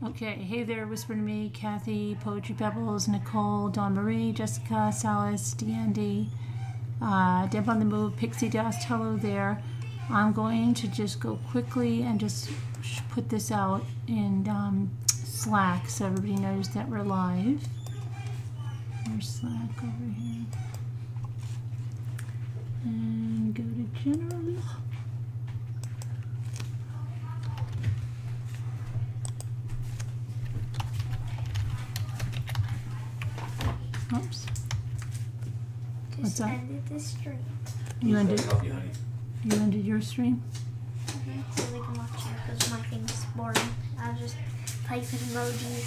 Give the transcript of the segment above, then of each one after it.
Okay, hey there, Whisper to Me, Kathy, Poetry Pebbles, Nicole, Dawn Marie, Jessica, Salas, D'Andy, Deb on the Move, Pixie Dust, hello there. I'm going to just go quickly and just put this out in Slack so everybody knows that we're live. There's Slack over here. And go to General. Oops. What's Just up? ended the stream. You ended your stream? So we can watch it because my thing's boring. I'll just type in emojis.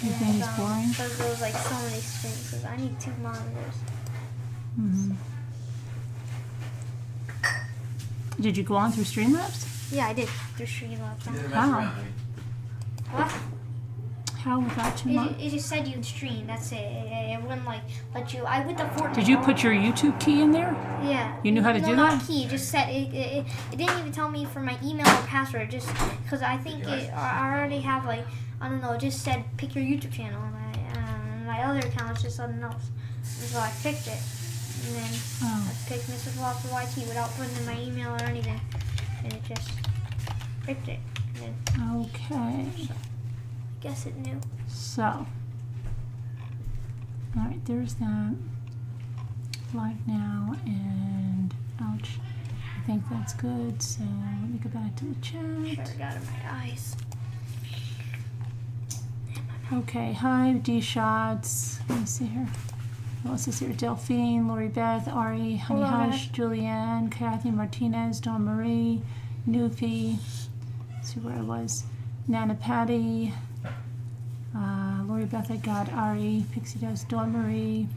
Your thing is boring? Because there's like so many screens because I need 2 monitors. Mm-hmm. Did you go on through Streamlabs? Yeah, I did. Through Streamlabs. How? What? How without 2 months? It just said you'd stream. That's it. It wouldn't like let you. I with the Fortnite. Did you put your YouTube key in there? Yeah. You knew how to do not that? key. It just said it didn't even tell me for my email or password. Just because I think I already have like I don't know. It just said pick your YouTube channel, and my other account was just something else. And so I picked it, and then I picked Mrs. Walker YT without putting in my email or anything, and it just picked it. And then, Okay. I guess it knew. So. Alright, there's that. Live now, and ouch. I think that's good, so let me go back to the chat. Sure, got in my eyes. Okay, hi, D-Shots. Let me see here. Who else is here? Delphine, Lori Beth, Ari, Honey Hello, Hush, Julianne, Kathy Martinez, Dawn Marie, Newfie. Let's see where I was. Nana Patty, Lori Beth, I got Ari, Pixie Dust, Dawn Marie.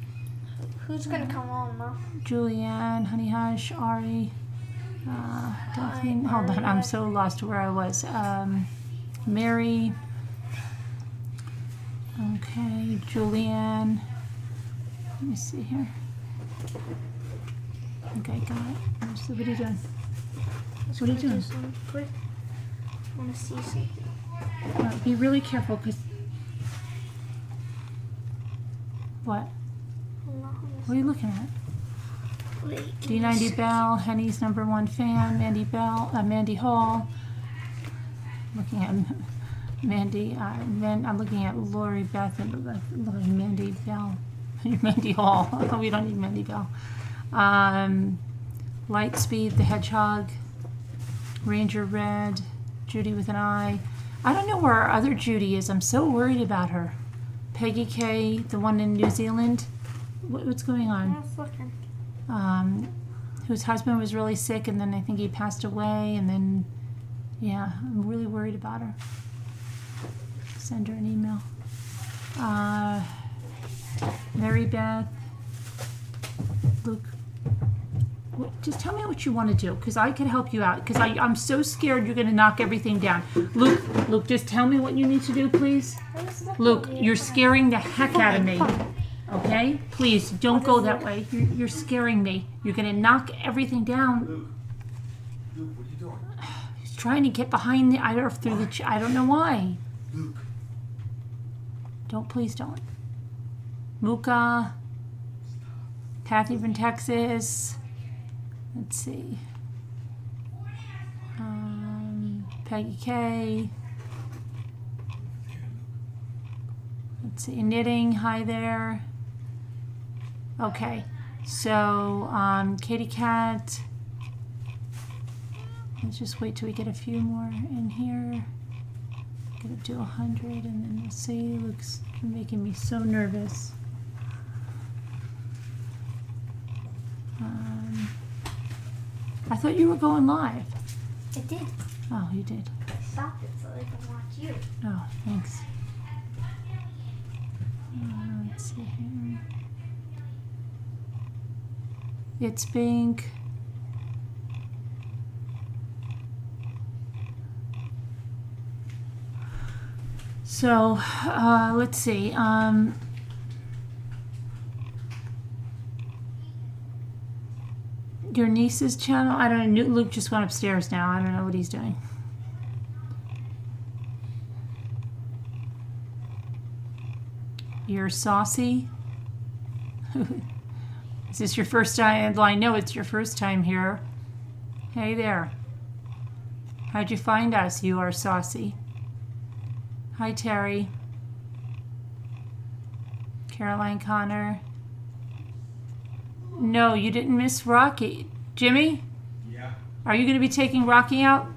Who's gonna come on, Ma? Julianne, Honey Hush, Ari, Delphine. Hold on, I'm so lost where I was. Mary. Okay, Julianne. Let me see here. Okay, got it. What are you doing? What are you doing? I want to see something. Be really careful, because... What? What are you looking at? Wait, D90 Bell, Henny's #1 fan, Mandy Bell, Mandy Hall. Looking at Mandy, I'm looking at Lori Beth and Mandy Bell. Mandy Hall. We don't need Mandy Bell. Lightspeed, the Hedgehog, Ranger Red, Judy with an eye. I don't know where our other Judy is. I'm so worried about her. Peggy K, the one in New Zealand. What's going on? I was looking. Whose husband was really sick, and then I think he passed away, and then, yeah, I'm really worried about her. Send her an email. Mary Beth, Luke, just tell me what you want to do, because I can help you out, because I'm so scared you're going to knock everything down. Luke, just tell me what you need to do, please. Luke, you're scaring the heck out of me. Okay? Please, don't go that way. You're scaring me. You're going to knock everything down. Luke, what are you doing? He's trying to get behind the, I don't know why. Luke. Please don't. Muka, Kathy from Texas. Let's see. Peggy K. Let's see. Knitting. Hi there. Okay. So, Katie Cat. Let's just wait till we get a few more in here. Get up to 100, and then we'll see. Luke's making me so nervous. I thought you were going live. It did. Oh, you did. I stopped it so they can watch you. Oh, thanks. Let's see here. It's pink. So, let's see. Your niece's channel? I don't know. Luke just went upstairs now. I don't know what he's doing. You're saucy. Is this your first time? Well, I know it's your first time here. Hey there. How'd you find us? You are saucy. Hi, Terry. Caroline Connor. No, you didn't miss Rocky. Jimmy? Yeah. Are you going to be taking Rocky out?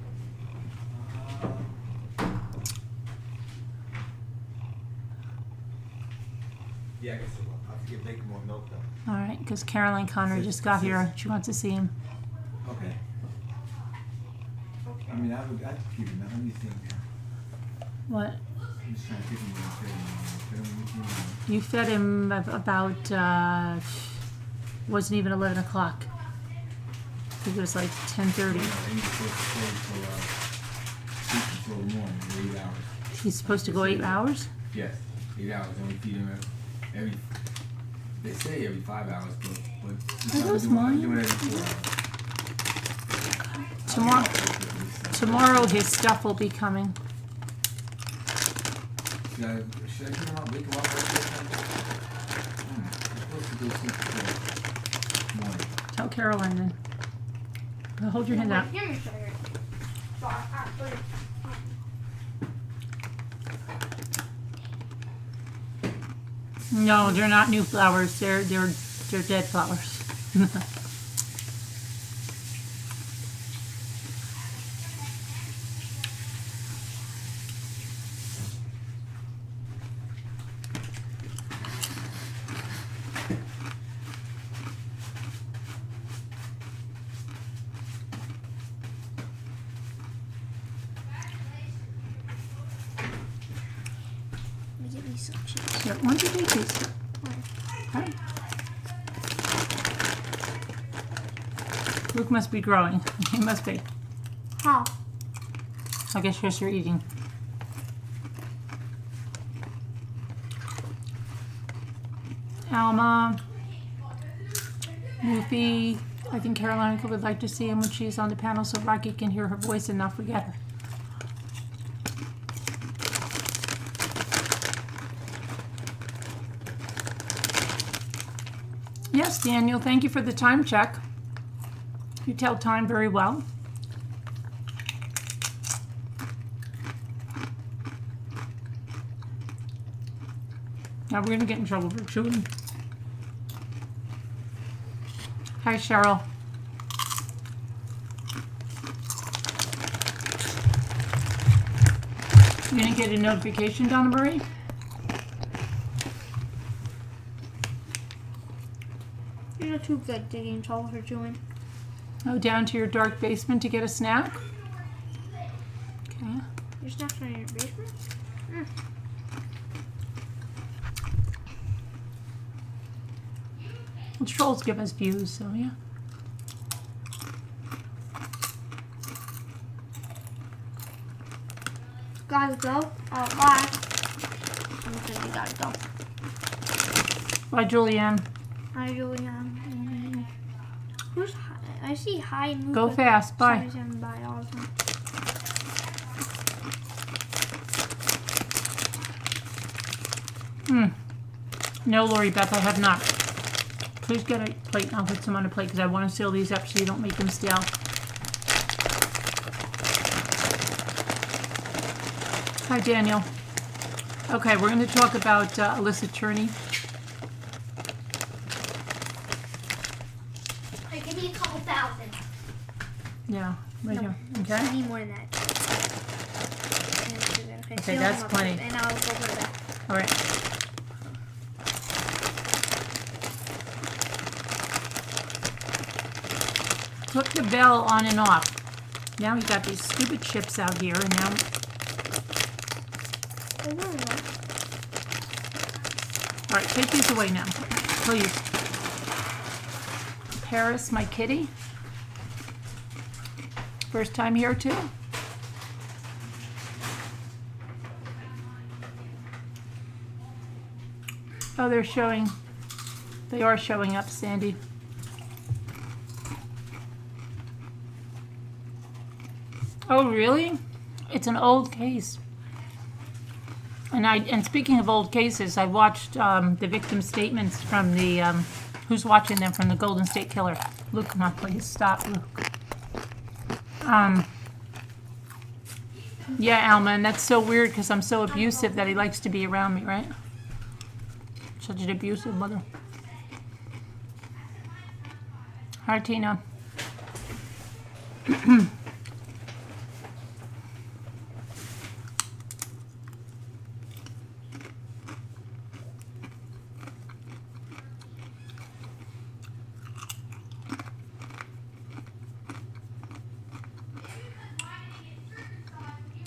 Yeah, I guess it will. I have to give Bacon more milk though. All right, because Caroline Connor just got here. She wants to see him. Okay. I mean, I'd keep him. Let me think. What? I'm just trying to give him what You fed him about, wasn't even 11 o'clock. I think it was like 10:30. He's supposed to go 8 hours? Yes, 8 hours. And we feed him every, they say every 5 hours, but Are those mine? doing it every 4 hours. Tomorrow his stuff will be coming. Should I give him up, wake him up right there? I'm supposed to go sleep before morning. Tell Caroline then. Hold your hand out. Give me a second. Sorry, No, they're not new flowers. They're dead flowers. Get me some chips. Here, why don't you take these? Hi. Luke must be growing. He must be. How? I guess yes, you're eating. Alma, Luffy. I think Caroline would like to see him when she's on the panel so Rocky can hear her voice and not forget her. Yes, Daniel, thank you for the time check. You tell time very well. Now we're going to get in trouble for chewing. Hi, Cheryl. You didn't get a notification, Donna Marie? You're not too good to get in trouble for chewing. Oh, down to your dark basement to get a snack? Okay. Your snacks are in your basement? Well, trolls give us views, so yeah. Gotta go. Bye. I'm gonna gotta go. Bye, Julianne. Hi, Julianne. Who's hi? I see hi and Go fast. Bye. Bye all the time. No, Lori Beth, I have not. Please get a plate and I'll put some on a plate because I want to seal these up so you don't make them stale. Hi, Daniel. Okay, we're going to talk about Alyssa Turney. Hey, give me a couple thousand. Yeah, right here. I Okay. need more than that. Okay, seal that's them up, plenty. And I'll go put it back. All right. Hook the bell on and off. Now we got these stupid chips out here, and now. All right, take these away now, please. Paris, my kitty. First time here too. Oh, they're showing. They are showing up, Sandy. Oh, really? It's an old case. And speaking of old cases, I watched the victim statements from the who's watching them from the Golden State Killer. Luke, come on, please stop, Luke. Yeah, Alma, and that's so weird because I'm so abusive that he likes to be around me, right? Such an abusive mother. Hi, Tina.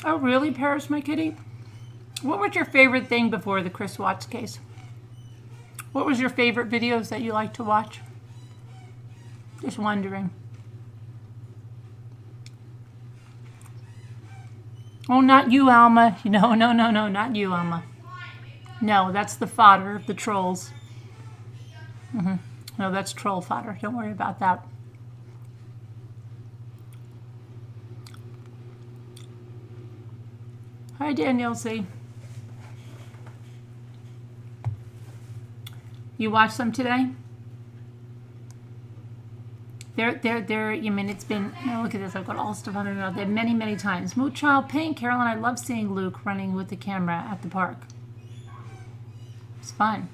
Oh, really, Paris, my kitty? What was your favorite thing before the Chris Watts case? What was your favorite videos that you like to watch? Just wondering. Oh, not you, Alma. No, not you, Alma. No, that's the fodder of the trolls. No, that's troll fodder. Don't worry about that. Hi, Danielle C. You watched them today? They're, you mean it's been, no, look at this, I've got all stuff on it. They're many, many times. Moot Child Pink, Carolyn, I love seeing Luke running with the camera at the park. It's fun.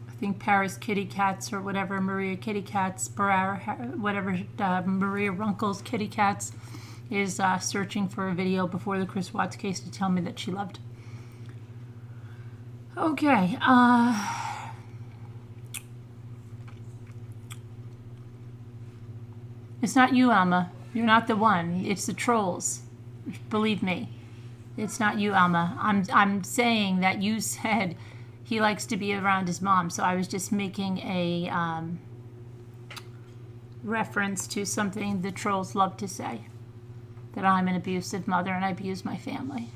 I think Paris Kitty Cats or whatever, Maria Kitty Cats, whatever, Maria Runkle's Kitty Cats is searching for a video before the Chris Watts case to tell me that she loved. Okay, it's not you, Alma. You're not the one. It's the trolls. Believe me. It's not you, Alma. I'm saying that you said he likes to be around his mom, so I was just making a reference to something the trolls love to say. That I'm an abusive mother and I abuse my family.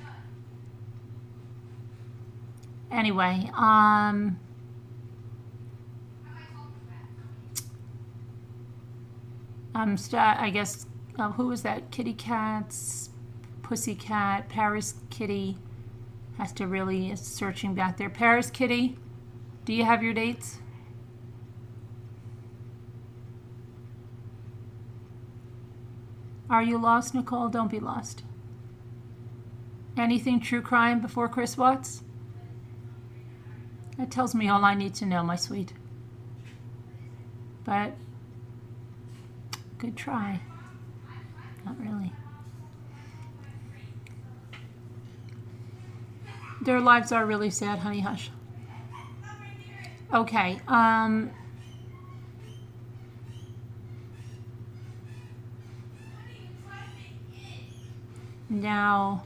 Anyway, I guess, who was that? Kitty Cats, Pussycat, Paris Kitty. Has to really is searching back there. Paris Kitty, do you have your dates? Are you lost, Nicole? Don't be lost. Anything true crime before Chris Watts? That tells me all I need to know, my sweet. But, good try. Not really. Their lives are really sad, honey, hush. Okay, now,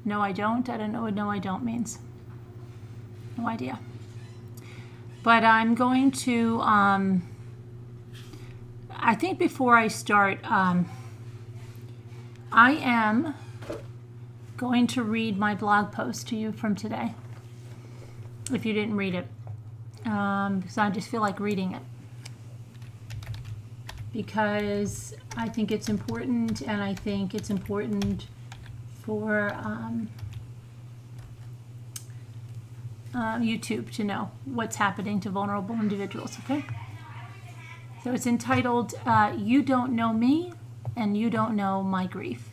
no I don't. I don't know what no I don't means. No idea. But I'm going to, I think before I start, I am going to read my blog post to you from today, if you didn't read it, because I just feel like reading it. Because I think it's important, and I think it's important for YouTube to know what's happening to vulnerable individuals, okay? So it's entitled, You Don't Know Me, and You Don't Know My Grief.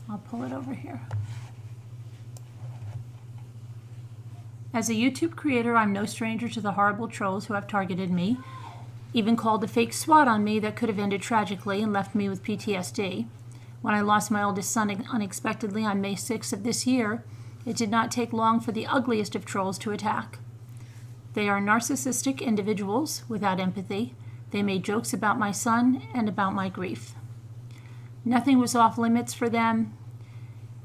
I'll pull it over here. As a YouTube creator, I'm no stranger to the horrible trolls who have targeted me, even called a fake SWAT on me that could have ended tragically and left me with PTSD. When I lost my oldest son unexpectedly on May 6th of this year, it did not take long for the ugliest of trolls to attack. They are narcissistic individuals without empathy. They made jokes about my son and about my grief. Nothing was off limits for them.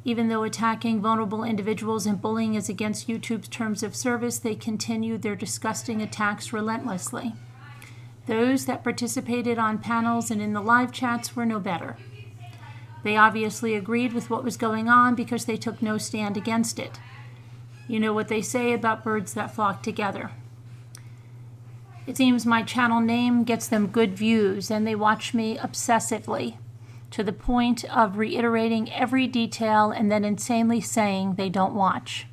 Even though attacking vulnerable individuals and bullying is against YouTube's terms of service, they continued their disgusting attacks relentlessly. Those that participated on panels and in the live chats were no better. They obviously agreed with what was going on because they took no stand against it. You know what they say about birds that flock together. It seems my channel name gets them good views and they watch me obsessively. to the point of reiterating every detail and then insanely saying they don't watch.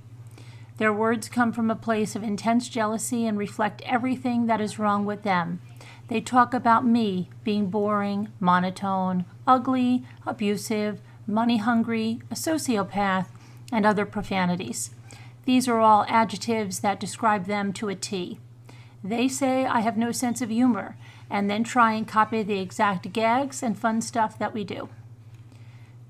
Their words come from a place of intense jealousy and reflect everything that is wrong with them. They talk about me being boring, monotone, ugly, abusive, money-hungry, a sociopath, and other profanities. These are all adjectives that describe them to a T. They say I have no sense of humor, and then try and copy the exact gags and fun stuff that we do.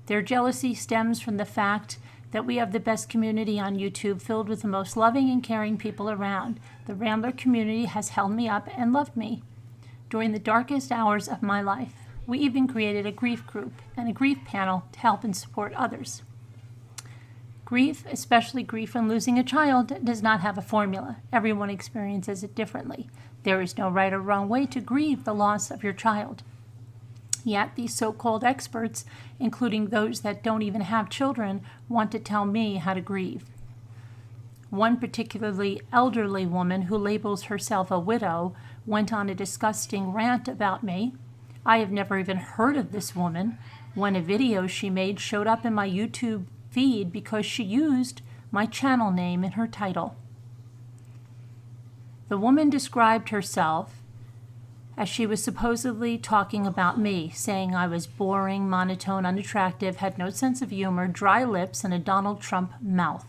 Their jealousy stems from the fact that we have the best community on YouTube, filled with the most loving and caring people around. The Rambler community has held me up and loved me during the darkest hours of my life. We even created a grief group and a grief panel to help and support others. Grief, especially grief when losing a child, does not have a formula. Everyone experiences it differently. There is no right or wrong way to grieve the loss of your child. Yet these so-called experts, including those that don't even have children, want to tell me how to grieve. One particularly elderly woman who labels herself a widow went on a disgusting rant about me. I have never even heard of this woman when a video she made showed up in my YouTube feed because she used my channel name in her title. The woman described herself as she was supposedly talking about me, saying I was boring, monotone, unattractive, had no sense of humor, dry lips, and a Donald Trump mouth.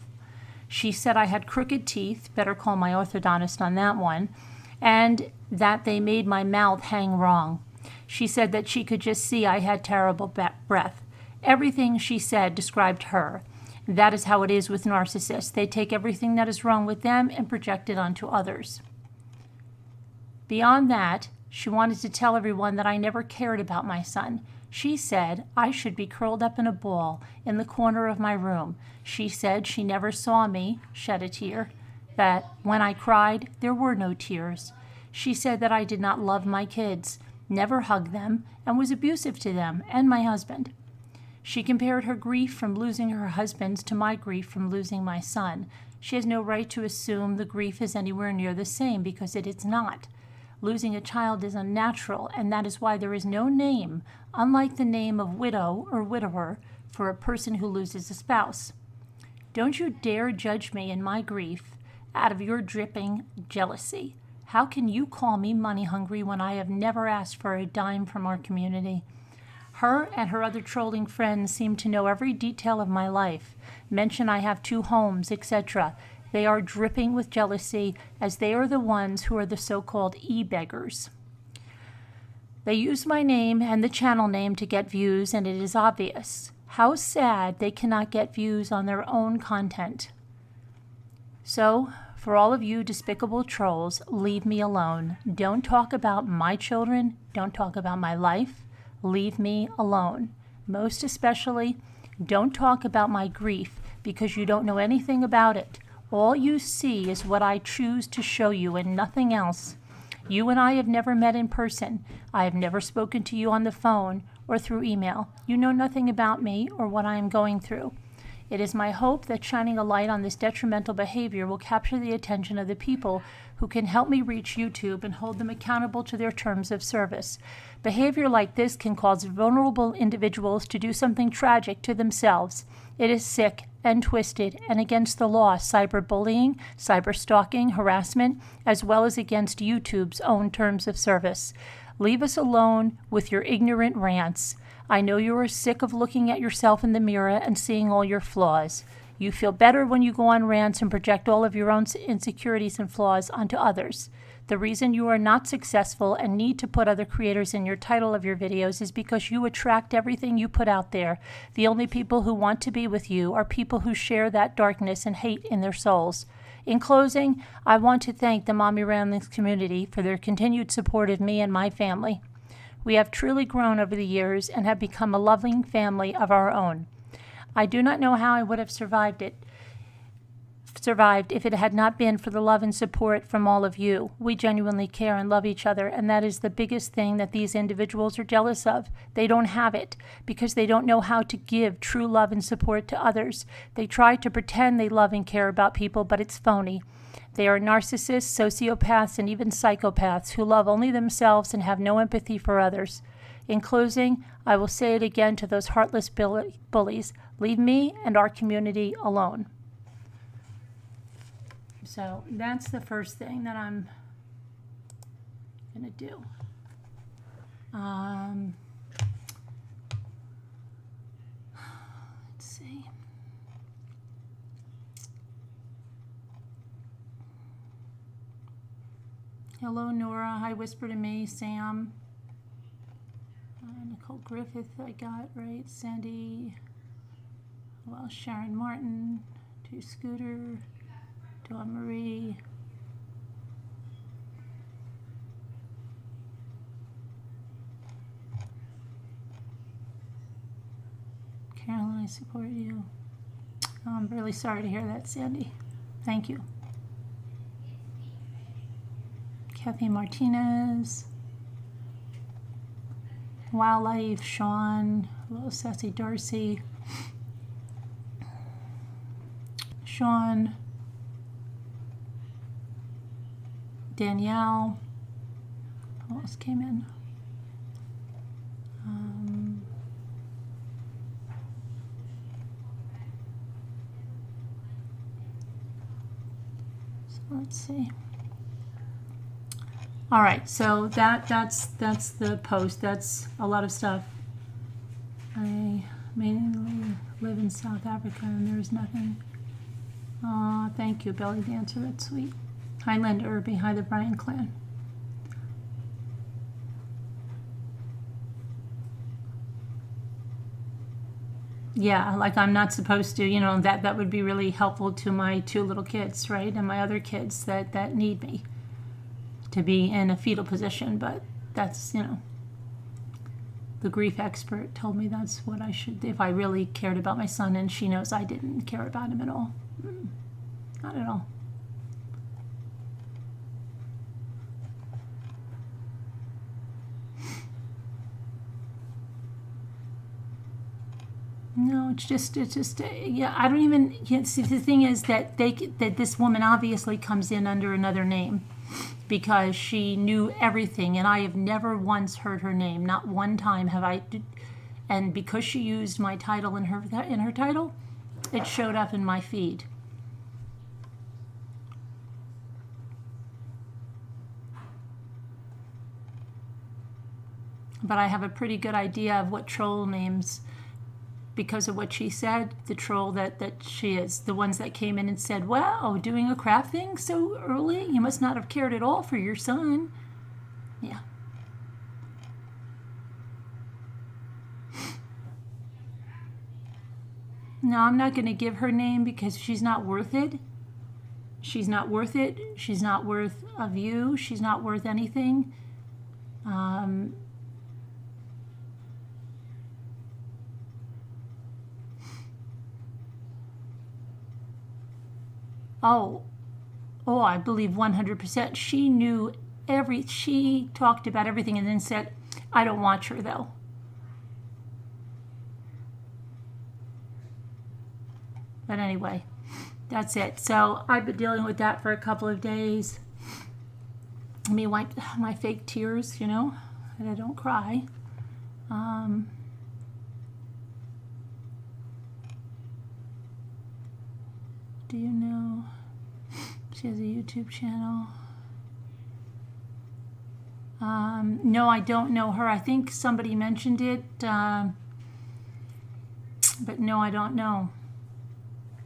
She said I had crooked teeth, better call my orthodontist on that one, and that they made my mouth hang wrong. She said that she could just see I had terrible breath. Everything she said described her. That is how it is with narcissists. They take everything that is wrong with them and project it onto others. Beyond that, she wanted to tell everyone that I never cared about my son. She said I should be curled up in a ball in the corner of my room. She said she never saw me shed a tear, that when I cried, there were no tears. She said that I did not love my kids, never hugged them, and was abusive to them and my husband. She compared her grief from losing her husband to my grief from losing my son. She has no right to assume the grief is anywhere near the same, because it is not. Losing a child is unnatural, and that is why there is no name, unlike the name of widow or widower, for a person who loses a spouse. Don't you dare judge me in my grief out of your dripping jealousy. How can you call me money hungry when I have never asked for a dime from our community? Her and her other trolling friends seem to know every detail of my life, mention I have 2 homes, etc. They are dripping with jealousy, as they are the ones who are the so-called e-beggars. They use my name and the channel name to get views, and it is obvious. How sad they cannot get views on their own content. So, for all of you despicable trolls, leave me alone. Don't talk about my children. Don't talk about my life. Leave me alone. Most especially, don't talk about my grief, because you don't know anything about it. All you see is what I choose to show you and nothing else. You and I have never met in person. I have never spoken to you on the phone or through email. You know nothing about me or what I am going through. It is my hope that shining a light on this detrimental behavior will capture the attention of the people who can help me reach YouTube and hold them accountable to their terms of service. Behavior like this can cause vulnerable individuals to do something tragic to themselves. It is sick and twisted and against the law, cyberbullying, cyberstalking, harassment, as well as against YouTube's own terms of service. Leave us alone with your ignorant rants. I know you are sick of looking at yourself in the mirror and seeing all your flaws. You feel better when you go on rants and project all of your own insecurities and flaws onto others. The reason you are not successful and need to put other creators in your title of your videos is because you attract everything you put out there. The only people who want to be with you are people who share that darkness and hate in their souls. In closing, I want to thank the Mommy Ramblings community for their continued support of me and my family. We have truly grown over the years and have become a loving family of our own. I do not know how I would have survived if it had not been for the love and support from all of you. We genuinely care and love each other, and that is the biggest thing that these individuals are jealous of. They don't have it because they don't know how to give true love and support to others. They try to pretend they love and care about people, but it's phony. They are narcissists, sociopaths, and even psychopaths who love only themselves and have no empathy for others. In closing, I will say it again to those heartless bullies. Leave me and our community alone. So that's the first thing that I'm going to do. Let's see. Hello, Nora. Hi, Whisper to Me. Sam. Nicole Griffith, I got right. Sandy. Well, Sharon Martin. To Scooter. Dawn Marie. Carolyn, I support you. Oh, I'm really sorry to hear that, Sandy. Thank you. Kathy Martinez. Wildlife, Sean. Hello, Sassy Darcy. Sean. Danielle. Who else came in? So let's see. All right, so that's the post. That's a lot of stuff. I mainly live in South Africa, and there's nothing. Oh, thank you, Belly Dancer. That's sweet. Hi, Linda Irby. Hi, the Bryan clan. Yeah, like I'm not supposed to, you know, that would be really helpful to my 2 little kids, right? And my other kids that need me to be in a fetal position, but that's, you know, the grief expert told me that's what I should, if I really cared about my son, and she knows I didn't care about him at all. Not at all. No, it's just, yeah, I don't even, see, the thing is that that this woman obviously comes in under another name because she knew everything, and I have never once heard her name. Not one time have I, and because she used my title in her title, it showed up in my feed. But I have a pretty good idea of what troll names, because of what she said, the troll that she is. The ones that came in and said, wow, doing a craft thing so early? You must not have cared at all for your son. Yeah. No, I'm not going to give her name because she's not worth it. She's not worth it. She's not worth a view. She's not worth anything. Oh, I believe 100%. She knew she talked about everything and then said, I don't watch her though. But anyway, that's it. So I've been dealing with that for a couple of days. Let me wipe my fake tears, you know, and I don't cry. Do you know she has a YouTube channel? No, I don't know her. I think somebody mentioned it, but no, I don't know.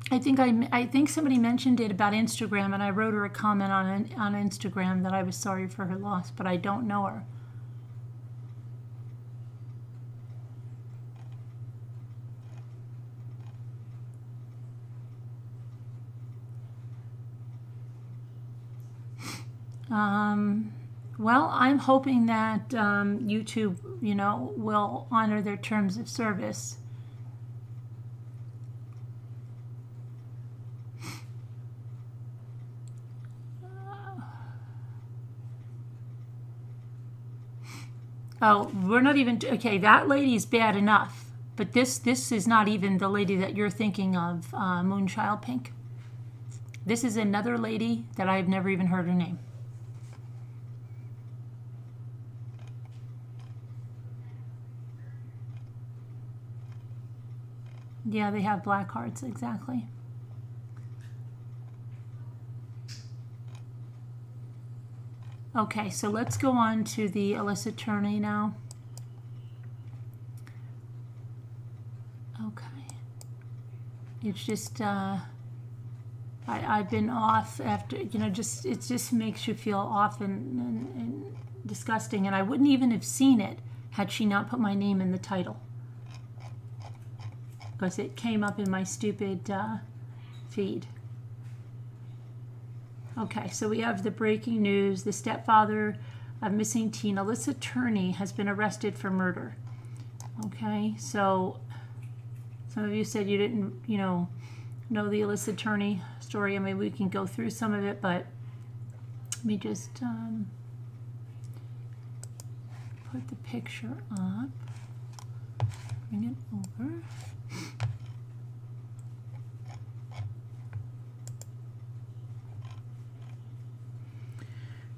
I think somebody mentioned it about Instagram, and I wrote her a comment on Instagram that I was sorry for her loss, but I don't know her. Well, I'm hoping that YouTube, you know, will honor their terms of service. Oh, we're not even, okay, that lady's bad enough, but this is not even the lady that you're thinking of, Moonchild Pink. This is another lady that I've never even heard her name. Yeah, they have black hearts, exactly. Okay, so let's go on to the Alyssa Turney now. Okay. It's just, I've been off after, you know, just it just makes you feel off and disgusting. And I wouldn't even have seen it had she not put my name in the title. Because it came up in my stupid feed. Okay, so we have the breaking news. The stepfather of missing teen Alyssa Turney has been arrested for murder. Okay, so some of you said you didn't, you know the Alyssa Turney story. I mean, we can go through some of it, but let me just put the picture up, bring it over.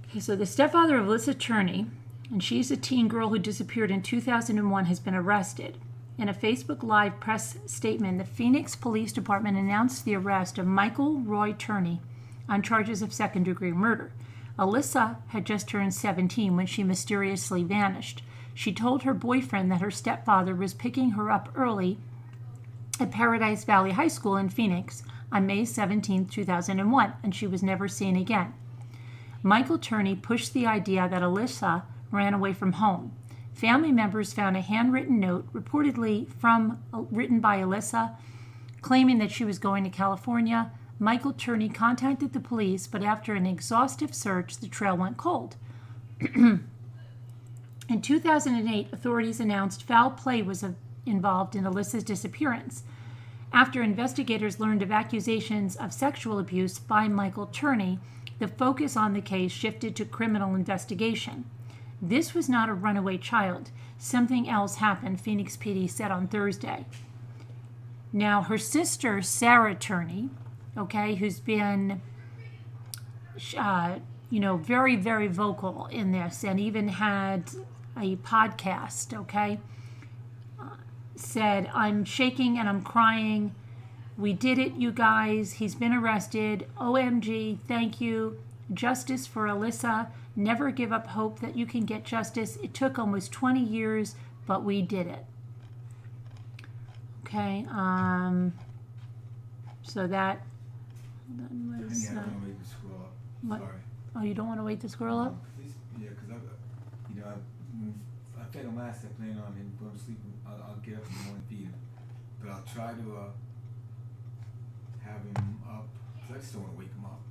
Okay, so the stepfather of Alyssa Turney, and she's a teen girl who disappeared in 2001, has been arrested. In a Facebook Live press statement, the Phoenix Police Department announced the arrest of Michael Roy Turney on charges of second-degree murder. Alyssa had just turned 17 when she mysteriously vanished. She told her boyfriend that her stepfather was picking her up early at Paradise Valley High School in Phoenix on May 17, 2001, and she was never seen again. Michael Turney pushed the idea that Alyssa ran away from home. Family members found a handwritten note, reportedly written by Alyssa, claiming that she was going to California. Michael Turney contacted the police, but after an exhaustive search, the trail went cold. In 2008, authorities announced foul play was involved in Alyssa's disappearance. After investigators learned of accusations of sexual abuse by Michael Turney, the focus on the case shifted to criminal investigation. This was not a runaway child. Something else happened, Phoenix PD said on Thursday. Now, her sister, Sarah Turney, okay, who's been, very, very vocal in this and even had a podcast, okay, said, "I'm shaking and I'm crying. We did it, you guys. He's been arrested. OMG, thank you. Justice for Alyssa. Never give up hope that you can get justice. It took almost 20 years, but we did it." Okay, so that was... I don't wait to scroll up. what? Sorry. Oh, you don't want to wait to scroll up? Please, yeah, because I fed him last. I plan on him going to sleep. I'll get up in the morning and feed him, but I'll try to have him up because I just don't want to wake him up.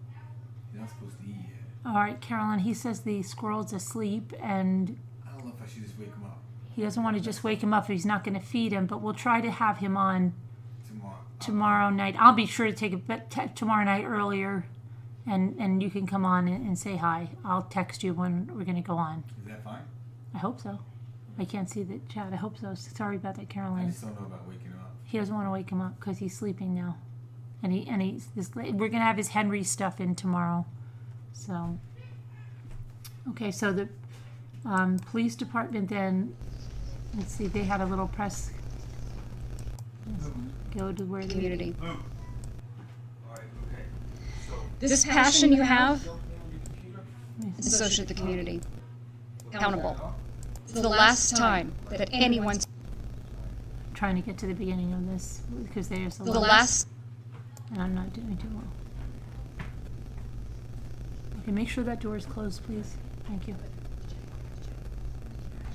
He's not supposed to eat yet. All right, Carolyn, he says the squirrel's asleep and I don't know if I should just wake him up he doesn't want to just wake him up if he's not going to feed him, but we'll try to have him on tomorrow night. I'll be sure to take it tomorrow night earlier, and you can come on and say hi. I'll text you when we're going to go on. Is that fine? I hope so. I can't see the chat. I hope so. Sorry about that, I Caroline. just don't know about waking him up. He doesn't want to wake him up because he's sleeping now, and we're going to have his Henry stuff in tomorrow. So, okay, so the police department then, let's see, they had a little press. Let's go to where Community. All right, okay. So, This passion you have they, is associated with the community. Accountable. It's the last time that anyone's trying to get to the beginning of this because there's a the lot, last and I'm not doing too well. Okay, make sure that door is closed, please. Thank you.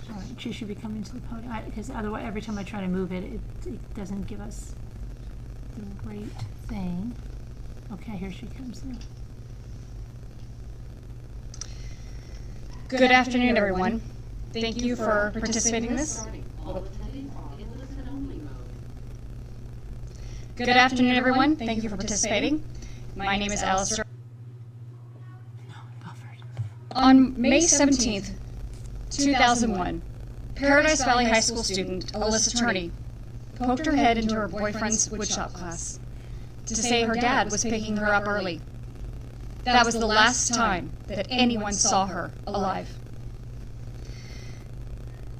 All right, she should be coming to the podium because otherwise, every time I try to move it, it doesn't give us the great thing. Okay, here she comes now. Good afternoon, everyone. Thank you for participating in this. Good afternoon, everyone. Thank you for participating. My name is Alyssa. On May 17th, 2001, Paradise Valley High School student Alyssa Turney poked her head into her boyfriend's woodshop class to say her dad was picking her up early. That was the last time that anyone saw her alive.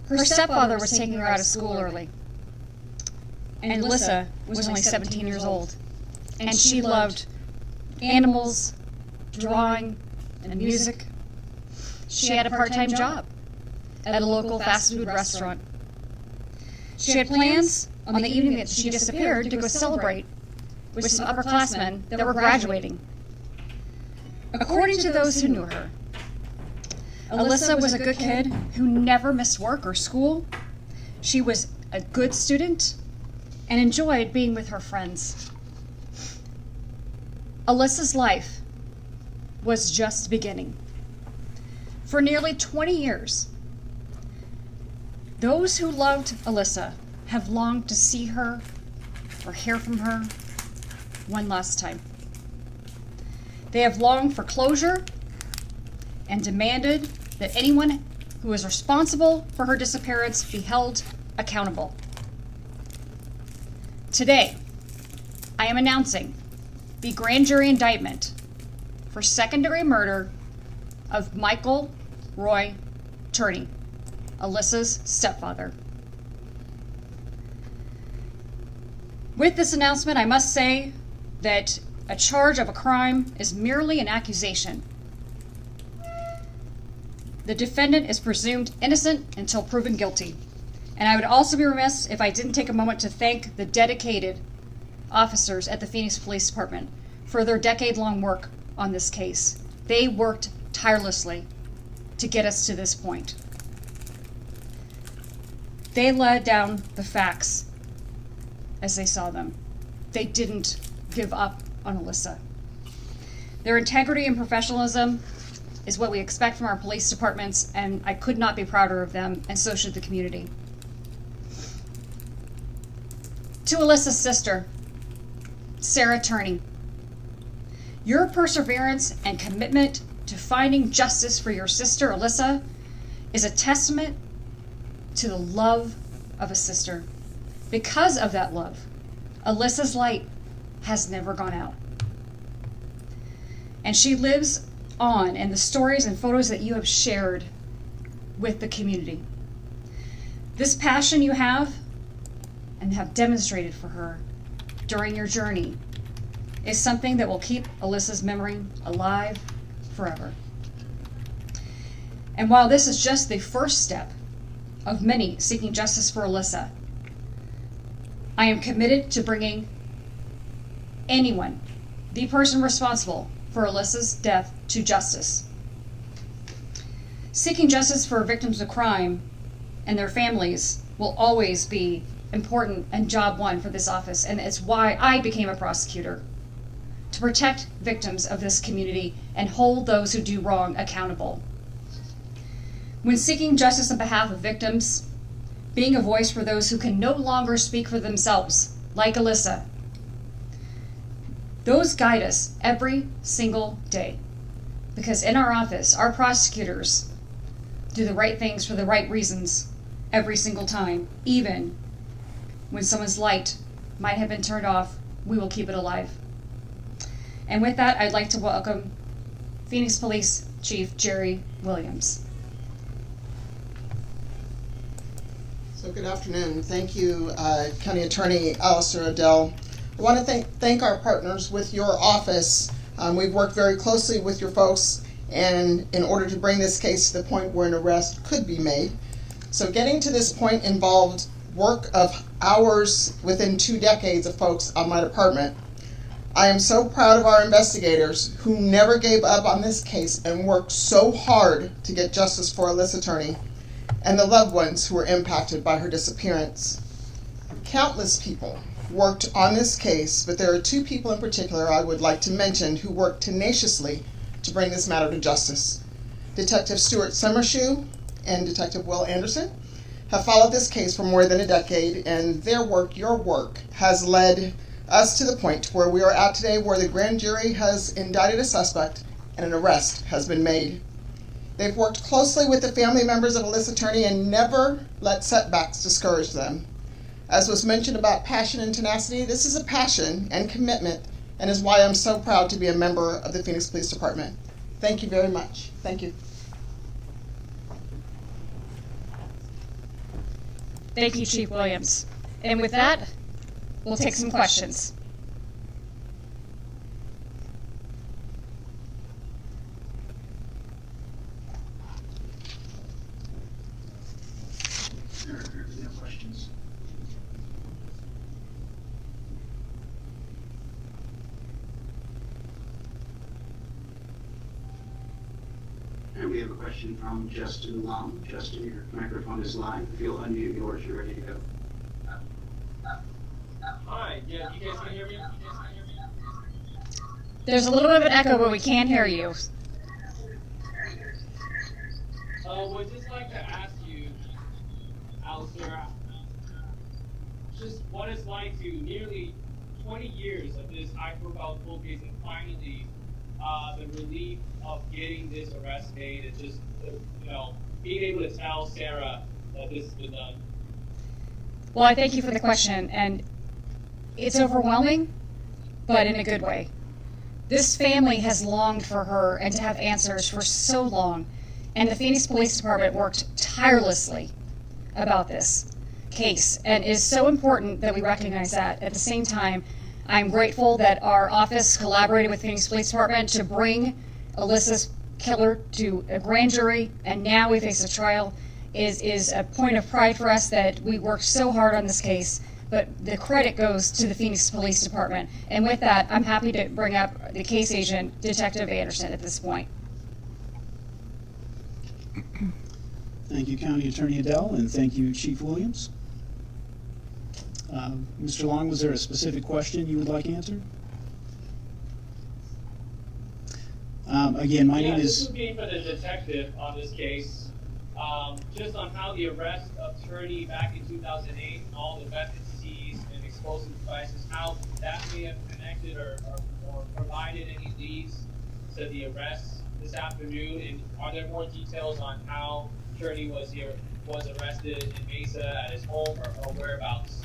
Her stepfather was taking her out of school early. and Alyssa was only 17 years old. And she loved animals, drawing, and music. She had a part-time job at a local fast food restaurant. She had plans on the evening that she disappeared to go celebrate with some upperclassmen that were graduating. According to those who knew her, Alyssa was a good kid who never missed work or school. She was a good student and enjoyed being with her friends. Alyssa's life was just beginning. For nearly 20 years, those who loved Alyssa have longed to see her or hear from her one last time. They have longed for closure and demanded that anyone who is responsible for her disappearance be held accountable. Today, I am announcing the grand jury indictment for second-degree murder of Michael Roy Turney, Alyssa's stepfather. With this announcement, I must say that a charge of a crime is merely an accusation. The defendant is presumed innocent until proven guilty. And I would also be remiss if I didn't take a moment to thank the dedicated officers at the Phoenix Police Department for their decade-long work on this case. They worked tirelessly to get us to this point. They laid down the facts as they saw them. They didn't give up on Alyssa. Their integrity and professionalism is what we expect from our police departments, and I could not be prouder of them, and so should the community. To Alyssa's sister, Sarah Turney, your perseverance and commitment to finding justice for your sister, Alyssa, is a testament to the love of a sister. Because of that love, Alyssa's light has never gone out. And she lives on in the stories and photos that you have shared with the community. This passion you have and have demonstrated for her during your journey is something that will keep Alyssa's memory alive forever. And while this is just the first step of many seeking justice for Alyssa, I am committed to bringing anyone, the person responsible for Alyssa's death, to justice. Seeking justice for victims of crime and their families will always be important and job one for this office, and it's why I became a prosecutor, to protect victims of this community and hold those who do wrong accountable. When seeking justice on behalf of victims, being a voice for those who can no longer speak for themselves, like Alyssa, those guide us every single day. Because in our office, our prosecutors do the right things for the right reasons every single time. Even when someone's light might have been turned off, we will keep it alive. And with that, I'd like to welcome Phoenix Police Chief Jerry Williams. So good afternoon. Thank you, County Attorney Alyssa Turney. I want to thank our partners with your office. We've worked very closely with your folks, and in order to bring this case to the point where an arrest could be made. So getting to this point involved work of hours within 2 decades of folks on my department. I am so proud of our investigators who never gave up on this case and worked so hard to get justice for Alyssa Turney and the loved ones who were impacted by her disappearance. Countless people worked on this case, but there are 2 people in particular I would like to mention who worked tenaciously to bring this matter to justice. Detective Stuart Summershoe and Detective Will Anderson have followed this case for more than a decade, and their work, your work, has led us to the point where we are at today, where the grand jury has indicted a suspect and an arrest has been made. They've worked closely with the family members of Alyssa Turney and never let setbacks discourage them. As was mentioned about passion and tenacity, this is a passion and commitment, and is why I'm so proud to be a member of the Phoenix Police Department. Thank you very much. Thank you. Thank you, Chief Williams. And with that, we'll take some questions. Questions. And we have a question from Justin Long. Justin, your microphone is live. If you'll unmute yours, you're ready to go. Hi, yeah, you guys can hear me? There's a little bit of an echo, but we can't hear you. Would just like to ask you, Alyssa, just what it's like to nearly 20 years of this high-profile cold case and finally the relief of getting this arrest made and just, being able to tell Sarah that this has been done. Well, I thank you for the question, and it's overwhelming, but in a good way. This family has longed for her and to have answers for so long, and the Phoenix Police Department worked tirelessly about this case, and it is so important that we recognize that. At the same time, I'm grateful that our office collaborated with Phoenix Police Department to bring Alyssa's killer to a grand jury, and now we face a trial. Is a point of pride for us that we worked so hard on this case, but the credit goes to the Phoenix Police Department. And with that, I'm happy to bring up the case agent, Detective Anderson, at this point. Thank you, County Attorney Adele, and thank you, Chief Williams. Mr. Long, was there a specific question you would like answered? Again, my name This is... would be for the detective on this case. Just on how the arrest of Turney back in 2008 and all the weapons seized and explosive devices, how that may have connected or provided any leads to the arrest this afternoon, and are there more details on how Turney was arrested in Mesa at his home or whereabouts?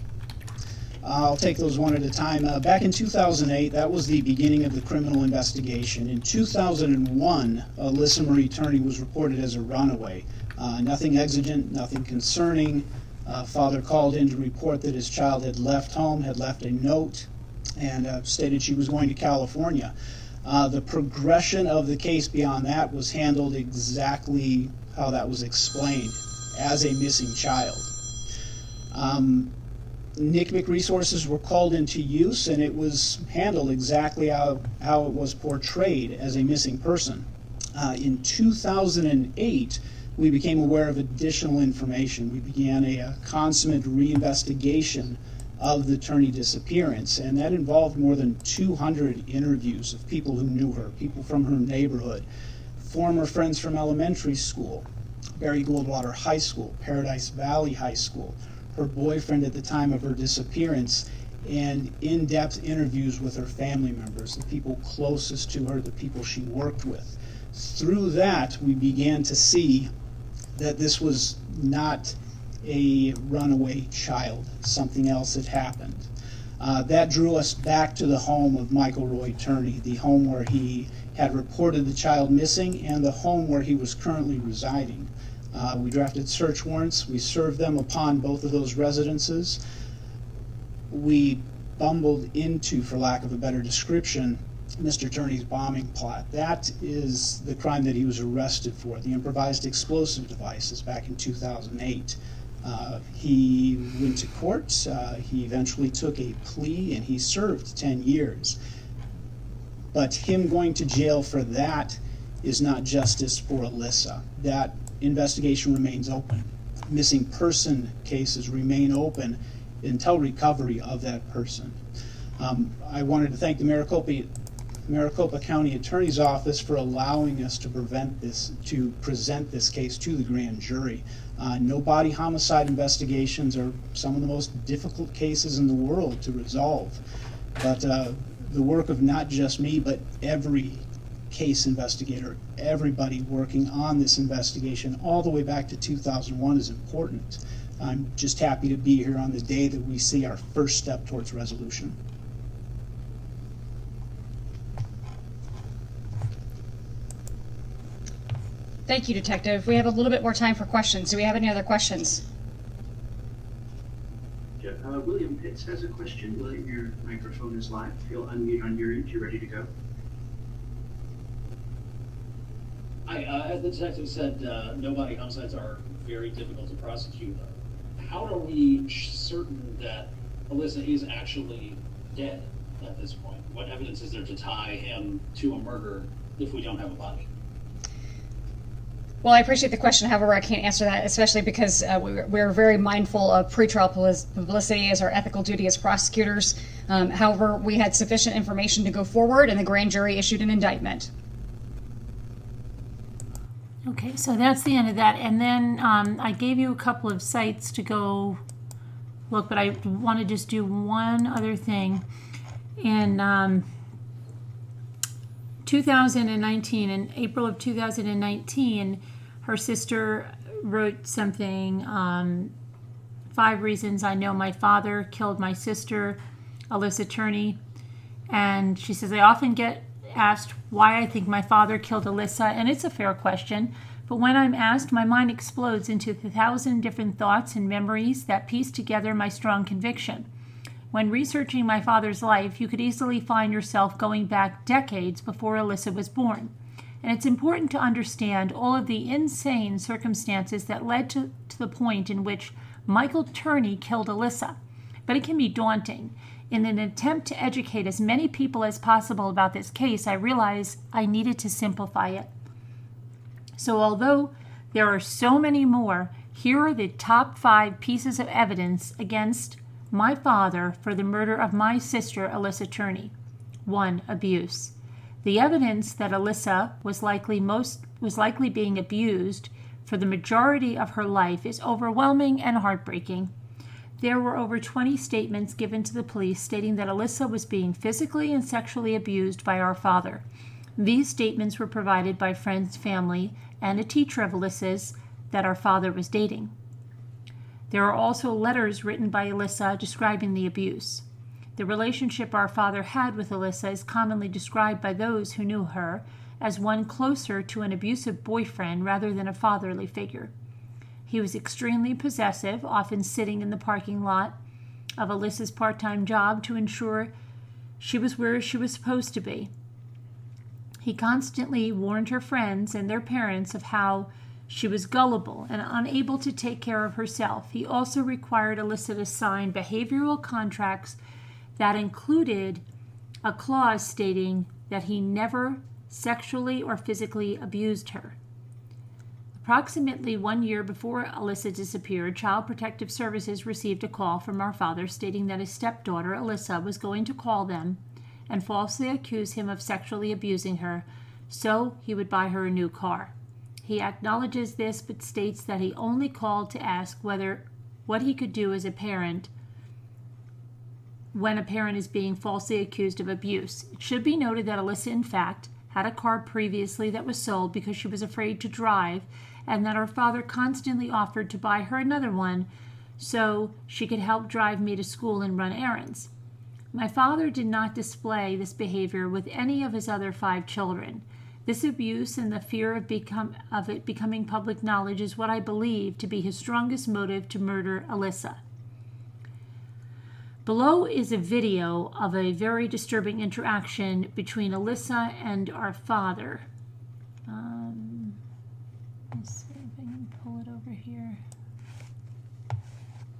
I'll take those one at a time. Back in 2008, that was the beginning of the criminal investigation. In 2001, Alyssa Marie Turney was reported as a runaway. Nothing exigent, nothing concerning. Father called in to report that his child had left home, had left a note, and stated she was going to California. The progression of the case beyond that was handled exactly how that was explained, as a missing child. NCMEC resources were called into use, and it was handled exactly how it was portrayed, as a missing person. In 2008, we became aware of additional information. We began a consummate reinvestigation of the Turney disappearance, and that involved more than 200 interviews of people who knew her, people from her neighborhood, former friends from elementary school, Barry Goldwater High School, Paradise Valley High School, her boyfriend at the time of her disappearance, and in-depth interviews with her family members, the people closest to her, the people she worked with. Through that, we began to see that this was not a runaway child. Something else had happened. That drew us back to the home of Michael Roy Turney, the home where he had reported the child missing and the home where he was currently residing. We drafted search warrants. We served them upon both of those residences. We bumbled into, for lack of a better description, Mr. Turney's bombing plot. That is the crime that he was arrested for, the improvised explosive devices back in 2008. He went to court. He eventually took a plea, and he served 10 years. But him going to jail for that is not justice for Alyssa. That investigation remains open. Missing person cases remain open until recovery of that person. I wanted to thank the Maricopa County Attorney's Office for allowing us to present this case to the grand jury. No body homicide investigations are some of the most difficult cases in the world to resolve. But the work of not just me, but every case investigator, everybody working on this investigation all the way back to 2001 is important. I'm just happy to be here on the day that we see our first step towards resolution. Thank you, Detective. We have a little bit more time for questions. Do we have any other questions? Yeah, William Pitts has a question. William, your microphone is live. If you'll unmute on your end, you're ready to go. Hi, as the detective said, no body homicides are very difficult to prosecute. How are we certain that Alyssa is actually dead at this point? What evidence is there to tie him to a murder if we don't have a body? Well, I appreciate the question. However, I can't answer that, especially because we're very mindful of pretrial publicity as our ethical duty as prosecutors. However, we had sufficient information to go forward, and the grand jury issued an indictment. Okay, so that's the end of that. And then I gave you a couple of sites to go look, but I want to just do one other thing. In 2019, in April of 2019, her sister wrote something, 5 reasons I know my father killed my sister, Alyssa Turney. And she says, I often get asked why I think my father killed Alyssa, and it's a fair question. But when I'm asked, my mind explodes into 1,000 different thoughts and memories that piece together my strong conviction. When researching my father's life, you could easily find yourself going back decades before Alyssa was born. And it's important to understand all of the insane circumstances that led to the point in which Michael Turney killed Alyssa. But it can be daunting. In an attempt to educate as many people as possible about this case, I realized I needed to simplify it. So although there are so many more, here are the top 5 pieces of evidence against my father for the murder of my sister, Alyssa Turney. 1. Abuse. The evidence that Alyssa was likely being abused for the majority of her life is overwhelming and heartbreaking. There were over 20 statements given to the police stating that Alyssa was being physically and sexually abused by our father. These statements were provided by friends, family, and a teacher of Alyssa's that our father was dating. There are also letters written by Alyssa describing the abuse. The relationship our father had with Alyssa is commonly described by those who knew her as one closer to an abusive boyfriend rather than a fatherly figure. He was extremely possessive, often sitting in the parking lot of Alyssa's part-time job to ensure she was where she was supposed to be. He constantly warned her friends and their parents of how she was gullible and unable to take care of herself. He also required Alyssa to sign behavioral contracts that included a clause stating that he never sexually or physically abused her. Approximately 1 year before Alyssa disappeared, Child Protective Services received a call from our father stating that his stepdaughter, Alyssa, was going to call them and falsely accuse him of sexually abusing her, so he would buy her a new car. He acknowledges this, but states that he only called to ask what he could do as a parent when a parent is being falsely accused of abuse. It should be noted that Alyssa, in fact, had a car previously that was sold because she was afraid to drive, and that her father constantly offered to buy her another one so she could help drive me to school and run errands. My father did not display this behavior with any of his other 5 children. This abuse and the fear of it becoming public knowledge is what I believe to be his strongest motive to murder Alyssa. Below is a video of a very disturbing interaction between Alyssa and our father. Let's see if I can pull it over here.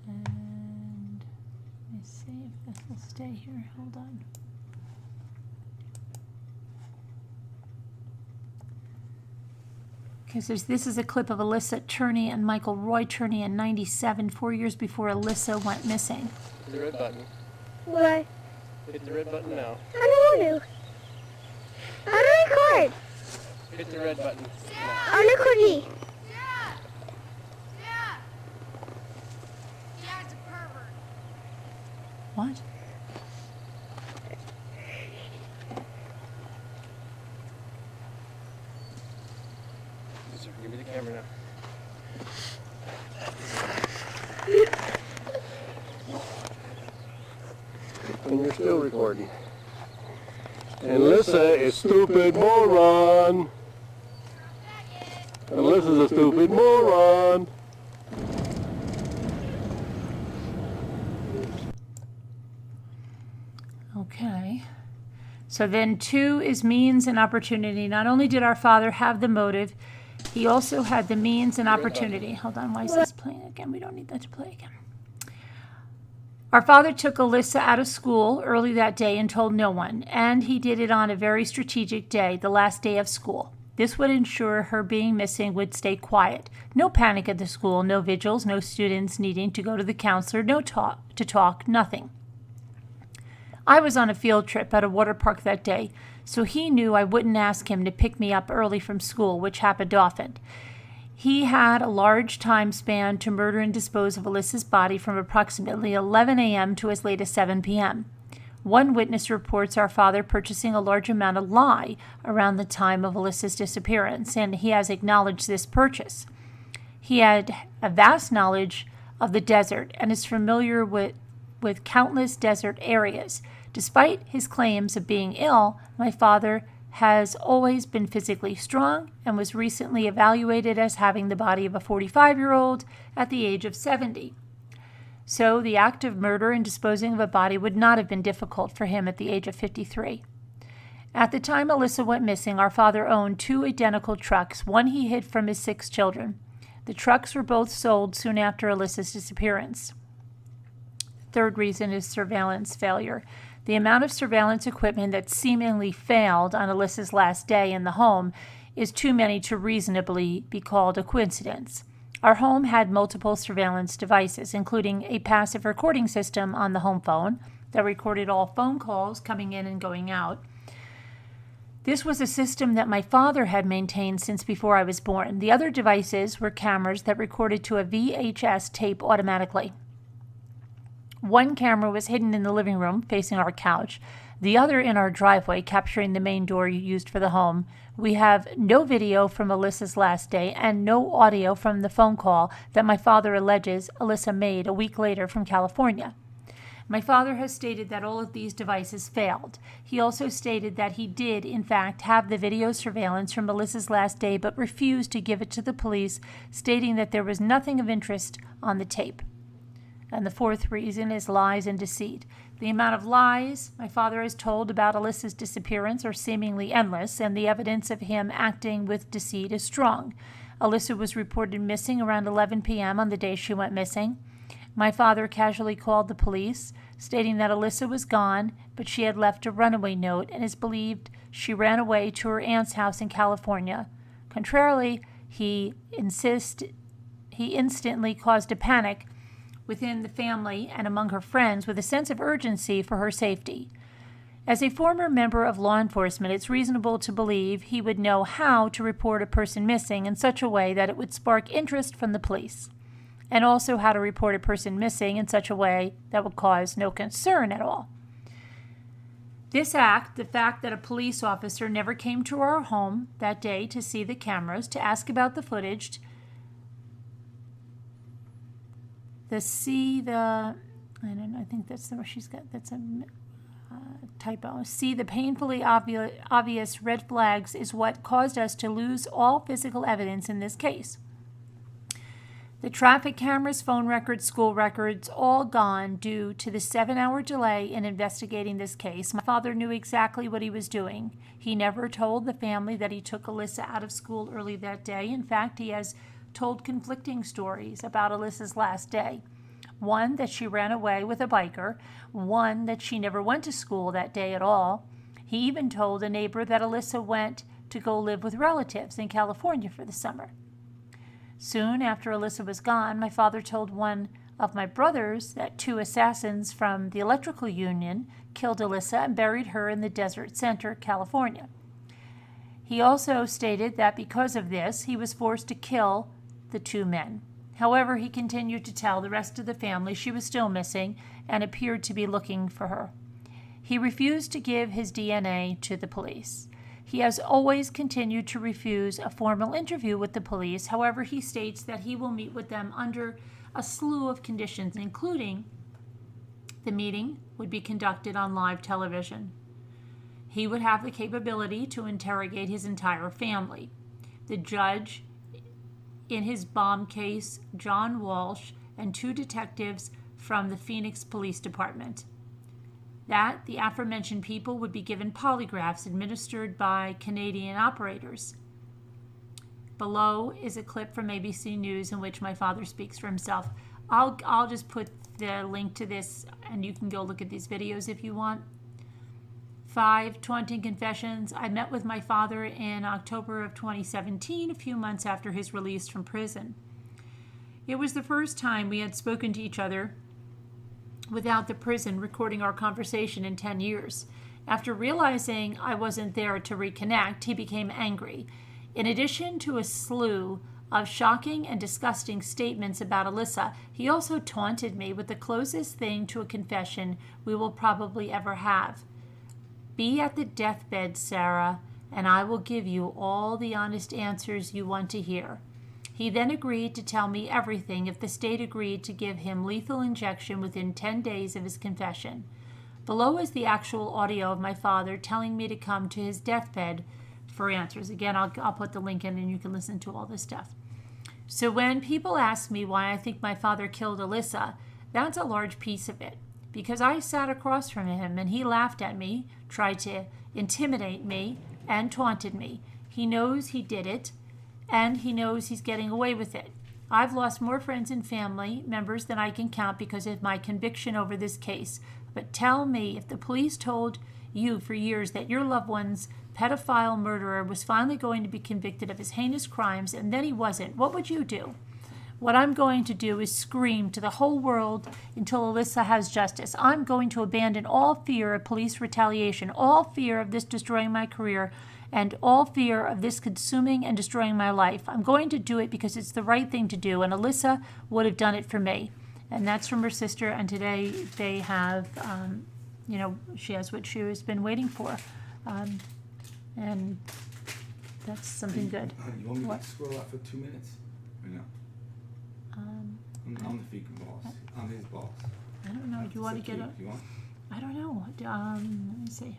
And let's see if this will stay here. Hold on. Because this is a clip of Alyssa Turney and Michael Roy Turney in '97, 4 years before Alyssa went missing. Hit the red button. What? Hit the red button now. I don't know. How do I record? Hit the red button. I'm recording. What? Yes, sir. Give me the camera now. And you're still recording. And Alyssa is stupid moron. Alyssa's a stupid moron. Okay. So then 2 is means and opportunity. Not only did our father have the motive, he also had the means and opportunity. Hold on, why is this playing again? We don't need that to play again. Our father took Alyssa out of school early that day and told no one, and he did it on a very strategic day, the last day of school. This would ensure her being missing would stay quiet. No panic at the school, no vigils, no students needing to go to the counselor, no talk, nothing. I was on a field trip at a water park that day, so he knew I wouldn't ask him to pick me up early from school, which happened often. He had a large time span to murder and dispose of Alyssa's body from approximately 11 a.m. to as late as 7 p.m. One witness reports our father purchasing a large amount of lye around the time of Alyssa's disappearance, and he has acknowledged this purchase. He had a vast knowledge of the desert and is familiar with countless desert areas. Despite his claims of being ill, my father has always been physically strong and was recently evaluated as having the body of a 45-year-old at the age of 70. So the act of murder and disposing of a body would not have been difficult for him at the age of 53. At the time Alyssa went missing, our father owned 2 identical trucks. One he hid from his 6 children. The trucks were both sold soon after Alyssa's disappearance. Third reason is surveillance failure. The amount of surveillance equipment that seemingly failed on Alyssa's last day in the home is too many to reasonably be called a coincidence. Our home had multiple surveillance devices, including a passive recording system on the home phone that recorded all phone calls coming in and going out. This was a system that my father had maintained since before I was born. The other devices were cameras that recorded to a VHS tape automatically. One camera was hidden in the living room, facing our couch, the other in our driveway, capturing the main door used for the home. We have no video from Alyssa's last day and no audio from the phone call that my father alleges Alyssa made a week later from California. My father has stated that all of these devices failed. He also stated that he did, in fact, have the video surveillance from Alyssa's last day but refused to give it to the police, stating that there was nothing of interest on the tape. And the fourth reason is lies and deceit. The amount of lies my father has told about Alyssa's disappearance are seemingly endless, and the evidence of him acting with deceit is strong. Alyssa was reported missing around 11 p.m. on the day she went missing. My father casually called the police, stating that Alyssa was gone, but she had left a runaway note and is believed she ran away to her aunt's house in California. Contrarily, he instantly caused a panic within the family and among her friends with a sense of urgency for her safety. As a former member of law enforcement, it's reasonable to believe he would know how to report a person missing in such a way that it would spark interest from the police, and also how to report a person missing in such a way that would cause no concern at all. This act, the fact that a police officer never came to our home that day to see the cameras, to ask about the footage, I think that's where she's got, that's a typo. See the painfully obvious red flags is what caused us to lose all physical evidence in this case. The traffic cameras, phone records, school records, all gone due to the 7-hour delay in investigating this case. My father knew exactly what he was doing. He never told the family that he took Alyssa out of school early that day. In fact, he has told conflicting stories about Alyssa's last day. One, that she ran away with a biker. One, that she never went to school that day at all. He even told a neighbor that Alyssa went to go live with relatives in California for the summer. Soon after Alyssa was gone, my father told one of my brothers that 2 assassins from the electrical union killed Alyssa and buried her in the desert center, California. He also stated that because of this, he was forced to kill the 2 men. However, he continued to tell the rest of the family she was still missing and appeared to be looking for her. He refused to give his DNA to the police. He has always continued to refuse a formal interview with the police. However, he states that he will meet with them under a slew of conditions, including the meeting would be conducted on live television. He would have the capability to interrogate his entire family. The judge in his bomb case, John Walsh, and 2 detectives from the Phoenix Police Department. that the aforementioned people would be given polygraphs administered by Canadian operators. Below is a clip from ABC News in which my father speaks for himself. I'll just put the link to this, and you can go look at these videos if you want. 5 taunting confessions. I met with my father in October of 2017, a few months after his release from prison. It was the first time we had spoken to each other without the prison recording our conversation in 10 years. After realizing I wasn't there to reconnect, he became angry. In addition to a slew of shocking and disgusting statements about Alyssa, he also taunted me with the closest thing to a confession we will probably ever have. Be at the deathbed, Sarah, and I will give you all the honest answers you want to hear. He then agreed to tell me everything if the state agreed to give him lethal injection within 10 days of his confession. Below is the actual audio of my father telling me to come to his deathbed for answers. Again, I'll put the link in and you can listen to all this stuff. So when people ask me why I think my father killed Alyssa, that's a large piece of it. Because I sat across from him and he laughed at me, tried to intimidate me, and taunted me. He knows he did it, and he knows he's getting away with it. I've lost more friends and family members than I can count because of my conviction over this case. But tell me, if the police told you for years that your loved one's pedophile murderer was finally going to be convicted of his heinous crimes and then he wasn't, what would you do? What I'm going to do is scream to the whole world until Alyssa has justice. I'm going to abandon all fear of police retaliation, all fear of this destroying my career, and all fear of this consuming and destroying my life. I'm going to do it because it's the right thing to do, and Alyssa would have done it for me. And that's from her sister, and today they have, she has what she has been waiting for. And that's something good. You want me What? to scroll out for 2 minutes? Or no? On the fecal balls. On his balls. I don't know. Do you want to get a... You want? I don't know. Let me see.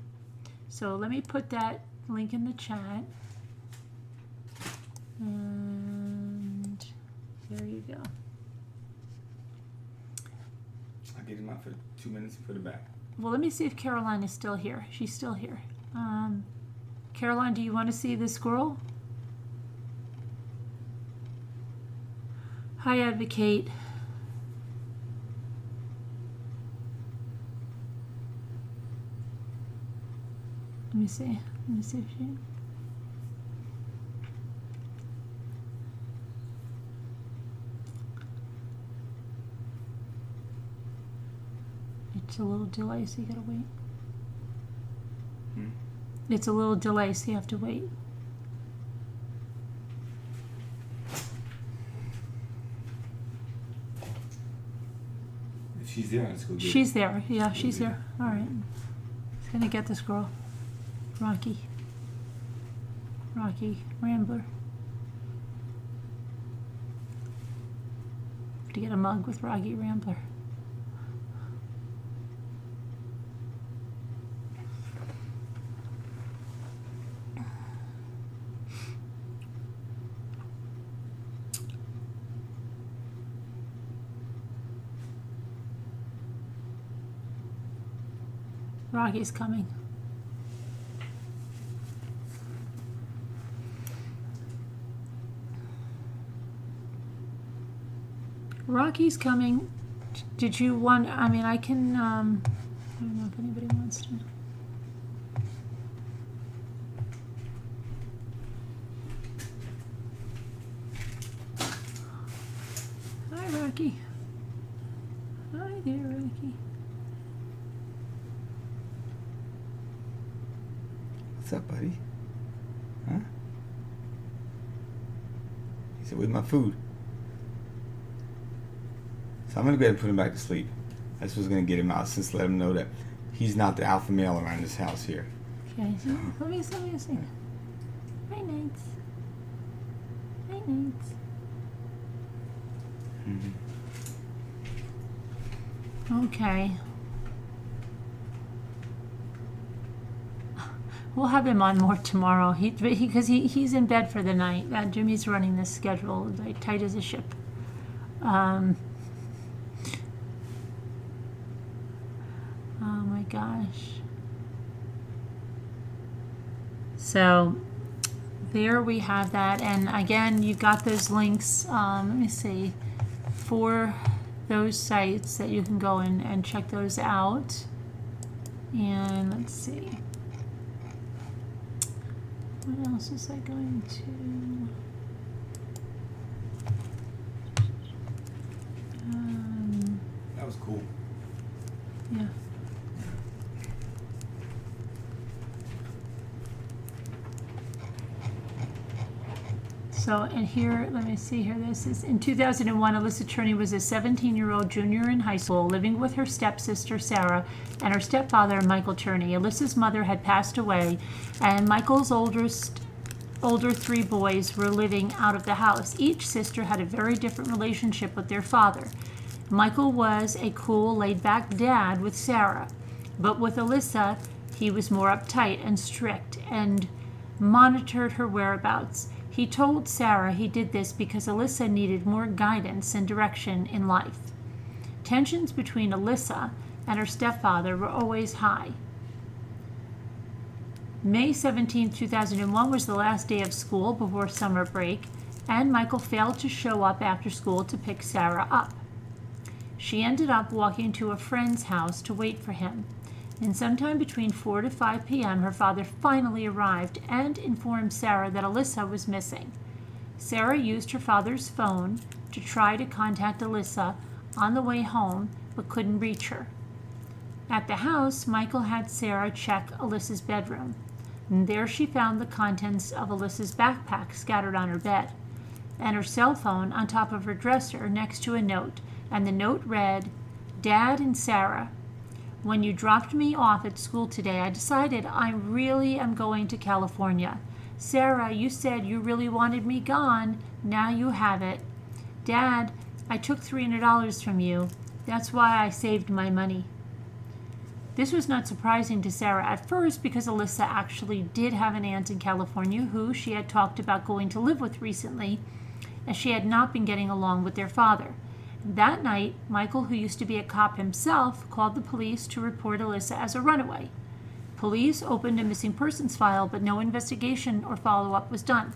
So let me put that link in the chat. And there you go. I'll get him out for 2 minutes and put it back. Well, let me see if Caroline is still here. She's still here. Caroline, do you want to see the squirrel? Hi, Advocate. Let me see. Let me see if she... It's a little delay, so you gotta wait. It's a little delay, so you have to wait. If she's there, let's go get She's there. Yeah, she's here. All right. It's gonna get this girl. Rocky Rambler. To get a mug with Rocky Rambler. Rocky's coming. Rocky's coming. Did you want, I mean, I can, I don't know if anybody wants to. Hi, Rocky. Hi there, Rocky. What's up, buddy? Huh? He said, where's my food? So I'm going to go ahead and put him back to sleep. That's what's going to get him out, since let him know that he's not the alpha male around this house here. Okay, so let me see. Hi, Nates. Hi, Nates. Okay. We'll have him on more tomorrow. Because he's in bed for the night. Jimmy's running this schedule like tight as a ship. Oh my gosh. So there we have that. And again, you've got those links, let me see, for those sites that you can go in and check those out. And let's see. What else is I going to? That was cool. Yeah. So, and here, let me see here, this is, in 2001, Alyssa Turney was a 17-year-old junior in high school, living with her stepsister, Sarah, and her stepfather, Michael Turney. Alyssa's mother had passed away, and Michael's older three boys were living out of the house. Each sister had a very different relationship with their father. Michael was a cool, laid-back dad with Sarah, but with Alyssa, he was more uptight and strict and monitored her whereabouts. He told Sarah he did this because Alyssa needed more guidance and direction in life. Tensions between Alyssa and her stepfather were always high. May 17, 2001 was the last day of school before summer break, and Michael failed to show up after school to pick Sarah up. She ended up walking to a friend's house to wait for him. And sometime between 4 to 5 p.m., her father finally arrived and informed Sarah that Alyssa was missing. Sarah used her father's phone to try to contact Alyssa on the way home, but couldn't reach her. At the house, Michael had Sarah check Alyssa's bedroom. And there she found the contents of Alyssa's backpack scattered on her bed, and her cell phone on top of her dresser next to a note. And the note read, "Dad and Sarah, when you dropped me off at school today, I decided I really am going to California. Sarah, you said you really wanted me gone. Now you have it. Dad, I took $300 from you. That's why I saved my money." This was not surprising to Sarah at first because Alyssa actually did have an aunt in California who she had talked about going to live with recently, as she had not been getting along with their father. That night, Michael, who used to be a cop himself, called the police to report Alyssa as a runaway. Police opened a missing persons file, but no investigation or follow-up was done,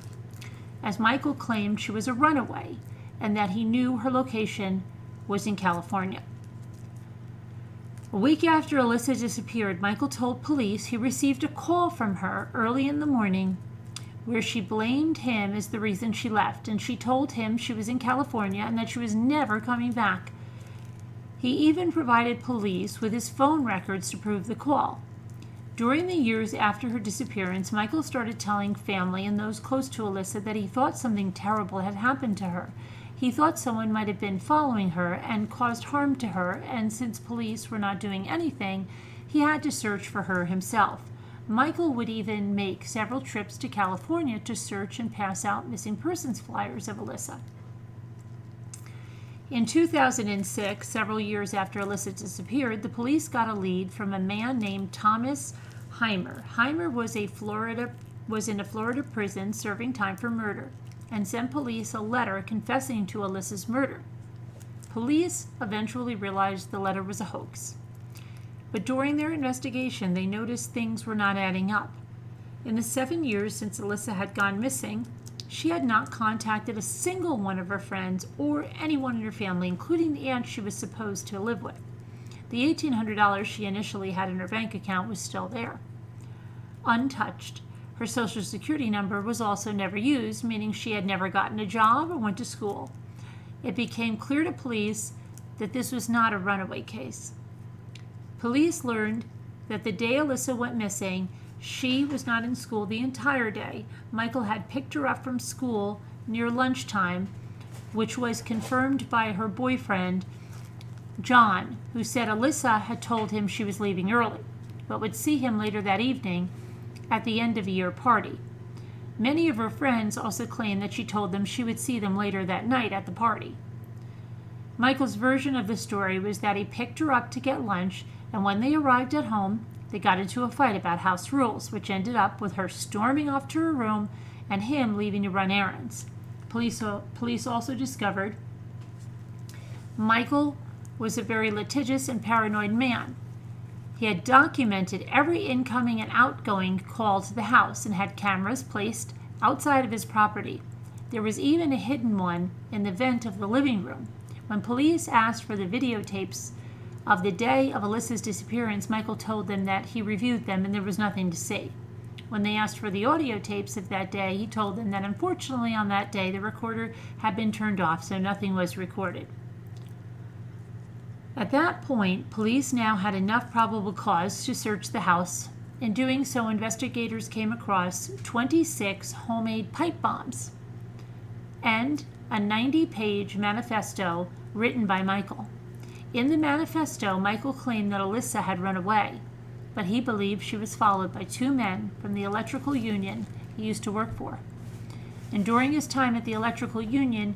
as Michael claimed she was a runaway and that he knew her location was in California. A week after Alyssa disappeared, Michael told police he received a call from her early in the morning where she blamed him as the reason she left, and she told him she was in California and that she was never coming back. He even provided police with his phone records to prove the call. During the years after her disappearance, Michael started telling family and those close to Alyssa that he thought something terrible had happened to her. He thought someone might have been following her and caused harm to her, and since police were not doing anything, he had to search for her himself. Michael would even make several trips to California to search and pass out missing persons flyers of Alyssa. In 2006, several years after Alyssa disappeared, the police got a lead from a man named Thomas Heimer. Heimer was in a Florida prison serving time for murder and sent police a letter confessing to Alyssa's murder. Police eventually realized the letter was a hoax. But during their investigation, they noticed things were not adding up. In the 7 years since Alyssa had gone missing, she had not contacted a single one of her friends or anyone in her family, including the aunt she was supposed to live with. The $1,800 she initially had in her bank account was still there, untouched. Her Social Security number was also never used, meaning she had never gotten a job or went to school. It became clear to police that this was not a runaway case. Police learned that the day Alyssa went missing, she was not in school the entire day. Michael had picked her up from school near lunchtime, which was confirmed by her boyfriend, John, who said Alyssa had told him she was leaving early, but would see him later that evening at the end-of-year party. Many of her friends also claimed that she told them she would see them later that night at the party. Michael's version of the story was that he picked her up to get lunch, and when they arrived at home, they got into a fight about house rules, which ended up with her storming off to her room and him leaving to run errands. Police also discovered Michael was a very litigious and paranoid man. He had documented every incoming and outgoing call to the house and had cameras placed outside of his property. There was even a hidden one in the vent of the living room. When police asked for the videotapes of the day of Alyssa's disappearance, Michael told them that he reviewed them and there was nothing to see. When they asked for the audio tapes of that day, he told them that unfortunately on that day the recorder had been turned off, so nothing was recorded. At that point, police now had enough probable cause to search the house. In doing so, investigators came across 26 homemade pipe bombs and a 90-page manifesto written by Michael. In the manifesto, Michael claimed that Alyssa had run away, but he believed she was followed by 2 men from the electrical union he used to work for. And during his time at the electrical union,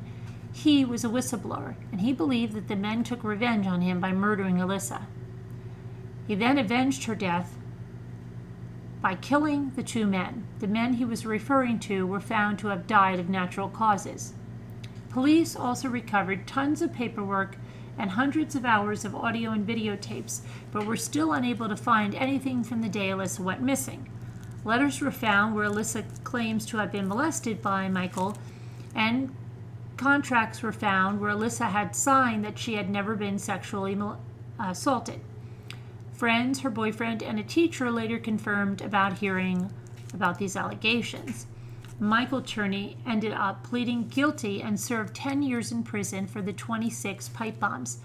he was a whistleblower, and he believed that the men took revenge on him by murdering Alyssa. He then avenged her death by killing the 2 men. The men he was referring to were found to have died of natural causes. Police also recovered tons of paperwork and hundreds of hours of audio and videotapes, but were still unable to find anything from the day Alyssa went missing. Letters were found where Alyssa claims to have been molested by Michael, and contracts were found where Alyssa had signed that she had never been sexually assaulted. Friends, her boyfriend, and a teacher later confirmed about hearing about these allegations. Michael Turney ended up pleading guilty and served 10 years in prison for the 26 pipe bombs.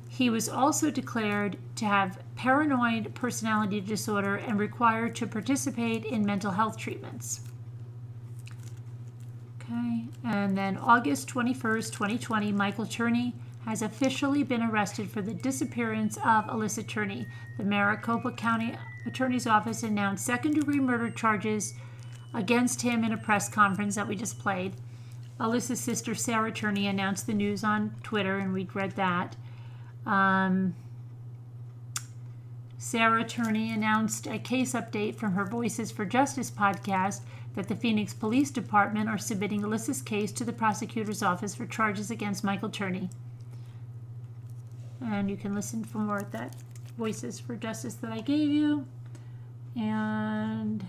He was also declared to have paranoid personality disorder and required to participate in mental health treatments. Okay, and then August 21st, 2020, Michael Turney has officially been arrested for the disappearance of Alyssa Turney. The Maricopa County Attorney's Office announced second-degree murder charges against him in a press conference that we just played. Alyssa's sister, Sarah Turney, announced the news on Twitter, and we'd read that. Sarah Turney announced a case update from her Voices for Justice podcast that the Phoenix Police Department are submitting Alyssa's case to the prosecutor's office for charges against Michael Turney. And you can listen for more at that Voices for Justice that I gave you. And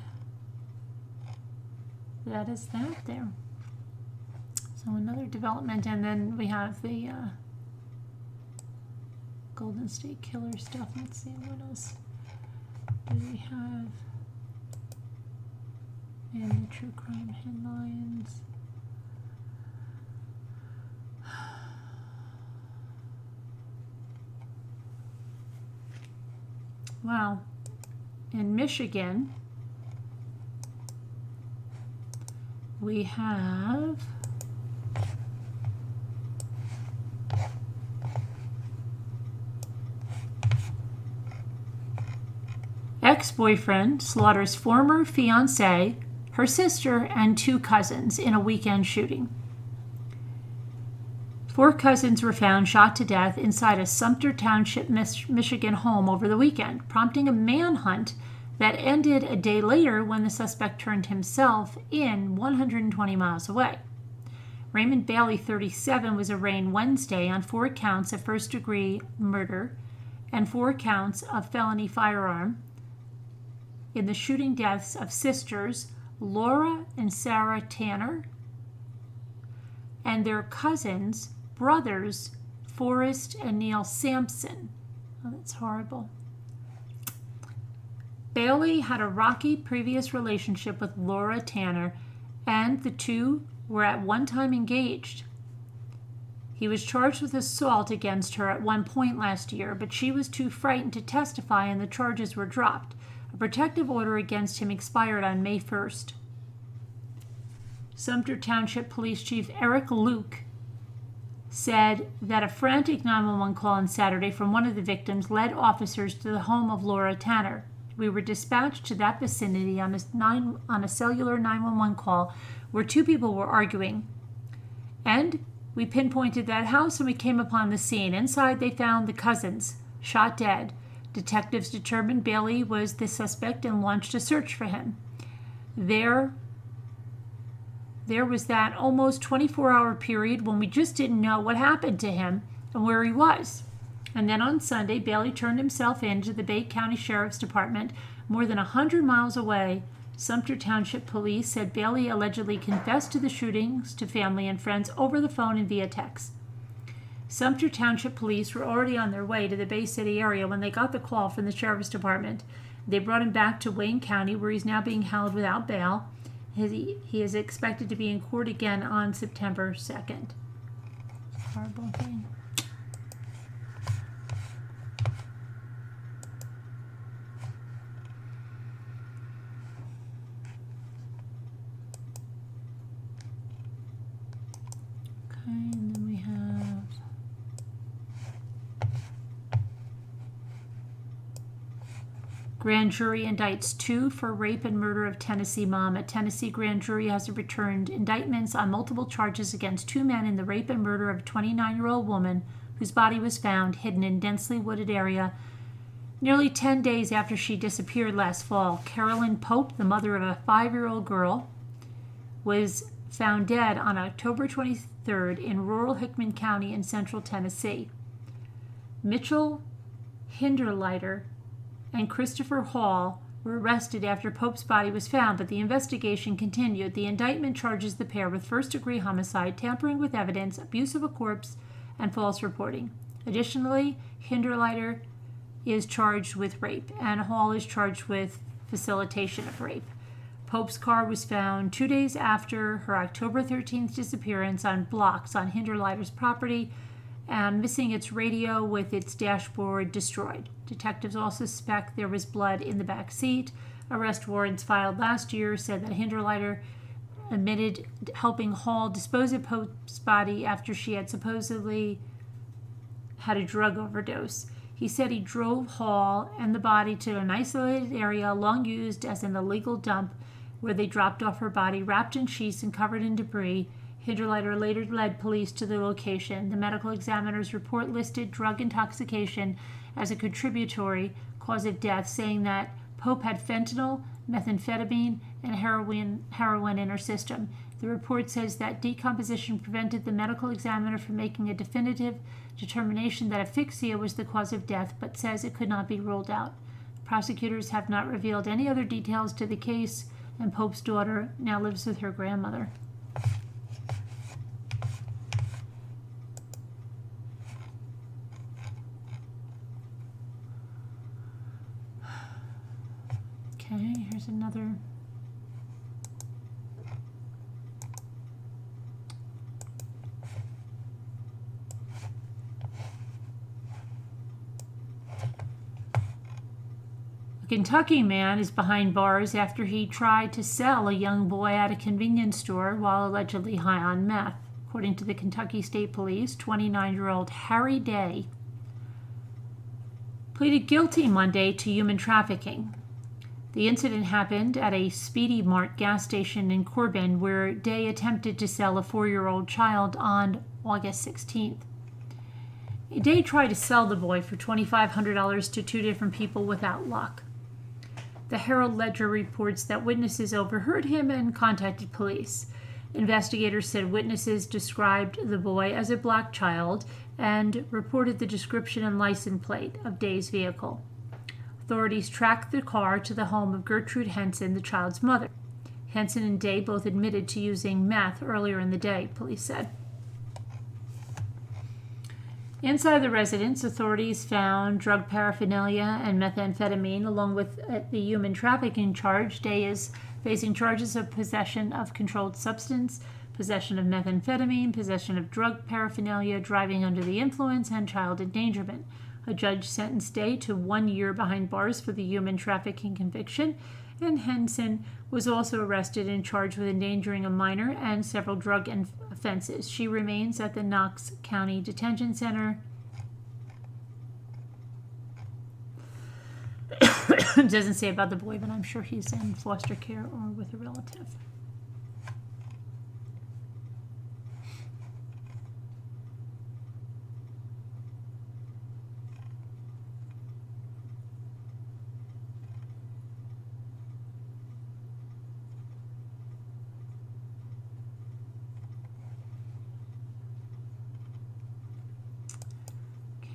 that is that there. So another development, and then we have the Golden State Killer stuff. Let's see, what else do we have? And the true crime headlines. Wow. In Michigan, we have ex-boyfriend slaughters former fiancée, her sister, and 2 cousins in a weekend shooting. 4 cousins were found shot to death inside a Sumter Township, Michigan home over the weekend, prompting a manhunt that ended a day later when the suspect turned himself in 120 miles away. Raymond Bailey, 37, was arraigned Wednesday on 4 counts of first-degree murder and 4 counts of felony firearm in the shooting deaths of sisters Laura and Sarah Tanner and their cousins, brothers Forrest and Neil Sampson. Oh, that's horrible. Bailey had a rocky previous relationship with Laura Tanner, and the 2 were at one time engaged. He was charged with assault against her at one point last year, but she was too frightened to testify and the charges were dropped. A protective order against him expired on May 1st. Sumter Township Police Chief Eric Luke said that a frantic 911 call on Saturday from one of the victims led officers to the home of Laura Tanner. We were dispatched to that vicinity on a cellular 911 call where 2 people were arguing. And we pinpointed that house and we came upon the scene. Inside they found the cousins, shot dead. Detectives determined Bailey was the suspect and launched a search for him. There was that almost 24-hour period when we just didn't know what happened to him and where he was. And then on Sunday, Bailey turned himself in to the Bay County Sheriff's Department. More than 100 miles away, Sumter Township Police said Bailey allegedly confessed to the shootings to family and friends over the phone and via text. Sumter Township Police were already on their way to the Bay City area when they got the call from the Sheriff's Department. They brought him back to Wayne County, where he's now being held without bail. He is expected to be in court again on September 2nd. Horrible thing. Okay, and then we have grand jury indicts 2 for rape and murder of Tennessee mom. A Tennessee grand jury has returned indictments on multiple charges against 2 men in the rape and murder of a 29-year-old woman whose body was found hidden in densely wooded area nearly 10 days after she disappeared last fall. Carolyn Pope, the mother of a 5-year-old girl, was found dead on October 23rd in rural Hickman County in central Tennessee. Mitchell Hinderleiter and Christopher Hall were arrested after Pope's body was found, but the investigation continued. The indictment charges the pair with first-degree homicide, tampering with evidence, abuse of a corpse, and false reporting. Additionally, Hinderleiter is charged with rape, and Hall is charged with facilitation of rape. Pope's car was found 2 days after her October 13th disappearance on blocks on Hinderleiter's property, and missing its radio with its dashboard destroyed. Detectives also suspect there was blood in the back seat. Arrest warrants filed last year said that Hinderleiter admitted helping Hall dispose of Pope's body after she had supposedly had a drug overdose. He said he drove Hall and the body to an isolated area long used as an illegal dump where they dropped off her body wrapped in sheets and covered in debris. Hinderleiter later led police to the location. The medical examiner's report listed drug intoxication as a contributory cause of death, saying that Pope had fentanyl, methamphetamine, and heroin in her system. The report says that decomposition prevented the medical examiner from making a definitive determination that asphyxia was the cause of death, but says it could not be ruled out. Prosecutors have not revealed any other details to the case, and Pope's daughter now lives with her grandmother. Okay, here's another. A Kentucky man is behind bars after he tried to sell a young boy at a convenience store while allegedly high on meth. According to the Kentucky State Police, 29-year-old Harry Day pleaded guilty Monday to human trafficking. The incident happened at a Speedy Mart gas station in Corbin, where Day attempted to sell a 4-year-old child on August 16th. Day tried to sell the boy for $2,500 to 2 different people without luck. The Herald-Ledger reports that witnesses overheard him and contacted police. Investigators said witnesses described the boy as a black child and reported the description and license plate of Day's vehicle. Authorities tracked the car to the home of Gertrude Henson, the child's mother. Henson and Day both admitted to using meth earlier in the day, police said. Inside the residence, authorities found drug paraphernalia and methamphetamine, along with the human trafficking charge. Day is facing charges of possession of controlled substance, possession of methamphetamine, possession of drug paraphernalia, driving under the influence, and child endangerment. A judge sentenced Day to 1 year behind bars for the human trafficking conviction, and Henson was also arrested and charged with endangering a minor and several drug offenses. She remains at the Knox County Detention Center. It doesn't say about the boy, but I'm sure he's in foster care or with a relative.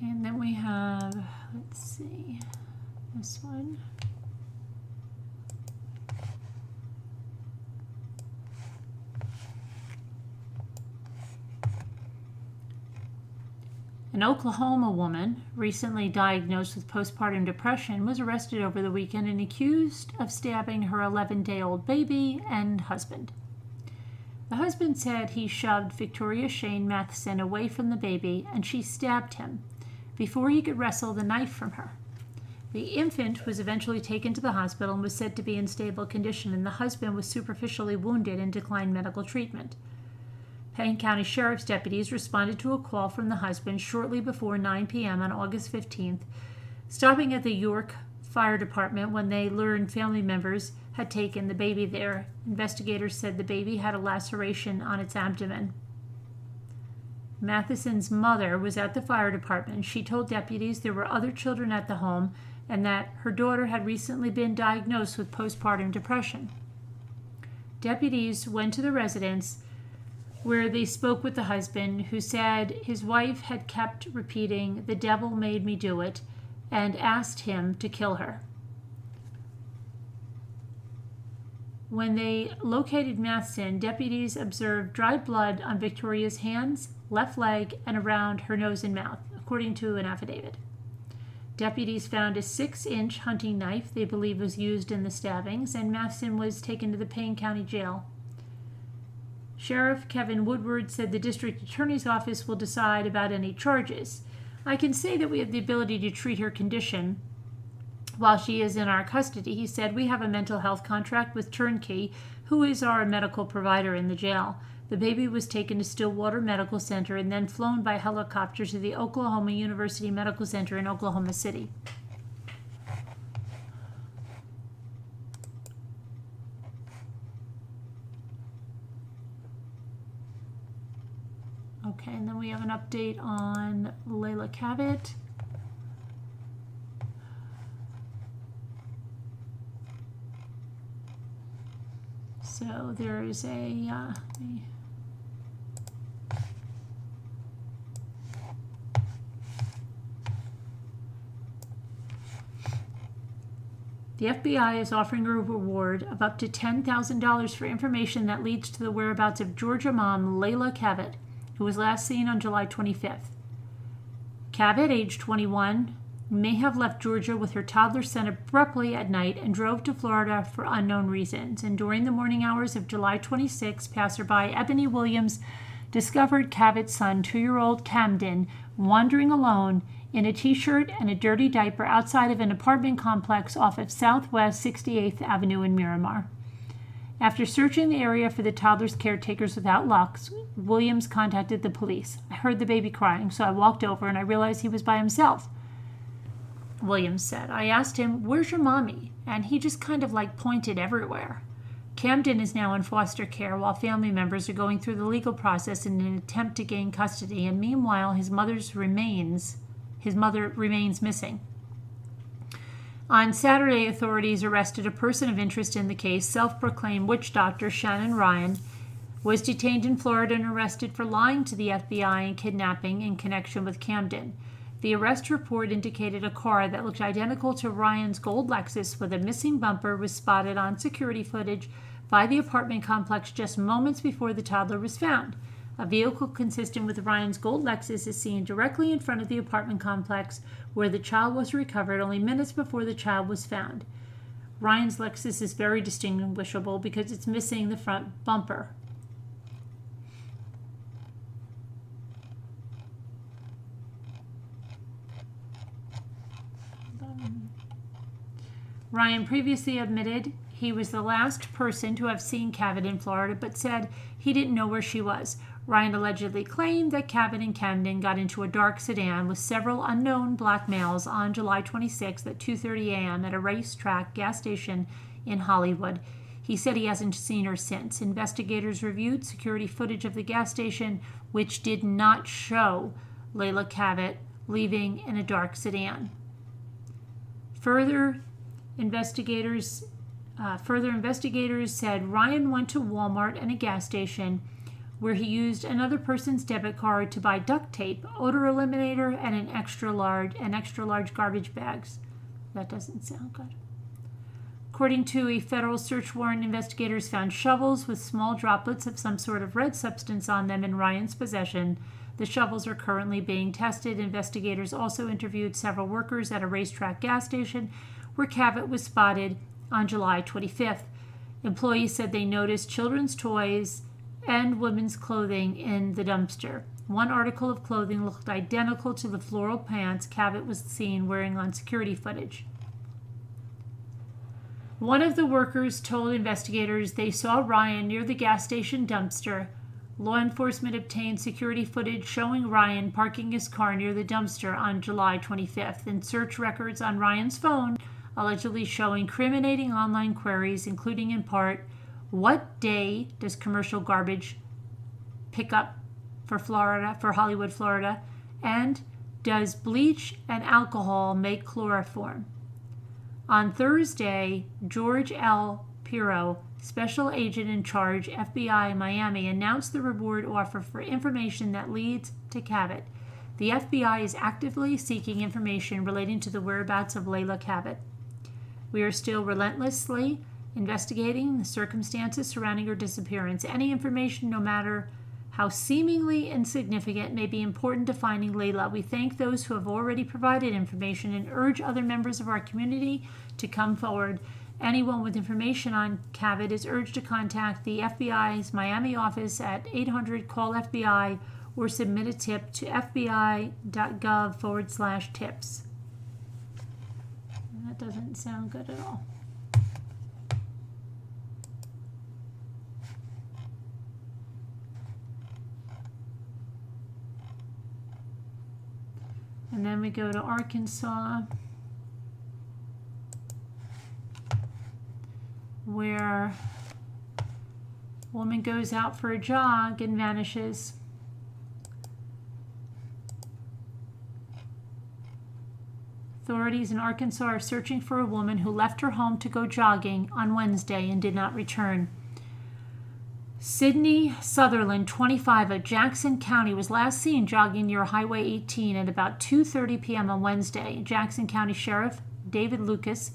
Okay, and then we have, let's see, this one. An Oklahoma woman, recently diagnosed with postpartum depression, was arrested over the weekend and accused of stabbing her 11-day-old baby and husband. The husband said he shoved Victoria Shane Matheson away from the baby and she stabbed him before he could wrestle the knife from her. The infant was eventually taken to the hospital and was said to be in stable condition, and the husband was superficially wounded and declined medical treatment. Payne County Sheriff's deputies responded to a call from the husband shortly before 9 p.m. on August 15th, stopping at the York Fire Department when they learned family members had taken the baby there. Investigators said the baby had a laceration on its abdomen. Matheson's mother was at the fire department. She told deputies there were other children at the home and that her daughter had recently been diagnosed with postpartum depression. Deputies went to the residence where they spoke with the husband, who said his wife had kept repeating, "The devil made me do it," and asked him to kill her. When they located Matheson, deputies observed dried blood on Victoria's hands, left leg, and around her nose and mouth, according to an affidavit. Deputies found a 6-inch hunting knife they believe was used in the stabbings, and Matheson was taken to the Payne County Jail. Sheriff Kevin Woodward said the district attorney's office will decide about any charges. "I can say that we have the ability to treat her condition while she is in our custody," he said. "We have a mental health contract with Turnkey, who is our medical provider in the jail. The baby was taken to Stillwater Medical Center and then flown by helicopter to the Oklahoma University Medical Center in Oklahoma City." Okay, and then we have an update on Laila Cavett. So there is a the FBI is offering a reward of up to $10,000 for information that leads to the whereabouts of Georgia mom Laila Cavett, who was last seen on July 25th. Cavett, age 21, may have left Georgia with her toddler son abruptly at night and drove to Florida for unknown reasons. And during the morning hours of July 26, passerby Ebony Williams discovered Cavett's son, 2-year-old Camden, wandering alone in a t-shirt and a dirty diaper outside of an apartment complex off of Southwest 68th Avenue in Miramar. After searching the area for the toddler's caretakers without luck, Williams contacted the police. "I heard the baby crying, so I walked over and I realized he was by himself," Williams said. "I asked him, 'Where's your mommy?' and he just kind of pointed everywhere." Camden is now in foster care while family members are going through the legal process in an attempt to gain custody, and meanwhile his mother remains missing. On Saturday, authorities arrested a person of interest in the case. Self-proclaimed witch doctor Shannon Ryan was detained in Florida and arrested for lying to the FBI and kidnapping in connection with Camden. The arrest report indicated a car that looked identical to Ryan's gold Lexus with a missing bumper was spotted on security footage by the apartment complex just moments before the toddler was found. A vehicle consistent with Ryan's gold Lexus is seen directly in front of the apartment complex where the child was recovered only minutes before the child was found. Ryan's Lexus is very distinguishable because it's missing the front bumper. Ryan previously admitted he was the last person to have seen Cavett in Florida, but said he didn't know where she was. Ryan allegedly claimed that Cavett and Camden got into a dark sedan with several unknown black males on July 26th at 2:30 a.m. at a racetrack gas station in Hollywood. He said he hasn't seen her since. Investigators reviewed security footage of the gas station, which did not show Laila Cavett leaving in a dark sedan. Further investigators said Ryan went to Walmart and a gas station where he used another person's debit card to buy duct tape, odor eliminator, and an extra large garbage bags. That doesn't sound good. According to a federal search warrant, investigators found shovels with small droplets of some sort of red substance on them in Ryan's possession. The shovels are currently being tested. Investigators also interviewed several workers at a racetrack gas station where Cavett was spotted on July 25th. Employees said they noticed children's toys and women's clothing in the dumpster. One article of clothing looked identical to the floral pants Cavett was seen wearing on security footage. One of the workers told investigators they saw Ryan near the gas station dumpster. Law enforcement obtained security footage showing Ryan parking his car near the dumpster on July 25th, and search records on Ryan's phone allegedly show incriminating online queries, including in part, what day does commercial garbage pick up for Hollywood, Florida? And does bleach and alcohol make chloroform? On Thursday, George L. Pirro, special agent in charge, FBI Miami, announced the reward offer for information that leads to Cavett. The FBI is actively seeking information relating to the whereabouts of Laila Cavett. We are still relentlessly investigating the circumstances surrounding her disappearance. Any information, no matter how seemingly insignificant, may be important to finding Laila. We thank those who have already provided information and urge other members of our community to come forward. Anyone with information on Cavett is urged to contact the FBI's Miami office at 800-CALL-FBI or submit a tip to fbi.gov/tips. That doesn't sound good at all. And then we go to Arkansas, where a woman goes out for a jog and vanishes. Authorities in Arkansas are searching for a woman who left her home to go jogging on Wednesday and did not return. Sydney Sutherland, 25, of Jackson County, was last seen jogging near Highway 18 at about 2:30 p.m. on Wednesday. Jackson County Sheriff David Lucas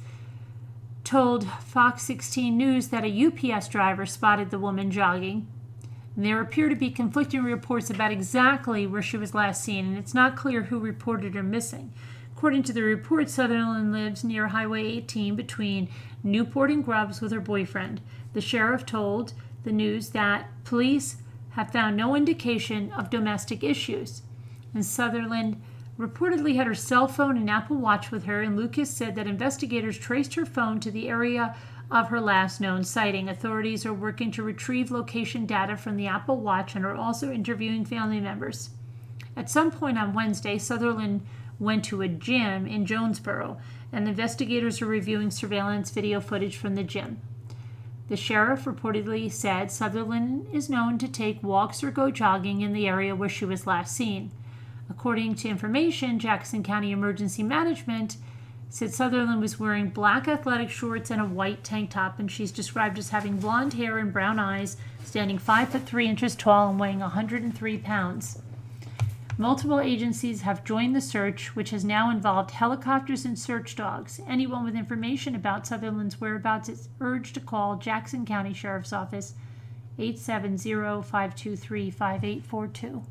told Fox 16 News that a UPS driver spotted the woman jogging. And there appear to be conflicting reports about exactly where she was last seen, and it's not clear who reported her missing. According to the report, Sutherland lives near Highway 18 between Newport and Grubbs with her boyfriend. The sheriff told the News that police have found no indication of domestic issues. And Sutherland reportedly had her cell phone and Apple Watch with her, and Lucas said that investigators traced her phone to the area of her last known sighting. Authorities are working to retrieve location data from the Apple Watch and are also interviewing family members. At some point on Wednesday, Sutherland went to a gym in Jonesboro, and investigators are reviewing surveillance video footage from the gym. The sheriff reportedly said Sutherland is known to take walks or go jogging in the area where she was last seen. According to information, Jackson County Emergency Management said Sutherland was wearing black athletic shorts and a white tank top, and she's described as having blonde hair and brown eyes, standing 5'3" tall and weighing 103 pounds. Multiple agencies have joined the search, which has now involved helicopters and search dogs. Anyone with information about Sutherland's whereabouts is urged to call Jackson County Sheriff's Office 870-523-5842.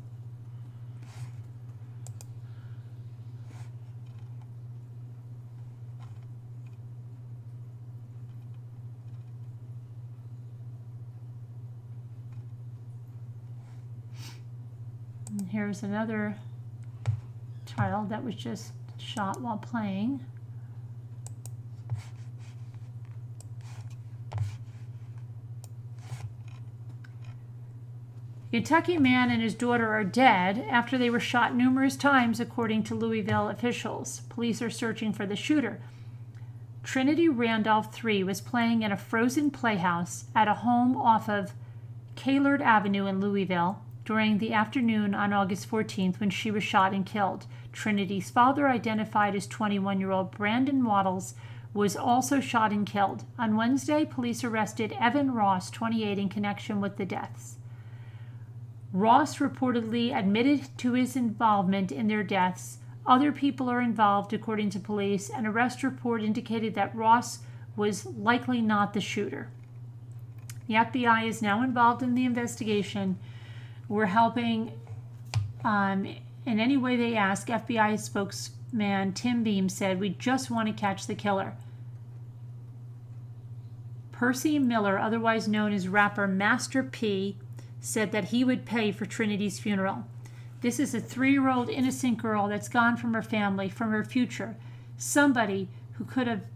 And here's another child that was just shot while playing. A Kentucky man and his daughter are dead after they were shot numerous times, according to Louisville officials. Police are searching for the shooter. Trinity Randolph, 3, was playing in a frozen playhouse at a home off of Caylord Avenue in Louisville during the afternoon on August 14th when she was shot and killed. Trinity's father, identified as 21-year-old Brandon Waddles, was also shot and killed. On Wednesday, police arrested Evan Ross, 28, in connection with the deaths. Ross reportedly admitted to his involvement in their deaths. Other people are involved, according to police. An arrest report indicated that Ross was likely not the shooter. The FBI is now involved in the investigation. We're helping in any way they ask. FBI spokesman Tim Beam said, "We just want to catch the killer." Percy Miller, otherwise known as rapper Master P, said that he would pay for Trinity's funeral. This is a 3-year-old innocent girl that's gone from her family, from her future. Somebody who could have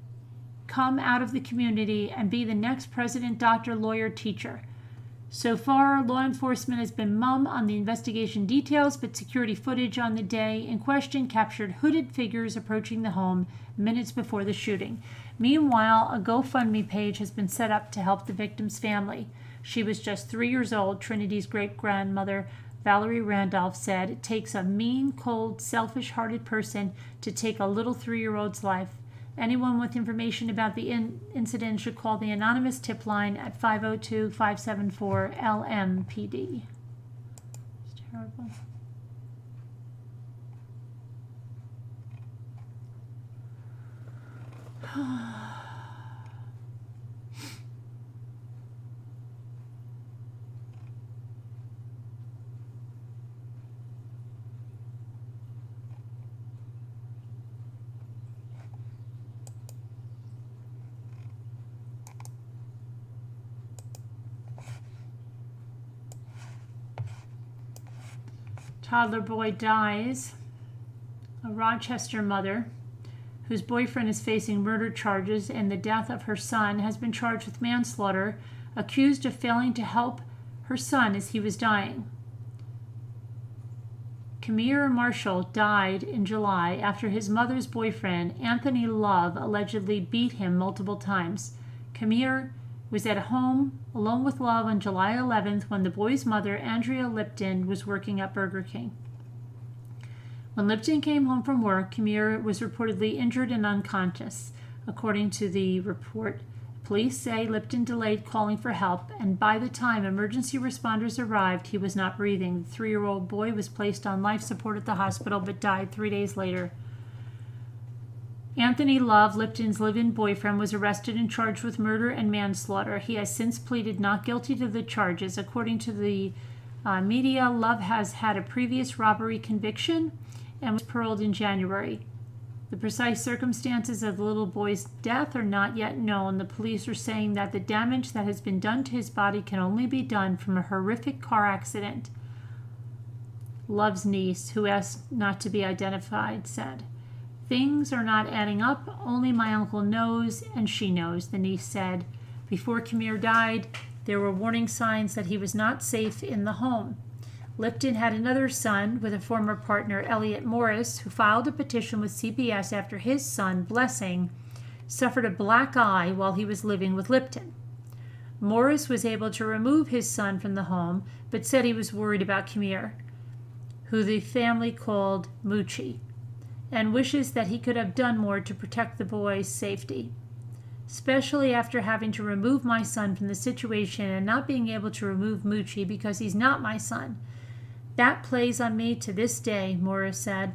come out of the community and be the next president, doctor, lawyer, teacher. So far, law enforcement has been mum on the investigation details, but security footage on the day in question captured hooded figures approaching the home minutes before the shooting. Meanwhile, a GoFundMe page has been set up to help the victim's family. She was just 3 years old, Trinity's great-grandmother, Valerie Randolph, said. It takes a mean, cold, selfish-hearted person to take a little 3-year-old's life. Anyone with information about the incident should call the anonymous tip line at 502-574-LMPD. It's terrible. Toddler boy dies. A Rochester mother whose boyfriend is facing murder charges in the death of her son has been charged with manslaughter, accused of failing to help her son as he was dying. Kamir Marshall died in July after his mother's boyfriend, Anthony Love, allegedly beat him multiple times. Kamir was at home alone with Love on July 11th when the boy's mother, Andrea Lipton, was working at Burger King. When Lipton came home from work, Kamir was reportedly injured and unconscious. According to the report, police say Lipton delayed calling for help, and by the time emergency responders arrived, he was not breathing. The 3-year-old boy was placed on life support at the hospital but died 3 days later. Anthony Love, Lipton's live-in boyfriend, was arrested and charged with murder and manslaughter. He has since pleaded not guilty to the charges. According to the media, Love has had a previous robbery conviction and was paroled in January. The precise circumstances of the little boy's death are not yet known. The police are saying that the damage that has been done to his body can only be done from a horrific car accident. Love's niece, who asked not to be identified, said, "Things are not adding up. Only my uncle knows, and she knows," the niece said. Before Kamir died, there were warning signs that he was not safe in the home. Lipton had another son with a former partner, Elliot Morris, who filed a petition with CPS after his son, Blessing, suffered a black eye while he was living with Lipton. Morris was able to remove his son from the home, but said he was worried about Kamir, who the family called Moochie, and wishes that he could have done more to protect the boy's safety. Especially after having to remove my son from the situation and not being able to remove Moochie because he's not my son. That plays on me to this day, Morris said.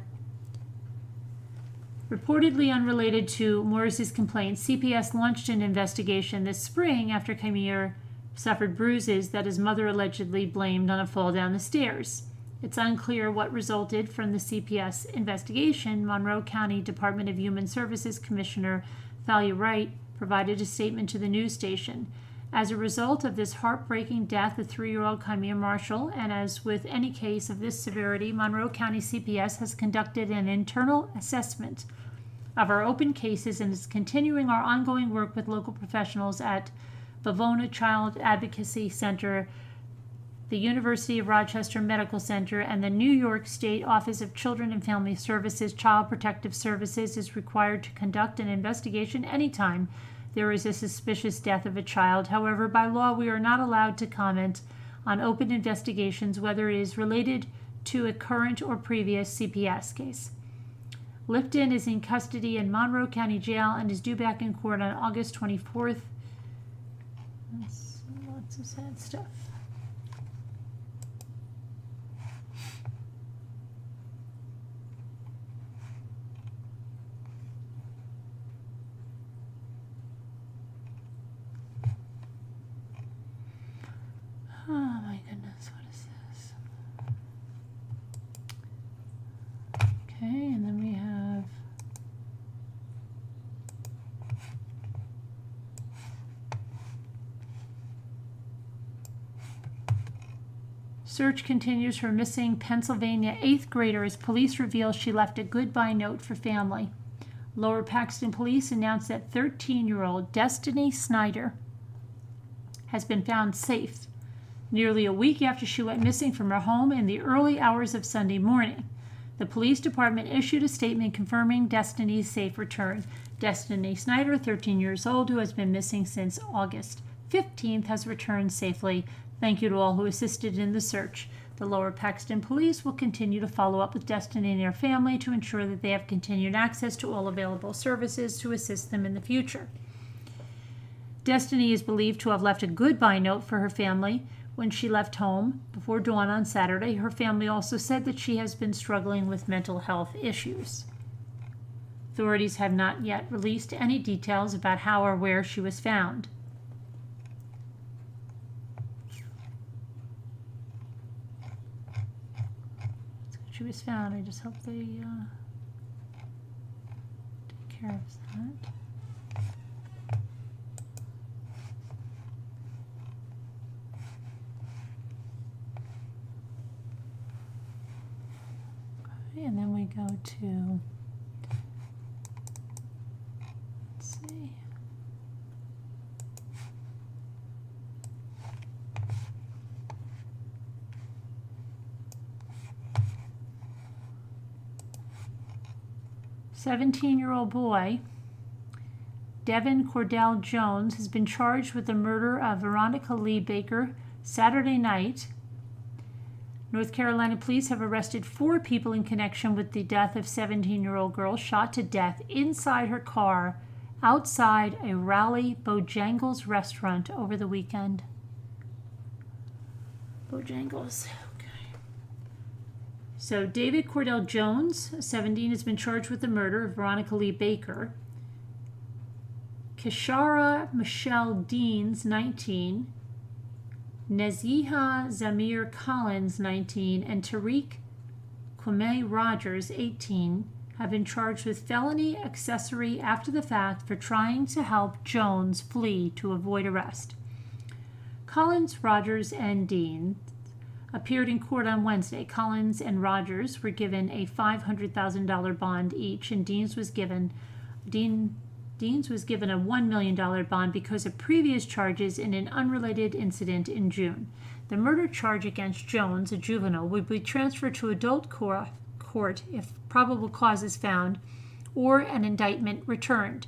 Reportedly unrelated to Morris's complaint, CPS launched an investigation this spring after Kamir suffered bruises that his mother allegedly blamed on a fall down the stairs. It's unclear what resulted from the CPS investigation. Monroe County Department of Human Services Commissioner Thalia Wright provided a statement to the news station. As a result of this heartbreaking death of 3-year-old Kamir Marshall, and as with any case of this severity, Monroe County CPS has conducted an internal assessment of our open cases and is continuing our ongoing work with local professionals at Bavona Child Advocacy Center, the University of Rochester Medical Center, and the New York State Office of Children and Family Services. Child Protective Services is required to conduct an investigation anytime there is a suspicious death of a child. However, by law, we are not allowed to comment on open investigations, whether it is related to a current or previous CPS case. Lipton is in custody in Monroe County Jail and is due back in court on August 24th. That's lots of sad stuff. Search continues for missing Pennsylvania 8th grader as police reveal she left a goodbye note for family. Lower Paxton Police announced that 13-year-old Destiny Snyder has been found safe nearly a week after she went missing from her home in the early hours of Sunday morning. The police department issued a statement confirming Destiny's safe return. Destiny Snyder, 13 years old, who has been missing since August 15th, has returned safely. Thank you to all who assisted in the search. The Lower Paxton Police will continue to follow up with Destiny and her family to ensure that they have continued access to all available services to assist them in the future. Destiny is believed to have left a goodbye note for her family when she left home before dawn on Saturday. Her family also said that she has been struggling with mental health issues. Authorities have not yet released any details about how or where she was found. She was found. I just hope they take care of that. Okay, and then we go to, let's see. A 17-year-old boy, Devin Cordell Jones, has been charged with the murder of Veronica Lee Baker Saturday night. North Carolina police have arrested 4 people in connection with the death of 17-year-old girl shot to death inside her car outside a Raleigh Bojangles restaurant over the weekend. Bojangles. So David Cordell Jones, 17, has been charged with the murder of Veronica Lee Baker. Kishara Michelle Deans, 19. Neziha Zamir Collins, 19. And Tariq Kwame Rogers, 18, have been charged with felony accessory after the fact for trying to help Jones flee to avoid arrest. Collins, Rogers, and Dean appeared in court on Wednesday. Collins and Rogers were given a $500,000 bond each, and Deans was given a $1 million bond because of previous charges in an unrelated incident in June. The murder charge against Jones, a juvenile, would be transferred to adult court if probable cause is found or an indictment returned.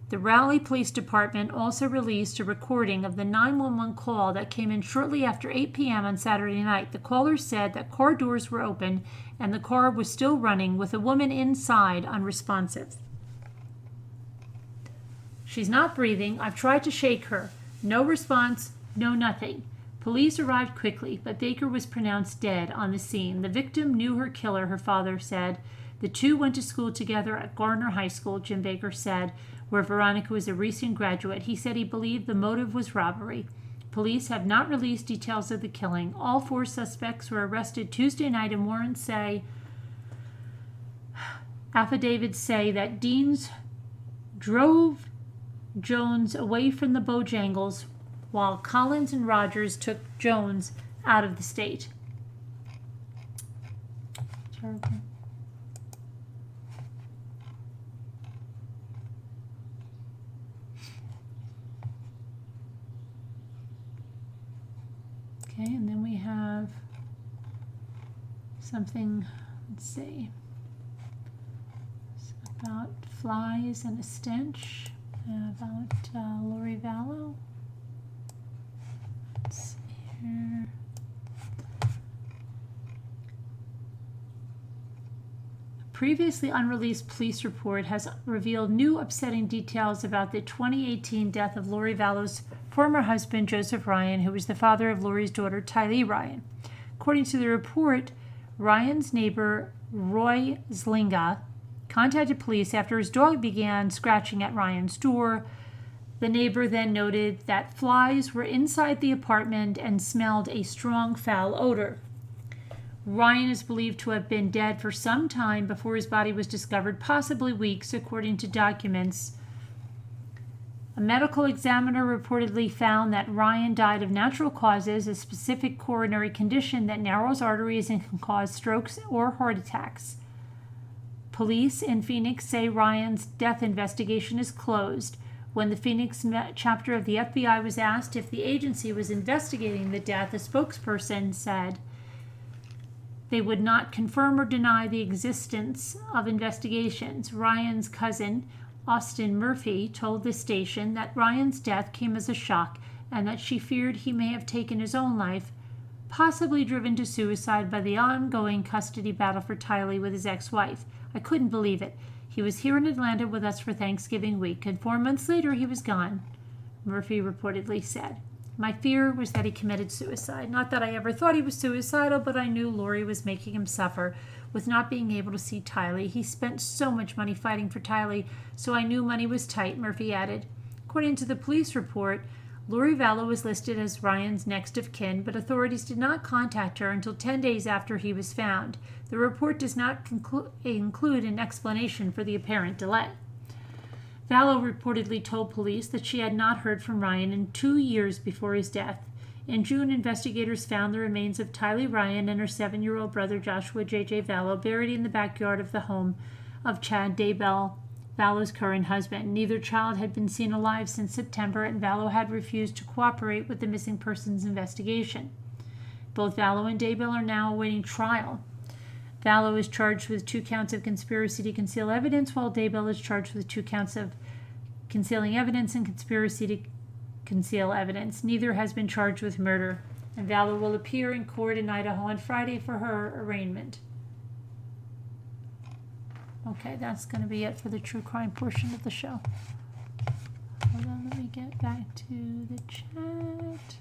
The Raleigh Police Department also released a recording of the 911 call that came in shortly after 8 p.m. on Saturday night. The caller said that car doors were open and the car was still running with a woman inside unresponsive. She's not breathing. I've tried to shake her. No response, no nothing. Police arrived quickly, but Baker was pronounced dead on the scene. The victim knew her killer, her father said. The two went to school together at Gardner High School, Jim Baker said, where Veronica was a recent graduate. He said he believed the motive was robbery. Police have not released details of the killing. All 4 suspects were arrested Tuesday night, and warrants say, affidavits say that Deans drove Jones away from the Bojangles while Collins and Rogers took Jones out of the state. Terrible. Okay, and then we have something, let's see, it's about flies and a stench, about Lori Vallow. Let's see here. A previously unreleased police report has revealed new upsetting details about the 2018 death of Lori Vallow's former husband, Joseph Ryan, who was the father of Lori's daughter, Tylee Ryan. According to the report, Ryan's neighbor, Roy Zlinga, contacted police after his dog began scratching at Ryan's door. The neighbor then noted that flies were inside the apartment and smelled a strong foul odor. Ryan is believed to have been dead for some time before his body was discovered, possibly weeks, according to documents A medical examiner reportedly found that Ryan died of natural causes, a specific coronary condition that narrows arteries and can cause strokes or heart attacks. Police in Phoenix say Ryan's death investigation is closed. When the Phoenix chapter of the FBI was asked if the agency was investigating the death, a spokesperson said they would not confirm or deny the existence of investigations. Ryan's cousin, Austin Murphy, told the station that Ryan's death came as a shock and that she feared he may have taken his own life, possibly driven to suicide by the ongoing custody battle for Tylee with his ex-wife. I couldn't believe it. He was here in Atlanta with us for Thanksgiving week, and 4 months later he was gone, Murphy reportedly said. My fear was that he committed suicide. Not that I ever thought he was suicidal, but I knew Lori was making him suffer with not being able to see Tylee. He spent so much money fighting for Tylee, so I knew money was tight, Murphy added. According to the police report, Lori Vallow was listed as Ryan's next of kin, but authorities did not contact her until 10 days after he was found. The report does not include an explanation for the apparent delay. Vallow reportedly told police that she had not heard from Ryan in 2 years before his death. In June, investigators found the remains of Tylee Ryan and her 7-year-old brother Joshua J.J. Vallow buried in the backyard of the home of Chad Daybell, Vallow's current husband. Neither child had been seen alive since September, and Vallow had refused to cooperate with the missing persons investigation. Both Vallow and Daybell are now awaiting trial. Vallow is charged with 2 counts of conspiracy to conceal evidence, while Daybell is charged with 2 counts of concealing evidence and conspiracy to conceal evidence. Neither has been charged with murder, and Vallow will appear in court in Idaho on Friday for her arraignment. Okay, that's going to be it for the true crime portion of the show. Hold on, let me get back to the chat.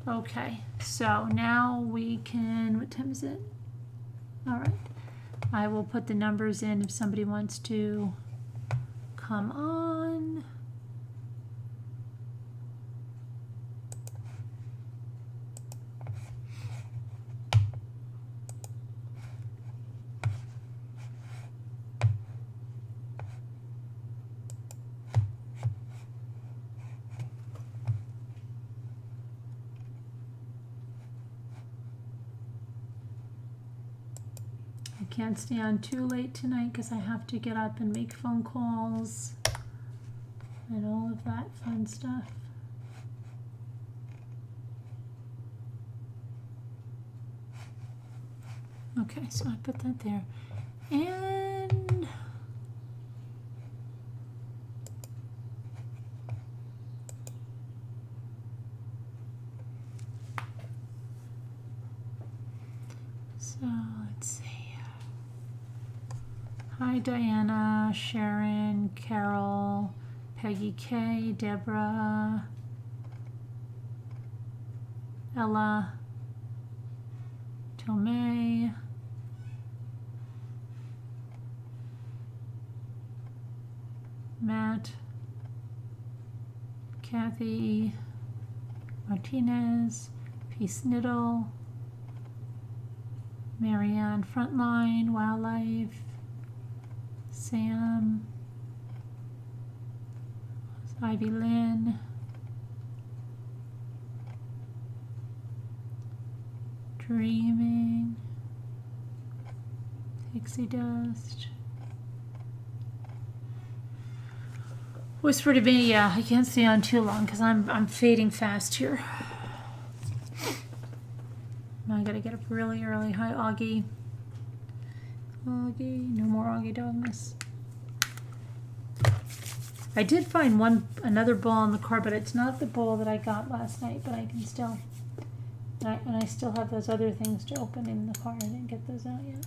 Okay, so now we can, what time is it? All right. I will put the numbers in if somebody wants to come on. Can't stay on too late tonight because I have to get up and make phone calls and all of that fun stuff. Okay, so I put that there. And so let's see. Hi, Diana, Sharon, Carol, Peggy K, Deborah, Ella, Tomei, Matt, Kathy, Martinez, P. Sniddle, Marianne Frontline, Wildlife, Sam, Ivy Lynn, Dreaming, Pixie Dust, Whisper to Me. Yeah, I can't stay on too long because I'm fading fast here. I gotta get up really early. Hi, Augie. Augie, no more Augie Dogmas. I did find another ball in the car, but it's not the ball that I got last night, but I can still, and I still have those other things to open in the car. I didn't get those out yet.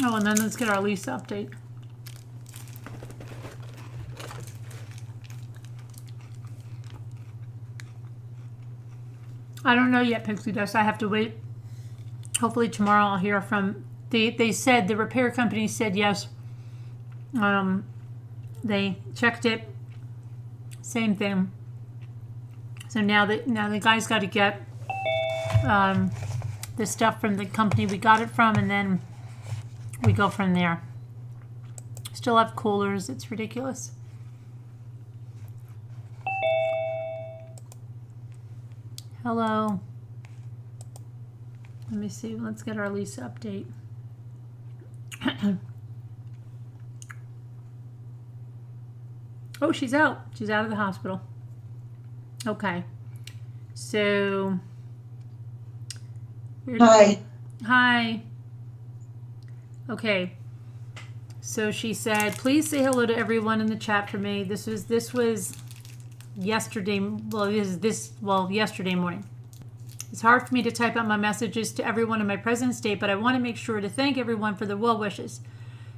Oh, and then let's get our Alissa update. I don't know yet, Pixie Dust. I have to wait. Hopefully tomorrow I'll hear from. They said, the repair company said yes. They checked it. Same thing. So now the guy's got to get the stuff from the company we got it from, and then we go from there. Still have coolers. It's ridiculous. Hello. Let me see. Let's get our Alissa update. Oh, she's out. She's out of the hospital. Okay. So. Hi. Hi. Okay. So she said, please say hello to everyone in the chat for me. This was yesterday. Well, yesterday morning. It's hard for me to type out my messages to everyone in my present state, but I want to make sure to thank everyone for their well wishes.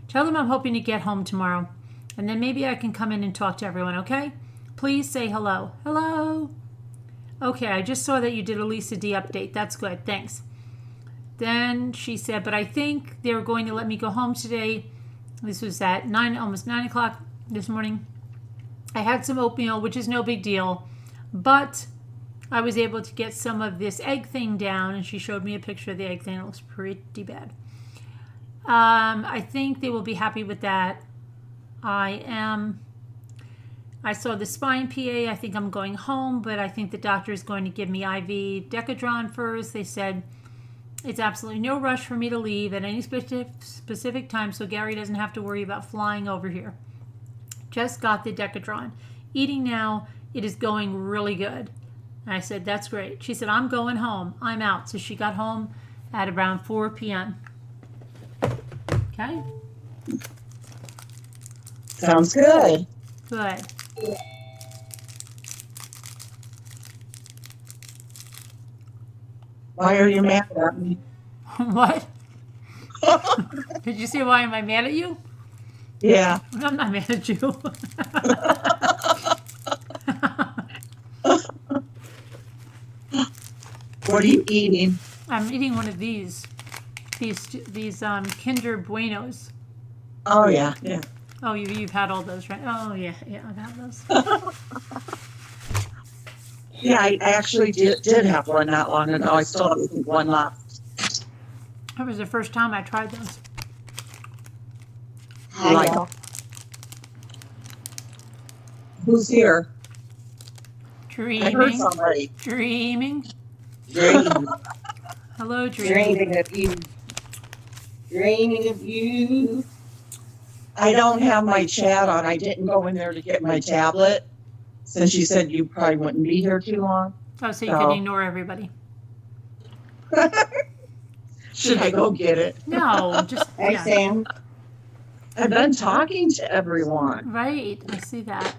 Tell them I'm hoping to get home tomorrow, and then maybe I can come in and talk to everyone, okay? Please say hello. Hello. Okay, I just saw that you did a Lisa D update. That's good. Thanks. Then she said, but I think they're going to let me go home today. This was at almost 9 o'clock this morning. I had some oatmeal, which is no big deal, but I was able to get some of this egg thing down, and she showed me a picture of the egg thing. It looks pretty bad. I think they will be happy with that. I saw the spine PA. I think I'm going home, but I think the doctor is going to give me IV Decadron first. They said it's absolutely no rush for me to leave at any specific time, so Gary doesn't have to worry about flying over here. Just got the Decadron. Eating now. It is going really good. And I said, that's great. She said, I'm going home. I'm out. So she got home at around 4 p.m. Okay? Sounds good. Good. Why are you mad at me? What? Did you say, why am I mad at you? Yeah. I'm not mad at you. What are you eating? I'm eating one of these Kinder Buenos. Oh, yeah, yeah. Oh, you've had all those, right? Oh, yeah, I've had those. Yeah, I actually did have one not long ago. I still have one left. That was the first time I tried those. Like, who's here? Dreaming. I heard somebody. Dreaming. Dreaming. Hello, dreaming. Dreaming of you. Dreaming of you. I don't have my chat on. I didn't go in there to get my tablet since you said you probably wouldn't be here too long. Oh, so you can ignore everybody. Should I go get it? No, just. Hey, yeah. Sam. I've been talking to everyone. Right, I see that.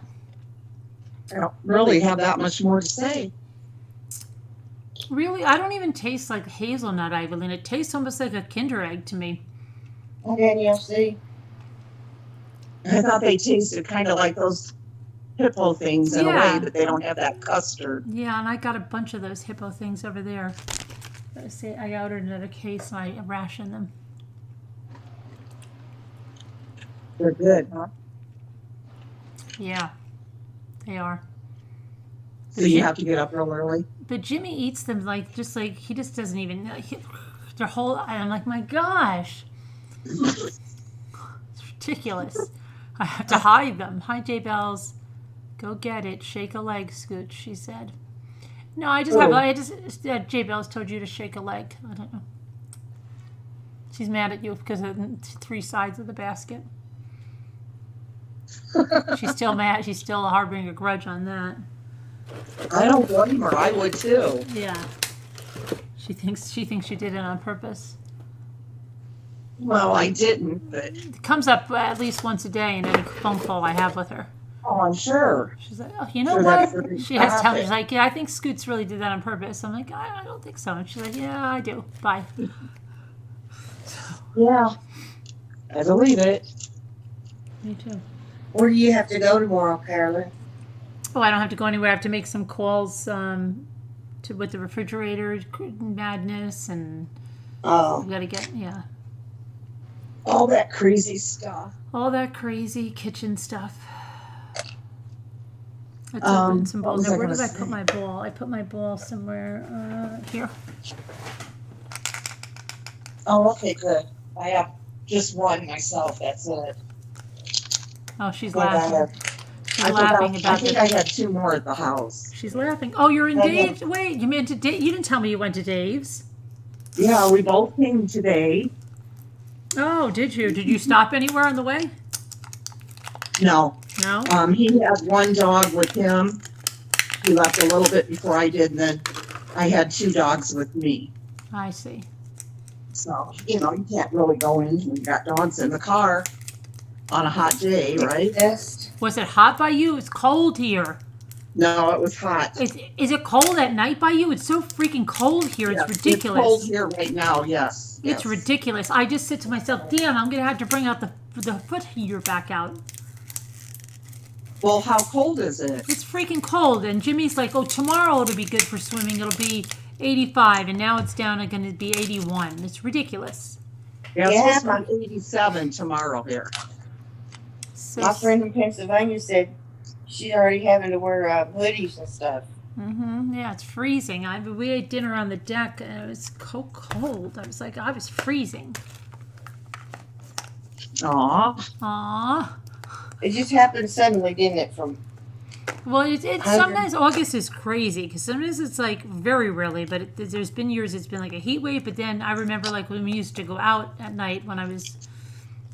I don't really have that much more to say. Really, I don't even taste like hazelnut, Evelyn. It tastes almost like a Kinder Egg to me. Okay, yeah, see. I thought they tasted kind of like those hippo things in a way, but they don't have that custard. Yeah, and I got a bunch of those hippo things over there. I ordered another case and I ration them. They're good, huh? Yeah, they are. So you have to get up real early? But Jimmy eats them he just doesn't even know. Their whole, I'm like, my gosh. It's ridiculous. I have to hide them. Hi, J Bells. Go get it. Shake a leg, Scooch, she said. No, J Bells told you to shake a leg. I don't know. She's mad at you because of the 3 sides of the basket. She's still mad. She's still harboring a grudge on that. I don't blame her. I would too. Yeah. She thinks she did it on purpose. Well, I didn't, but It comes up at least once a day in any phone call I have with her. oh, I'm sure. She's like, oh, you know Sure, what? that's really She has to tell me, traffic. she's like, yeah, I think Scoots really did that on purpose. I'm like, I don't think so. And she's like, yeah, I do. Bye. Yeah. I believe it. Me too. Where do you have to go tomorrow, Carolyn? Oh, I don't have to go anywhere. I have to make some calls to with the refrigerator madness, and Oh, we got to get All that crazy stuff. all that crazy kitchen stuff. Let's Um, open some what balls. was Now, I where gonna did I say? put my ball? I put my ball somewhere here. Oh, okay, good. I have just one myself. That's it. Oh, she's Well, laughing. She's I laughing forgot. I about think the. I had two more at the house. She's laughing. Oh, you're in I know. Dave's. Wait, you meant to Dave? You didn't tell me you went to Dave's. Yeah, we both came today. Oh, did you? Did you stop anywhere on the way? No. No. He had one dog with him. He left a little bit before I did, and then I had two dogs with me. I see. So, you can't really go in when you got dogs in the car on a hot day, right? yes. Was it hot by you? It's cold here. No, it was hot. Is it cold at night by you? It's so freaking cold here. Yes, It's ridiculous. It's cold here right now, yes. It's ridiculous. I just said to myself, damn, I'm going to have to bring out the foot heater back out. Well, how cold is it? It's freaking cold. And Jimmy's like, oh, tomorrow it'll be good for swimming. It'll be 85. And now it's down and going to be 81. It's ridiculous. Yeah, Yeah, it's supposed to be 87 tomorrow here. So, My friend in Pennsylvania said she's already having to wear hoodies and stuff. yeah, it's freezing. We ate dinner on the deck and it was so cold. I was like, I was freezing. Aw. It just happened suddenly, didn't it? Well, it's sometimes August is crazy because sometimes it's like very rarely, but there's been years it's been like a heat wave. But then I remember like when we used to go out at night when I was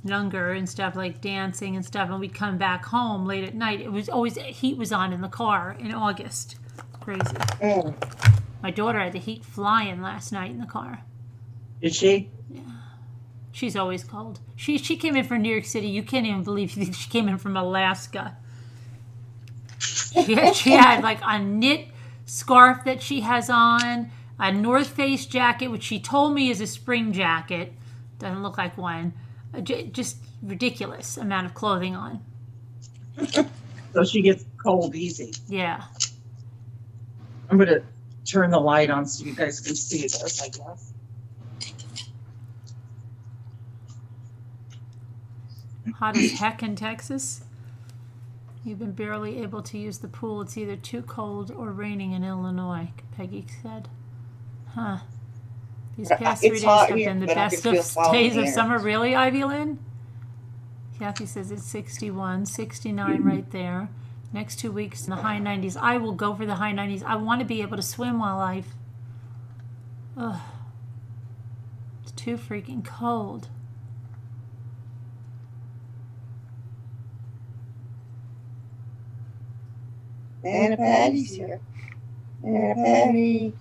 younger and stuff, like dancing and stuff, and we'd come back home late at night. It was always heat was on in the car in August. Crazy. My daughter had the heat flying last night in the car. Is she? Yeah. She's always cold. She came in from New York City. You can't even believe she came in from Alaska. She had like a knit scarf that she has on, a North Face jacket, which she told me is a spring jacket. Doesn't look like one. Just ridiculous amount of clothing on. So she gets cold easy. Yeah. I'm going to turn the light on so you guys can see this, I guess. Hot as heck in Texas. You've been barely able to use the pool. It's either too cold or raining in Illinois, Peggy said. Huh. These past 3 days have been the best of days of summer. Really, Ivy Lynn? Kathy says it's 61, 69 right there. Next 2 weeks in the high 90s. I will go for the high 90s. I want to be able to swim while it's too freaking cold. Anna Patty's here. Anna Patty.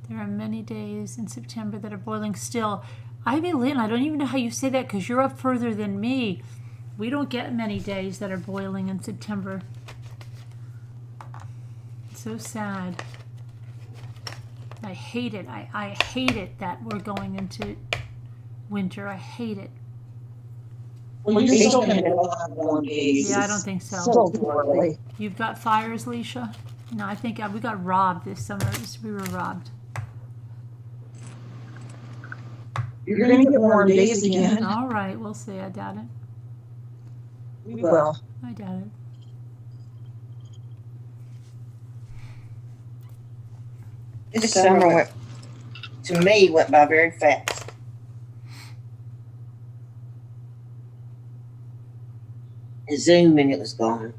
There are many days in September that are boiling still. Ivy Lynn, I don't even know how you say that because you're up further than me. We don't get many days that are boiling in September. It's so sad. I hate it. I hate it that we're going into winter. I hate it. Well, you're still going to get a lot of warm days. Yeah, I don't think so. So early. You've got fires, Leisha? No, I think we got robbed this summer. We were robbed. You're going to get warm days again. All right, we'll see. I doubt it. We will. I doubt it. This summer went by very fast. Zoom and it was gone.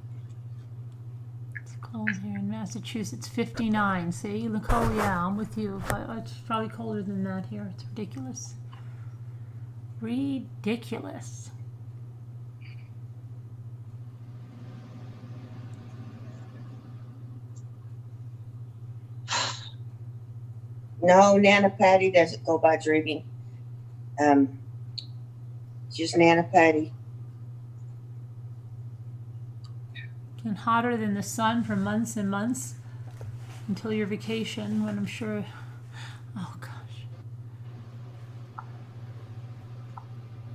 It's cold here in Massachusetts, 59. See, Nicole, yeah, I'm with you, but it's probably colder than that here. It's ridiculous. Ridiculous. No, Nana Patty doesn't go by drinking. Just Nana Patty. Getting hotter than the sun for months and months until your vacation, when I'm sure. Oh gosh.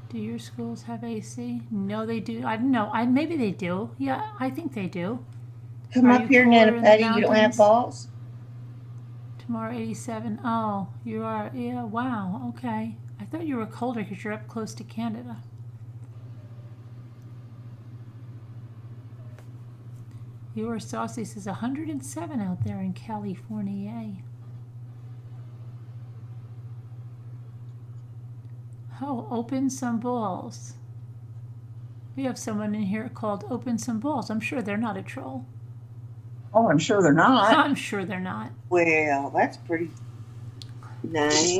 Do your schools have AC? No, they do. I don't know. Maybe they do. Yeah, I think they do. Come Are up you here, cooler Nana in the Patty. You don't have mountains? balls? Tomorrow 87. Oh, you are. Yeah, wow. Okay. I thought you were colder because you're up close to Canada. Your Saucy says 107 out there in California. Oh, open some balls. We have someone in here called Open Some Balls. I'm sure they're not a troll. Oh, I'm sure they're not. I'm sure they're not. Well, that's pretty nice.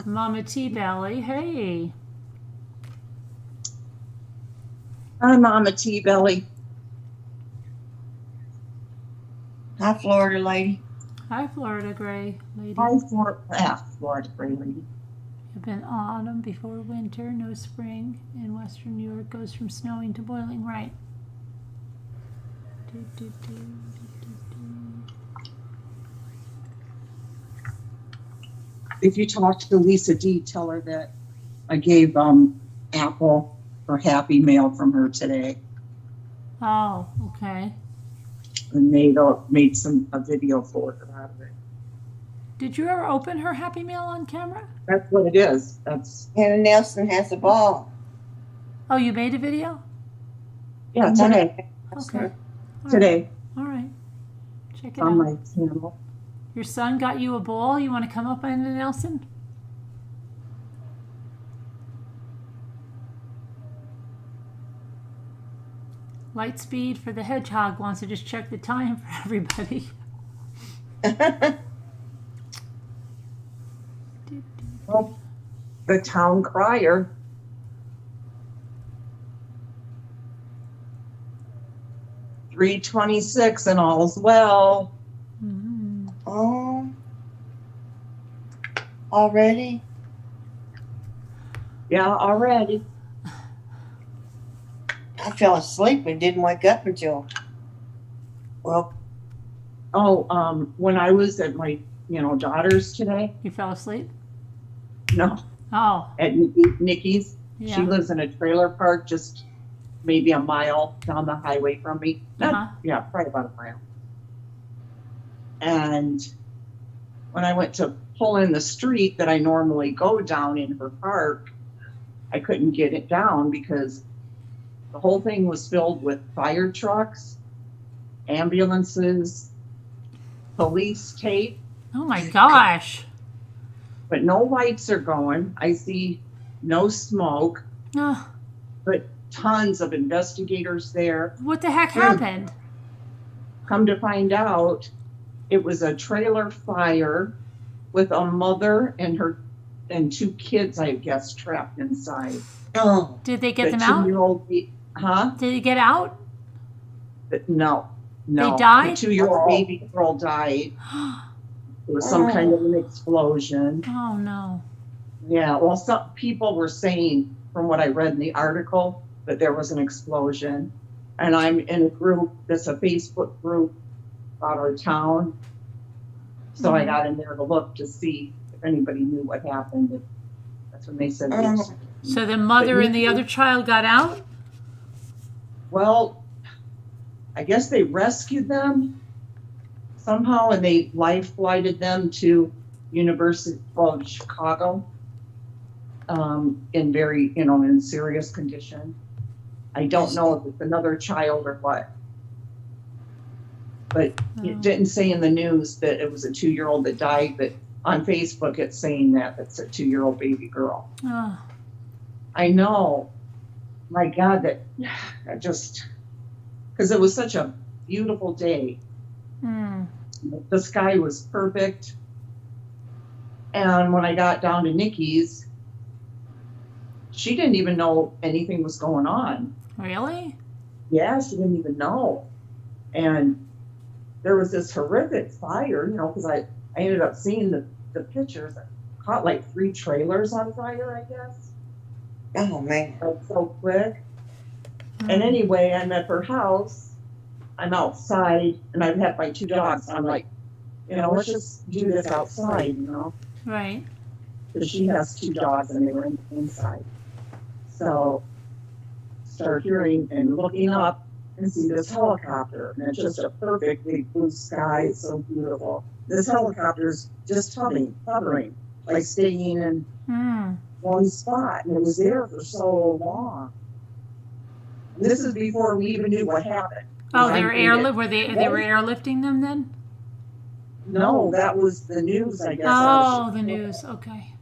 Mama T Belly, hey. Hi, Mama T Belly. Hi, Florida lady. Hi, Florida Gray lady. Hi, Florida Gray lady. Have been autumn before winter, no spring. In western New York goes from snowing to boiling, right? If you talk to Lisa D, tell her that I gave Apple her Happy Mail from her today, Oh, okay. and made a video for her out of it. Did you ever open her Happy Meal on camera? That's what it is. That's Hannah Nelson has a ball. Oh, you made a video? yeah, today. Okay. Today All right. Check it on out. my channel. Your son got you a ball. You want to come up, Anna Nelson? Lightspeed for the Hedgehog wants to just check the time for everybody. Well, the town crier. $3:26 and all's well. Oh, already? Yeah, already. I fell asleep and didn't wake up until, well, When I was at my, daughter's today, You fell asleep? no, Oh, at Nikki's. yeah. She lives in a trailer park just maybe a mile down the highway from me. Yeah, probably about a mile. And when I went to pull in the street that I normally go down in her park, I couldn't get it down because the whole thing was filled with fire trucks, ambulances, police tape, Oh my gosh. but no lights are going. I see no smoke, Oh, but tons of investigators there. what the heck happened? Come to find out, it was a trailer fire with a mother and two kids, I guess, trapped inside. oh, Did they get The them out? 2-year-old, huh? Did they get out? No. They died? The 2-year-old baby girl died. It was some kind of an explosion. Oh no. Yeah, well, some people were saying, from what I read in the article, that there was an explosion. And I'm in a group, that's a Facebook group about our town. So I got in there to look to see if anybody knew what happened. And that's when they said this. So the mother and the other child got out? Well, I guess they rescued them somehow, and they life flighted them to University of Chicago in very, in serious condition. I don't know if it's another child or what. But it didn't say in the news that it was a 2-year-old that died, but on Facebook it's saying that it's a 2-year-old baby girl. Oh. I know. My God, that just, because it was such a beautiful day. Mm. The sky was perfect. And when I got down to Nikki's, she didn't even know anything was going on. Really? Yeah, she didn't even know. And there was this horrific fire, because I ended up seeing the pictures. I caught like 3 trailers on fire, I guess. oh man. Like so quick. And anyway, I'm at her house. I'm outside, and I've had my 2 dogs. I'm like, let's just do this outside, Right. because she has 2 dogs, and they were inside. So, start hearing and looking up and see this helicopter, and it's just a perfect big blue sky. It's so beautiful. This helicopter's just hovering, like staying in one spot, and it was there for so long. This is before we even knew what happened. Oh, they were airlifting them then? No, that was the news, I guess. Oh, the news. Okay.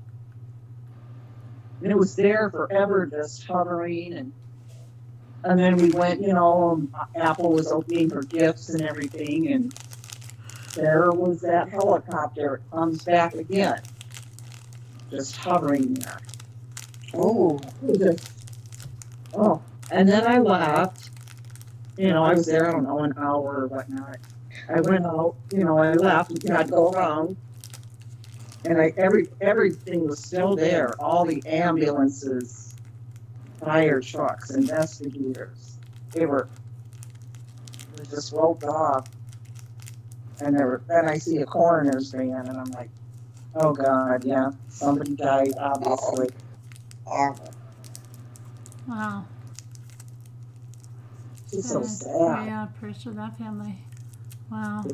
And it was there forever, just hovering, and then we went, Apple was opening her gifts and everything, and there was that helicopter. It comes back again, just hovering there. Oh, and then I left. I was there, I don't know, an hour or whatnot. I went out, I left, and had to go around, and everything was still there. All the ambulances, fire trucks, investigators, they were just roped off. And then I see a coroner's van, and I'm like, oh God, yeah, somebody died, obviously. Wow. It's so sad. Yeah, prayers for that family. Wow.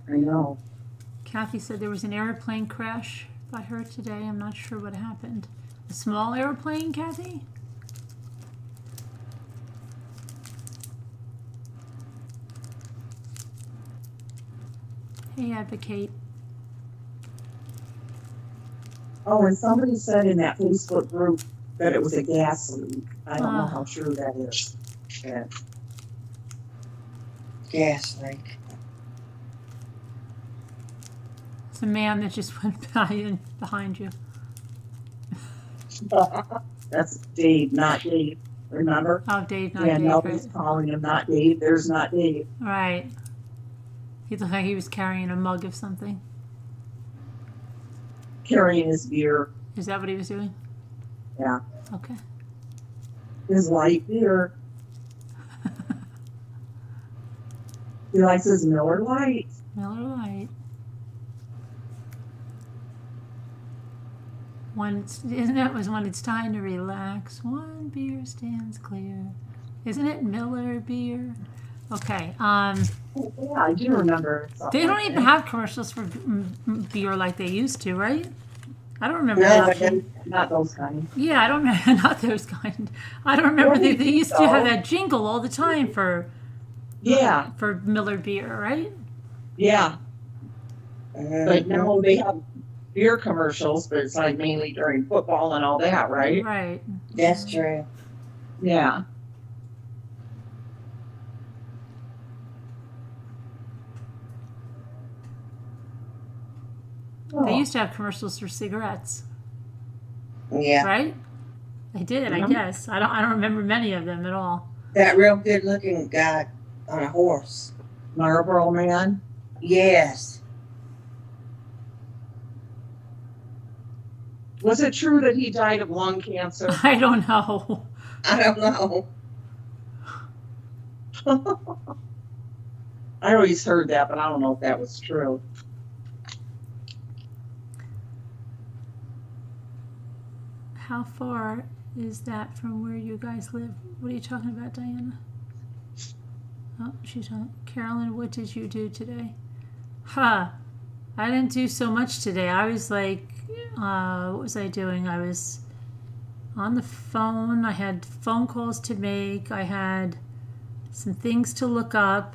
I know. Kathy said there was an airplane crash by her today. I'm not sure what happened. A small airplane, Kathy? Hey, Advocate. Oh, and somebody said in that Facebook group that it was a gas leak. I don't know how true that is. Yeah. Gas leak. It's a man that just went by and behind you. That's Dave, not Dave. Remember? Oh, Dave, not Dave. Dave. Nobody's calling him not Dave. There's not Dave. Right. He looked like he was carrying a mug of something. Carrying his beer. Is that what he was doing? Yeah. Okay. His light beer. He likes his Miller Lite. Miller Lite. Isn't it when it's time to relax? One beer stands clear. Isn't it Miller beer? Okay. Yeah, I do remember. They don't even have commercials for beer like they used to, right? I don't remember. No, not those kind. Yeah, I don't remember. Not those kind. I don't remember. They used to have that jingle all the time for Miller beer, right? Yeah. But no, they have beer commercials, but it's like mainly during football and all that, right? Right. That's true. Yeah. They used to have commercials for cigarettes. Yeah. Right? They did, I guess. I don't remember many of them at all. That real good looking guy on a horse. Marlboro Man? Yes. Was it true that he died of lung cancer? I don't know. I don't know. I always heard that, but I don't know if that was true. How far is that from where you guys live? What are you talking about, Diana? Oh, she's on. Carolyn, what did you do today? I didn't do so much today. I was like, what was I doing? I was on the phone. I had phone calls to make. I had some things to look up.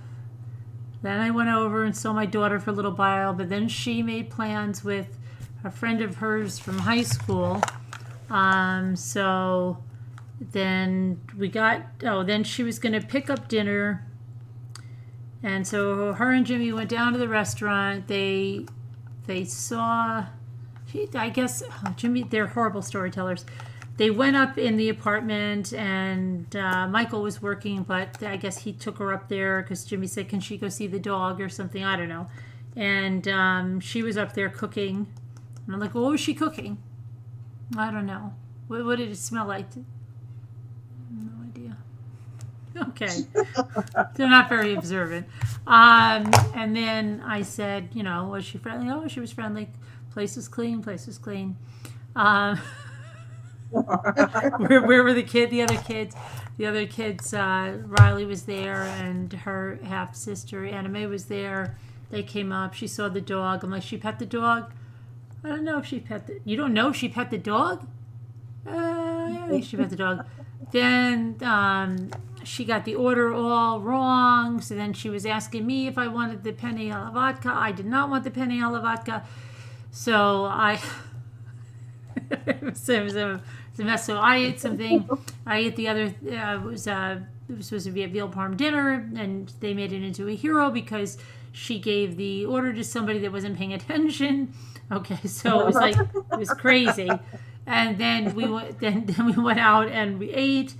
Then I went over and saw my daughter for a little while, but then she made plans with a friend of hers from high school. So then then she was going to pick up dinner. And so her and Jimmy went down to the restaurant. They saw, I guess, Jimmy, they're horrible storytellers. They went up in the apartment and Michael was working, but I guess he took her up there because Jimmy said, can she go see the dog or something? I don't know. And she was up there cooking. And I'm like, well, what was she cooking? I don't know. What did it smell like? No idea. Okay. They're not very observant. And then I said, was she friendly? Oh, she was friendly. Place was clean. Where were the other kids? The other kids, Riley was there, and her half sister Anna Mae was there. They came up. She saw the dog. I'm like, she pet the dog? I don't know if she pet the. You don't know if she pet the dog? I think she pet the dog. Then she got the order all wrong. So then she was asking me if I wanted the penne alla vodka. I did not want the penne alla vodka. So it was a mess. So I ate something. I ate the other. It was supposed to be a veal parm dinner, and they made it into a hero because she gave the order to somebody that wasn't paying attention. Okay, so it was like it was crazy. And then we went out and we ate,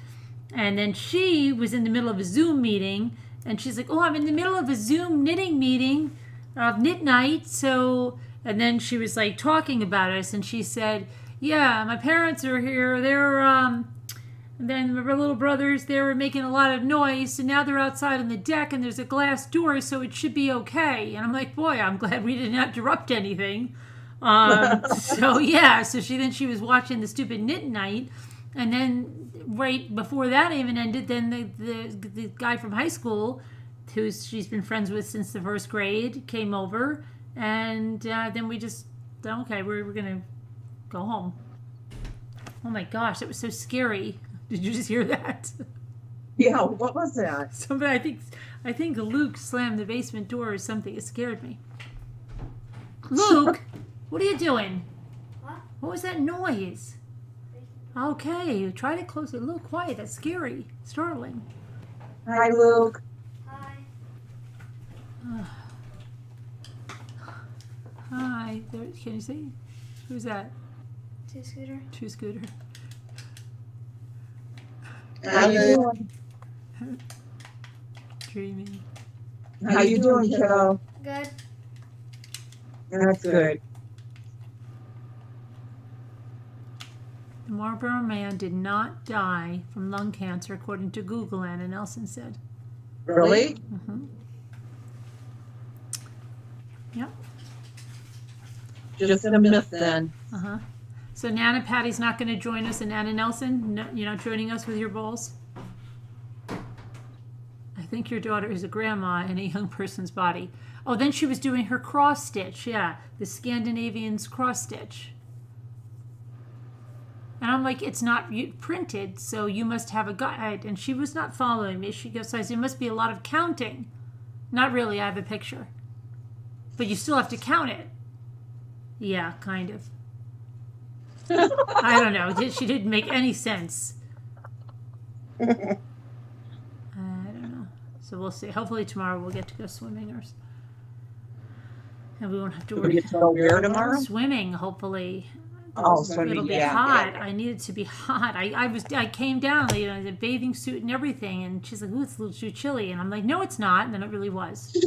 and then she was in the middle of a Zoom meeting, and she's like, "Oh, I'm in the middle of a Zoom knitting meeting of knit night." So, and then she was like talking about us, and she said, "Yeah, my parents are here. They're and then my little brothers, they were making a lot of noise, and now they're outside on the deck, and there's a glass door, so it should be okay." And I'm like, "Boy, I'm glad we didn't interrupt anything." So she was watching the stupid knit night, and then right before that even ended, then the guy from high school, who she's been friends with since the first grade, came over, and then we just okay, we're gonna go home. Oh my gosh, that was so scary. Did you just hear that? Yeah, what was that? Somebody, I think Luke slammed the basement door or something. It scared me. Luke, what are you doing? What was that noise? Okay, try to close it. A little quiet. That's scary. Startling. Hi, Luke. Hi. There, can you see? Who's that? Two Scooter. How you doing? Dreaming. How you doing, kiddo? Good. That's good. The Marlboro Man did not die from lung cancer, according to Google, Anna Nelson said. Really? Mm-hmm. Yep. Just a myth then. Uh-huh. So Nana Patty's not going to join us, and Anna Nelson, no, you're not joining us with your bowls? I think your daughter is a grandma in a young person's body. Oh, then she was doing her cross stitch. Yeah, the Scandinavian's cross stitch. And I'm like, it's not printed, so you must have a guide. And she was not following me. She goes, there must be a lot of counting. Not really, I have a picture. But you still have to count it. Yeah, kind of. I don't know. She didn't make any sense. I don't know. So we'll see. Hopefully tomorrow we'll get to go swimming, and we won't have to worry. We get to go where tomorrow? Swimming, hopefully. Oh, swimming. It'll be hot. Yeah. I need it to be hot. I came down, the bathing suit and everything, and she's like, "Ooh, it's a little too chilly," and I'm like, "No, it's not," and then it really was.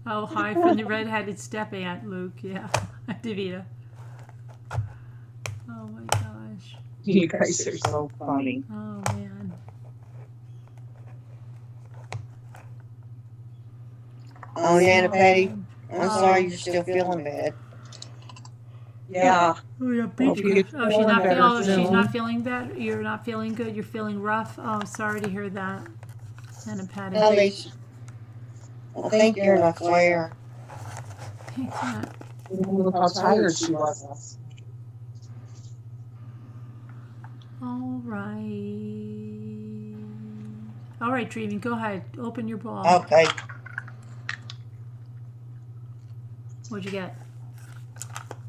Oh, hi from the red-headed step-aunt, Luke. Yeah, Davida. Oh, my gosh. You guys are so funny. Oh, man. Oh, Nana Patty, I'm sorry you're still feeling bad. Yeah. Oh, yeah, she's not feeling bad? You're not feeling good? You're feeling rough? Oh, sorry to hear that. Nana Patty. I think you're in a flare. Look how tired she was. All right, Dreamy, go ahead. Open your ball. Okay. What'd you get?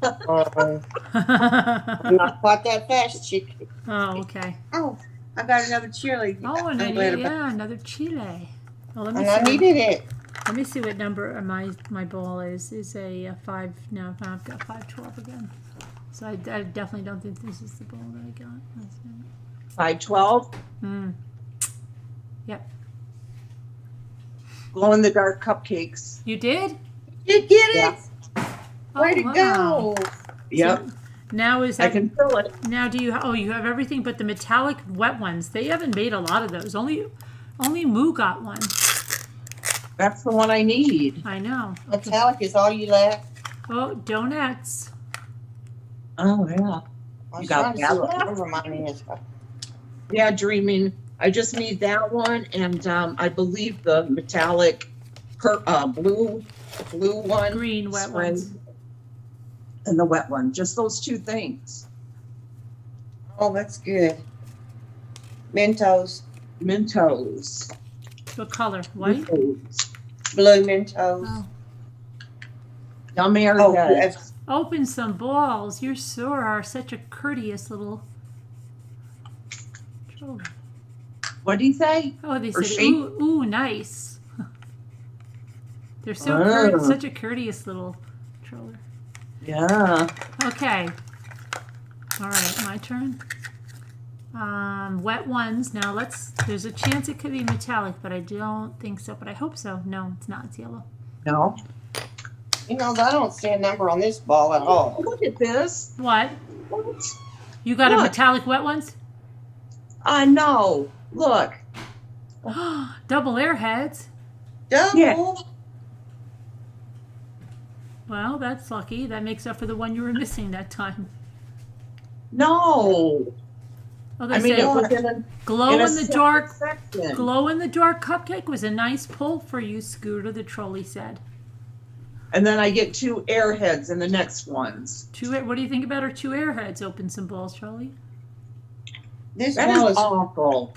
Not quite that fast, chick. Oh, okay. Oh, I got another chili. Oh, another chile. Oh, let me and see. I needed it. Let me see what number my ball is. Is a 5. No, I've got 512 again. So I definitely don't think this is the ball that I got. 512? Yep. Glow in the dark cupcakes. You did? You get it? Yeah. Way to go. Yep. Now is I that, can fill it. now do you, oh, you have everything but the metallic wet ones. They haven't made a lot of those. Only Moo got one. That's the one I need. I know. Metallic is all you left. Oh, donuts. Oh, yeah. I was You got trying to that see what left? number mine is. Yeah, Dreaming. I just need that one, and I believe the metallic blue one. Green wet spray, ones. and the wet one. Just those two things. Oh, that's good. Mentos. Mentos. What color? White? Mentos. Blue Mentos. Oh. Yum Oh, airheads. that's- Open some balls. You sure are such a courteous little. Oh, What do you say? oh they Or said, she? ooh, nice. They're so Oh. such a courteous little troller. Yeah. Okay. All right, my turn. Wet ones. Now there's a chance it could be metallic, but I don't think so. But I hope so. No, it's not. It's yellow. No. You know, I don't see a number on this ball at all. Look at this. What? What? You got a Look. metallic wet ones? No. Look. Double airheads. Double. Yeah. Well, that's lucky. That makes up for the one you were missing that time. No. Oh, they I mean, said it was in a glow in a in the dark. section. Glow in the dark cupcake was a nice pull for you, Scooter. The trolley said. And then I get 2 airheads in the next ones. What do you think about our 2 airheads? Open some balls, Charlie. This That ball is is awful.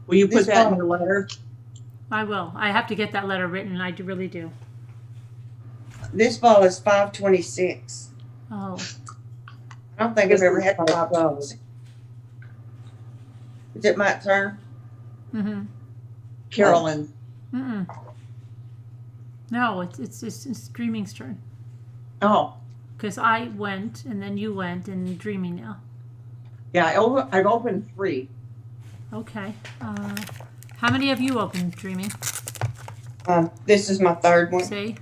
Will you put This that in ball- your letter? I will. I have to get that letter written. I really do. this ball is 526. Oh, I don't think I've ever had 526. Is it my turn? mm-hmm. Carolyn. Mm-mm. No, it's Dreaming's turn. Oh, Because I went, and then you went, and Dreaming now. yeah. I've opened 3. Okay. How many have you opened, Dreaming? This is my third one. See?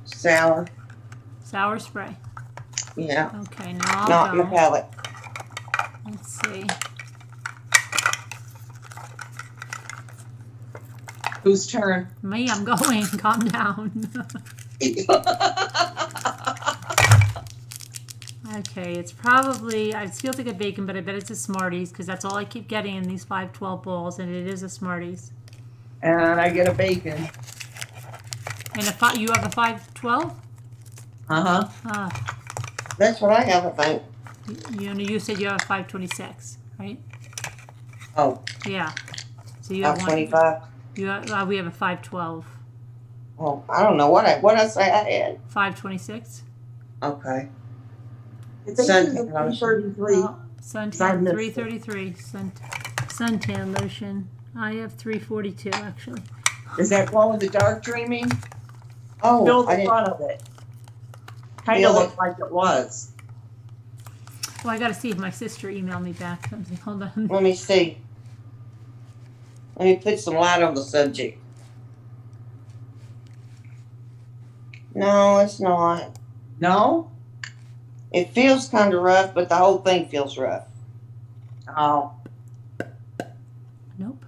Sour. Sour spray. Yeah. Okay, now Not I'll go. metallic. Let's see. Whose turn? Me, I'm going. Calm down. Okay, it's probably, it feels like a bacon, but I bet it's a Smarties, because that's all I keep getting in these 512 balls, and it is a Smarties. And I get a bacon. And you have a 512? Uh-huh. That's what I have, I think. You said you have a 526, right? Oh, Yeah. So you have one. 525. We have a 512. Oh, I don't know what I say I had. 526? Okay. It's a Sun- 333. Suntan, Sun- 333. Suntan lotion. I have 342, actually. Is that glow in the dark Dreaming? Oh, Fill I the didn't. front of it. Kind Feel of it. looked like it was. Well, I got to see if my sister emailed me back something. Hold on. Let me see. Let me put some light on the subject. No, it's not. No? It feels kind of rough, but the whole thing feels rough. Oh. Nope.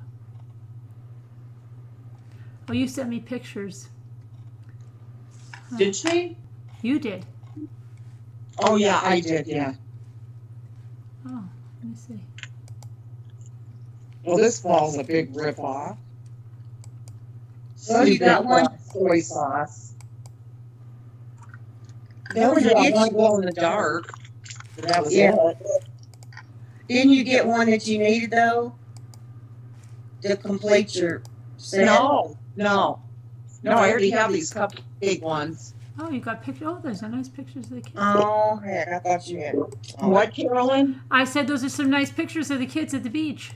Oh, you sent me pictures. Did she? You did. Oh, yeah, I did, yeah. Oh, let me see. Well, this ball's a big ripoff. So you got one. Soy sauce. That was You got your one itch. glow in the dark. That was Yeah. it. Didn't you get one that you needed though? To complete your set? No. I already have these cupcake ones. Oh, you got pictures. Oh, there's some nice pictures of the kids. Oh, heck, I thought you had. Oh. What, Carolyn? I said those are some nice pictures of the kids at the beach.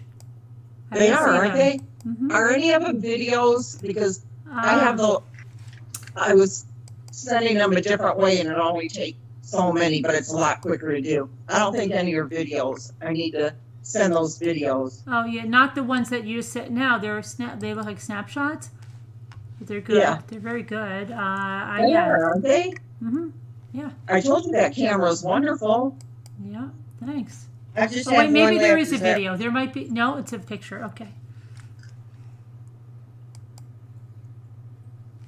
I They didn't are, see aren't them. they? Mhm. Are any of them videos? Because I was sending them a different way and it only takes so many, but it's a lot quicker to do. I don't think any are videos. I need to send those videos. Oh yeah, not the ones that you sent now. They look like snapshots. But they're good. Yeah. They're very good. They are, aren't they? Mhm. Yeah. I told you that camera's wonderful. Yeah. Thanks. I just Oh, have wait, maybe one there left. is a video. There might be. No, it's a picture. Okay.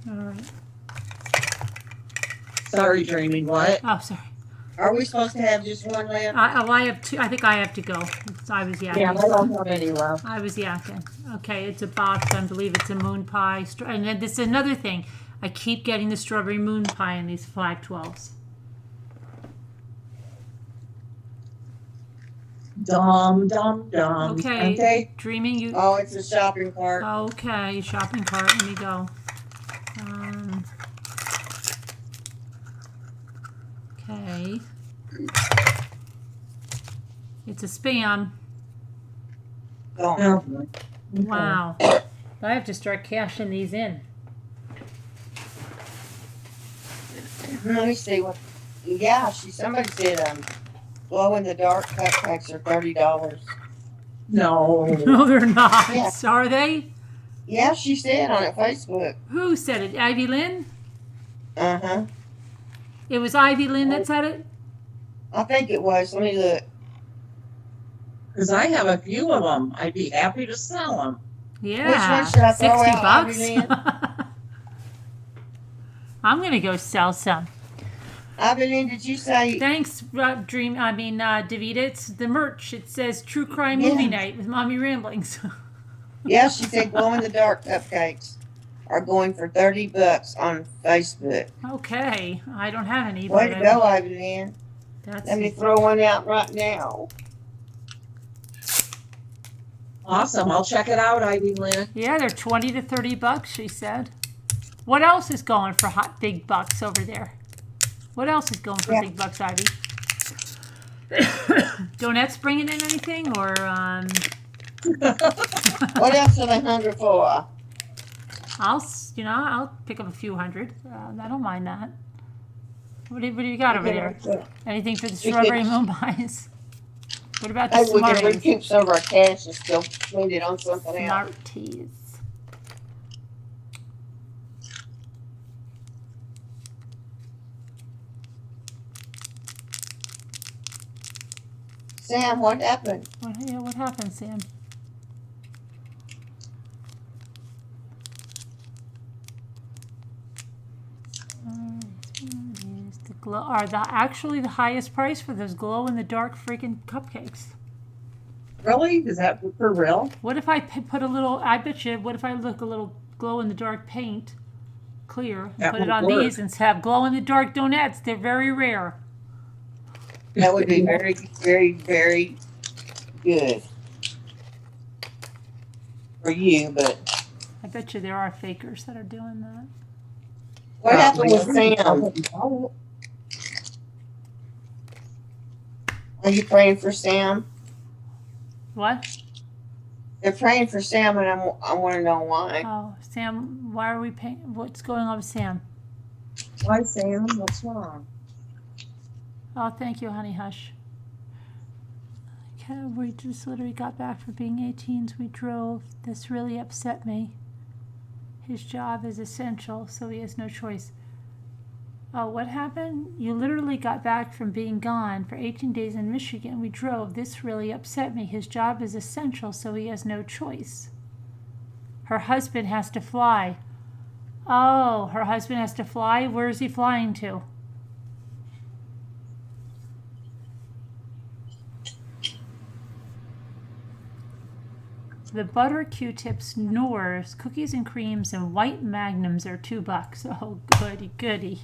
All right. Sorry, Dreaming. What? Oh, sorry. Are we supposed to have just one left? I have two. I think I have to go. I was yakking. Yeah, I don't have any left. I was yakking. Okay, it's a box. I believe it's a moon pie. And then this is another thing. I keep getting the strawberry moon pie in these 512s. Dum, dum, dum. Okay. Okay. Dreaming you. Oh, it's a shopping cart. Okay, shopping cart. Let me go. Okay. It's a spam. Oh. Wow. I have to start cashing these in. Let me see what. Yeah, somebody said glow in the dark cupcakes are $30. No. No, they're not. Yeah. Are they? Yeah, she said on Facebook. Who said it? Ivy Lynn? Uh-huh. It was Ivy Lynn that said it? I think it was. Let me look. Because I have a few of them. I'd be happy to sell them. Yeah. Which one should I throw out, Ivy Lynn? $60. I'm gonna go sell some. Ivy Lynn, did you say? Thanks, Davita. It's the merch. It says True Crime Movie Night with Mommy Ramblings. Yeah, she said glow in the dark cupcakes are going for $30 on Facebook. Okay, I don't have any. Way but to go, Ivy Lynn. That's Let me throw one out right now. Awesome. I'll check it out, Ivy Lynn. Yeah, they're $20 to $30. She said. What else is going for hot big bucks over there? What else is going for big bucks, Ivy? Donuts bringing in anything, or What else are they hungry for? I'll pick up a few hundred. I don't mind that. What do you got over there? Anything for the strawberry moon pies? What about the Maybe we can Smarties? recoup some of our cash and still spend it on something else. Smarties. Sam, what happened? What happened, Sam? The glow are actually the highest price for those glow in the dark freaking cupcakes. Really? Is that for real? What if I put a little? I bet you. What if I look a little glow in the dark paint, clear, and That put it would on work. these and have glow in the dark donuts? They're very rare. That would be very, very, very good for you, but I bet you there are fakers that are doing that. what happened with Sam? Are you praying for Sam? What? They're praying for Sam, and I want to know why. Oh, Sam, why are we paying? What's going on with Sam? Why, Sam? What's wrong? Oh, thank you, honey. Hush. Okay, we just literally got back from being 18s. We drove. This really upset me. His job is essential, so he has no choice. Oh, what happened? You literally got back from being gone for 18 days in Michigan. We drove. This really upset me. His job is essential, so he has no choice. Her husband has to fly. Oh, her husband has to fly? Where is he flying to? The butter Q-tips, Knorrs, cookies and creams, and white magnums are $2. Oh, goody, goody.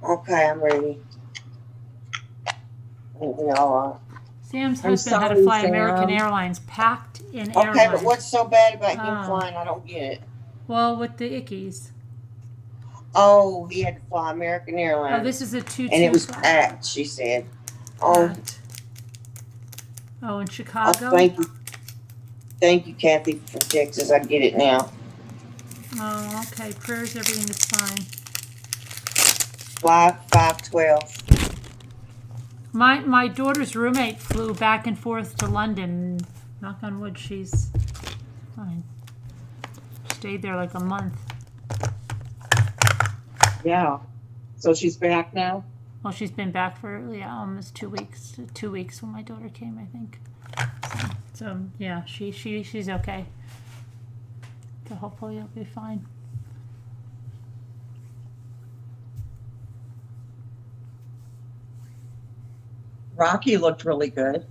Okay, I'm ready. Sam's I'm husband had to sorry, fly Sam. American Airlines, packed in Okay, airlines. but what's so bad about him Oh. flying? I don't get it. Well, with the ickies. Oh, he had to fly American Airlines. Oh, this is a 2-2. and it was packed, she said. Oh, Oh, in oh, Chicago? thank you, Kathy from Texas. I get it now. Oh, okay. Prayers, everything is fine. Fly 512. My daughter's roommate flew back and forth to London. Knock on wood, she's fine. stayed there like a month. Yeah. So she's back now? Well, she's been back for almost 2 weeks. 2 weeks when my daughter came, I think. So yeah, she's okay. So hopefully it'll be fine. Rocky looked really good.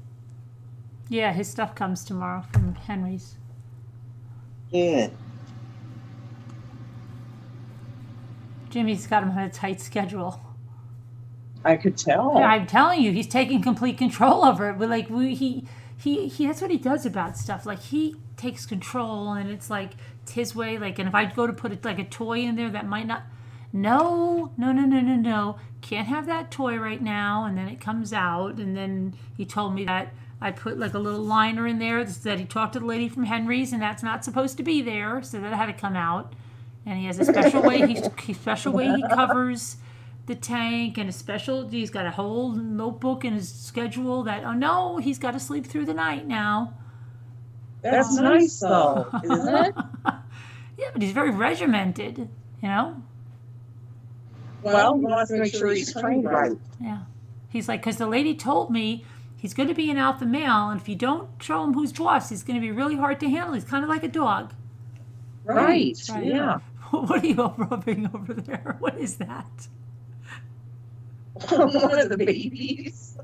Yeah, his stuff comes tomorrow from Henry's. Good. Jimmy's got him on a tight schedule. I could tell. Yeah, I'm telling you, he's taking complete control over it. But like he that's what he does about stuff. Like he takes control, and it's like it's his way. Like, and if I go to put a toy in there that might not, no, can't have that toy right now. And then it comes out, and then he told me that I put like a little liner in there that he talked to the lady from Henry's, and that's not supposed to be there, so that had to come out. And he has a special way. He covers the tank, and he's got a whole notebook in his schedule that, oh no, he's got to sleep through the night now. That's nice though, isn't it? Yeah, but he's very regimented, you know? Well, he wants to make sure he's trained right. Yeah. He's like, because the lady told me he's going to be an alpha male, and if you don't show him who's boss, he's going to be really hard to handle. He's kind of like a dog. Right. Yeah. What are you rubbing over there? What is that? One of the babies.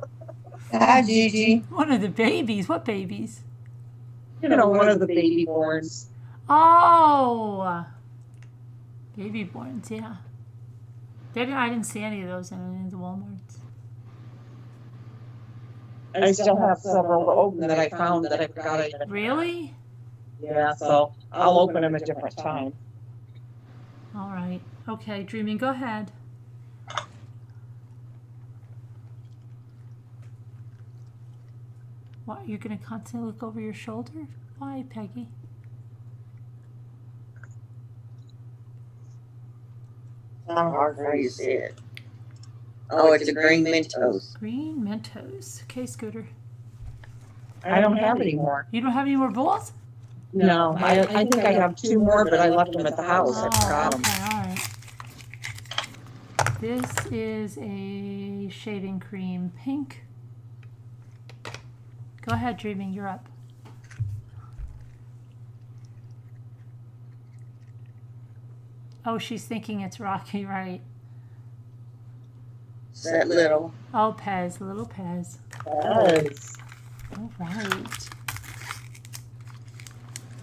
Hi, Gigi. One of the babies? What babies? You know, one of the baby borns. Oh, baby borns, yeah. I didn't see any of those in any of the Walmarts. I still have several open that I found that I forgot. Really? Yeah, so I'll open them at different time. All right. Okay, Dreaming, go ahead. What, you're going to constantly look over your shoulder? Why, Peggy? Not hard for you to see it. Oh, it's a green Mentos. Green Mentos. Okay, Scooter. I don't have any more. You don't have any more balls? No, I think I have 2 more, but I left them at the house. I forgot them. Okay, all right. This is a shaving cream pink. Go ahead, Dreaming, you're up. Oh, she's thinking it's Rocky, right? It's that little. Oh, Pez, little Pez. Yes. All right.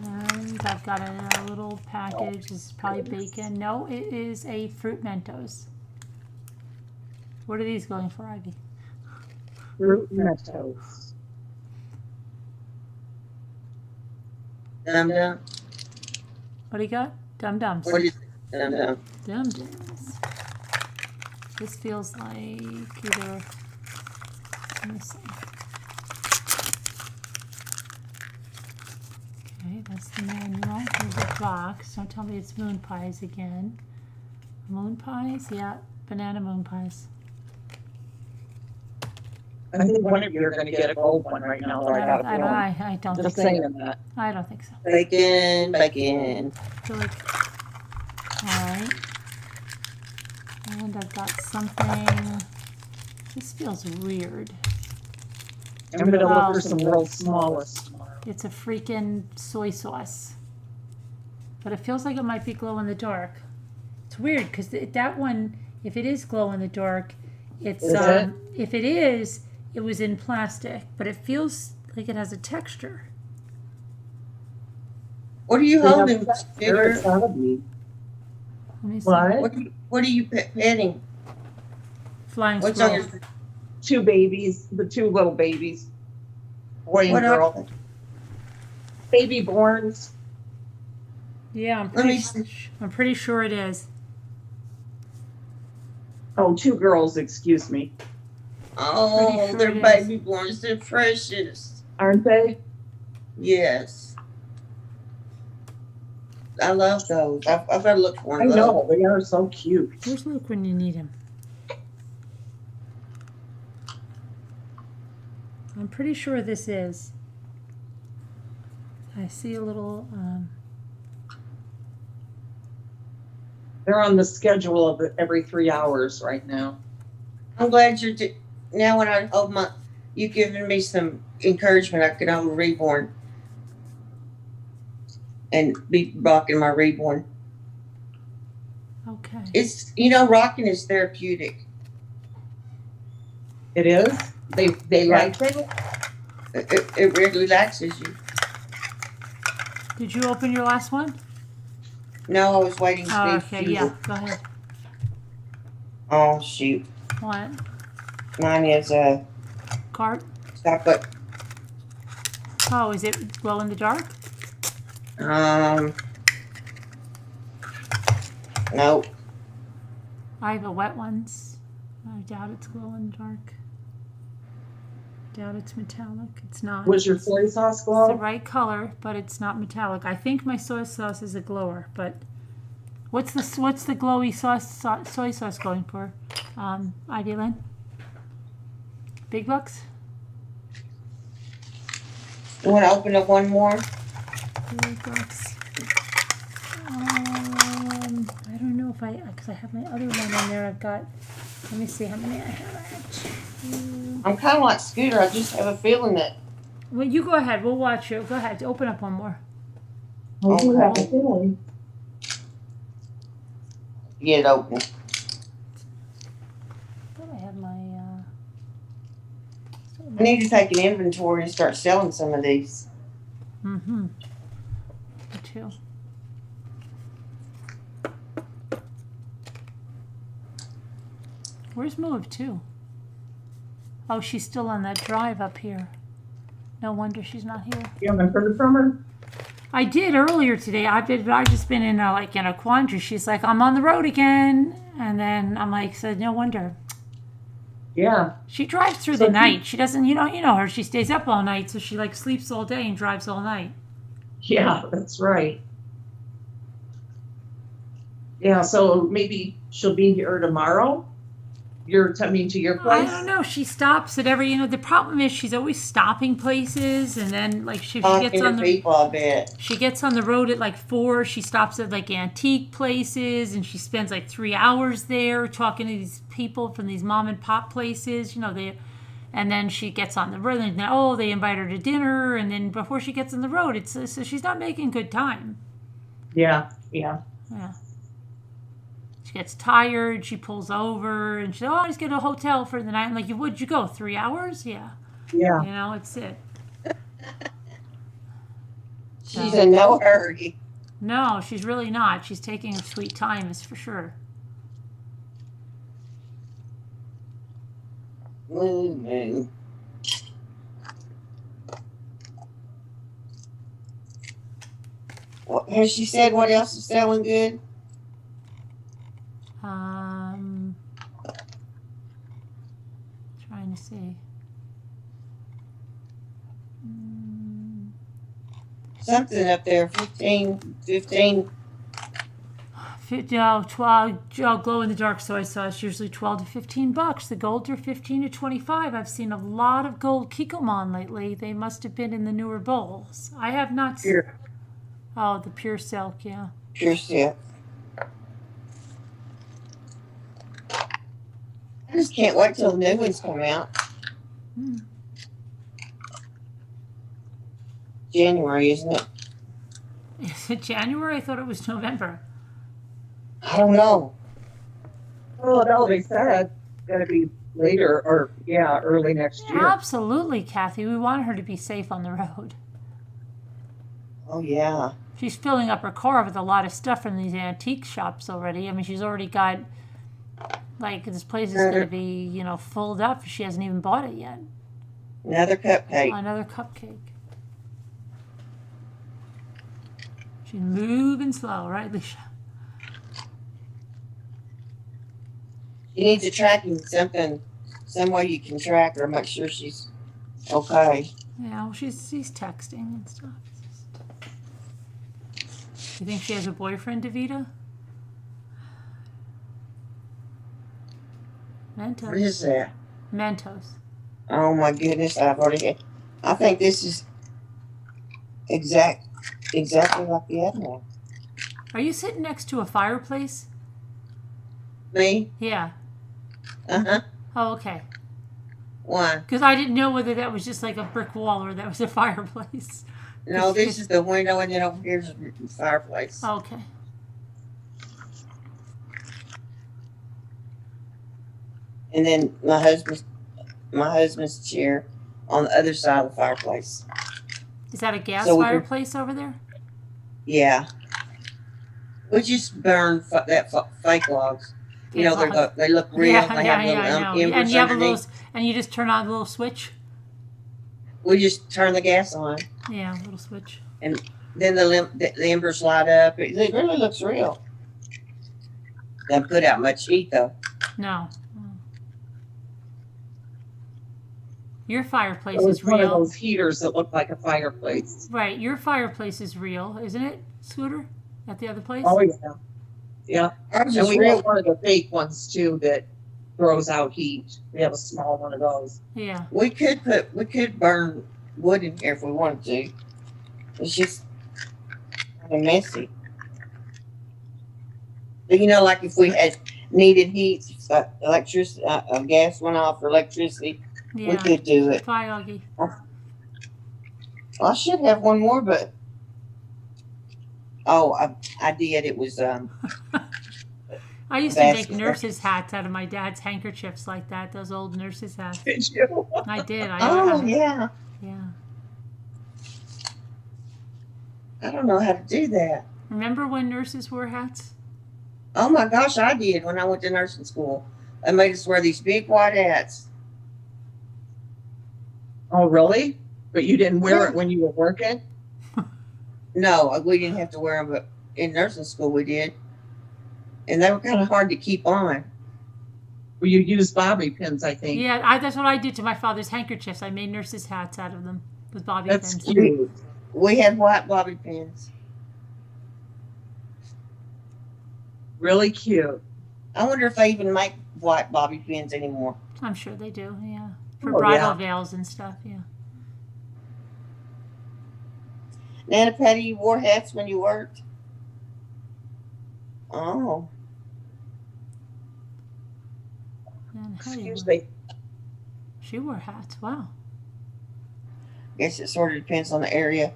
And I've got a little package. This is probably bacon. No, it is a Fruit Mentos. What are these going for, Ivy? Fruit Mentos. Dum Dum. What do you got? Dum Dums. What do you Dum Dum? Dum Dums. This feels like either. Let me see. Okay, that's the manual. Here's a box. Don't tell me it's moon pies again. Moon pies? Yeah, banana moon pies. I think one of you are going to get a gold one right now. I don't Just think saying so. that. I don't think so. Bacon. I feel like, all right. And I've got something. This feels weird. I'm going to look for some world's smallest. It's a freaking soy sauce. But it feels like it might be glow in the dark. It's weird because that one, if it is glow in the dark, it's if it is, it was in plastic, but it feels like it has a texture. What are you holding, Sugar? Let me see. What are you petting? Flying What's squirrel. on your 2 babies, the 2 little babies. Boy and What are girl. Baby borns. Yeah, I'm pretty sure it is. Oh, 2 girls, excuse me. Oh, sure they're it baby borns. They're precious. Aren't they? Yes. I love those. I've got to look for I them. know, they are so cute. Where's Luke when you need him? I'm pretty sure this is. I see a little They're on the schedule of every 3 hours right now. I'm glad now when I hold you've given me some encouragement. I could hold a reborn and be rocking my reborn. Okay. It's, rocking is therapeutic. It is? They like it? It really relaxes you. Did you open your last one? No, I was waiting to Oh, be okay, yeah, go ahead. Oh, shoot. What? Mine is a Cart? chocolate. Oh, is it glow in the dark? Nope. I have a wet ones. I doubt it's glow in the dark. Doubt it's metallic. It's not. Was your soy sauce It's glow? the right color, but it's not metallic. I think my soy sauce is a glower, but what's the glowy soy sauce going for? Ivy Lynn? Big bucks? You want to open up one more? Big bucks. I don't know if because I have my other one in there. I've got, let me see how many I have. I'm kind of like Scooter. I just have a feeling that. Well, you go ahead. We'll watch you. Go ahead. Open up one more. Okay. Get it open. I thought I had my. I need to take an inventory and start selling some of these. Mm-hmm. Me too. Where's Move to? Oh, she's still on that drive up here. No wonder she's not here. You haven't heard from her? I did earlier today. I've just been in a quandary. She's like, I'm on the road again, and then I'm like, so no wonder. Yeah. She drives through the night. She doesn't, you know her. She stays up all night, so she like sleeps all day and drives all night. Yeah, that's right. Yeah, so maybe she'll be here tomorrow. You're coming to your place? I don't know. She stops at every, the problem is she's always stopping places, and then like she gets on the people, I bet. She gets on the road at like 4. She stops at like antique places, and she spends like 3 hours there talking to these people from these mom and pop places. And then she gets on the road, and they invite her to dinner, and then before she gets on the road, so she's not making good time. Yeah. She gets tired, she pulls over, and she says, I just get a hotel for the night. I'm like, would you go 3 hours? Yeah. Yeah. It's it. She's in no hurry. No, she's really not. She's taking her sweet time, is for sure. Mm-hmm. Has she said what else is selling good? Trying to see. Something up there, 15. 12, glow in the dark soy sauce, usually $12 to $15. The golds are $15 to $25. I've seen a lot of gold Kikkoman lately. They must have been in the newer bowls. I have not seen. Oh, the pure silk, yeah. Pure silk. I just can't wait till the new ones come out. January, isn't it? Is it January? I thought it was November. I don't know. Well, no, they said it's going to be later or, early next year. Absolutely, Kathy. We want her to be safe on the road. Oh, yeah. She's filling up her car with a lot of stuff from these antique shops already. I mean, she's already got, like, this place is going to be, filled up. She hasn't even bought it yet. Another cupcake. Another cupcake. She's moving slow, right, Alicia? You need to track some way you can track her, make sure she's okay. Yeah, well, she's texting and stuff. You think she has a boyfriend, Davida? Mentos. What is that? Mentos. Oh my goodness, I think this is exactly like the other one. Are you sitting next to a fireplace? Me? Yeah. Uh-huh. Oh, okay. Why? Because I didn't know whether that was just like a brick wall or that was a fireplace. No, this is the window, and then over here's the fireplace. Okay. And then my husband's chair on the other side of the fireplace. Is that a gas So fireplace over there? Yeah. We just burn fake logs. You know, they look real. Yeah, they yeah, have yeah, I little know. embers And you have a underneath. little, and you just turn on a little switch. We just turn the gas on, Yeah, a little switch. and then the embers light up. It really looks real. Doesn't put out much heat though. No. Your fireplace It was is one of real. those heaters that looked like a fireplace. Right, your fireplace is real, isn't it, Scooter? At the other place? Oh, yeah. Yeah. Ours And is we real. have one of the fake ones too that throws out heat. We have a small one of those. Yeah. We could burn wood in here if we wanted to. It's just kind of messy. But you know, like if we had needed heat, electricity, gas went off or electricity, Yeah. we could do it. Bye, Augie. I should have one more, but I did. It was I used to make basket. nurses' hats out of my dad's handkerchiefs like that, those old nurses' hats. Did you? I did. Oh yeah. Yeah. I don't know how to do that. Remember when nurses wore hats? Oh my gosh, I did when I went to nursing school. They made us wear these big white hats. Oh, really? But you didn't wear it when you were working? No, we didn't have to wear them, but in nursing school we did. And they were kind of hard to keep on. Well, you used bobby pins, I think. Yeah, that's what I did to my father's handkerchiefs. I made nurses' hats out of them with bobby That's pins. cute. We had white bobby pins. Really cute. I wonder if they even make white bobby pins anymore. I'm sure they do, yeah. For Oh, bridal yeah. veils and stuff, yeah. Nana Patty, you wore hats when you worked? Oh. And Excuse me. She wore hats, wow. Guess it sort of depends on the area.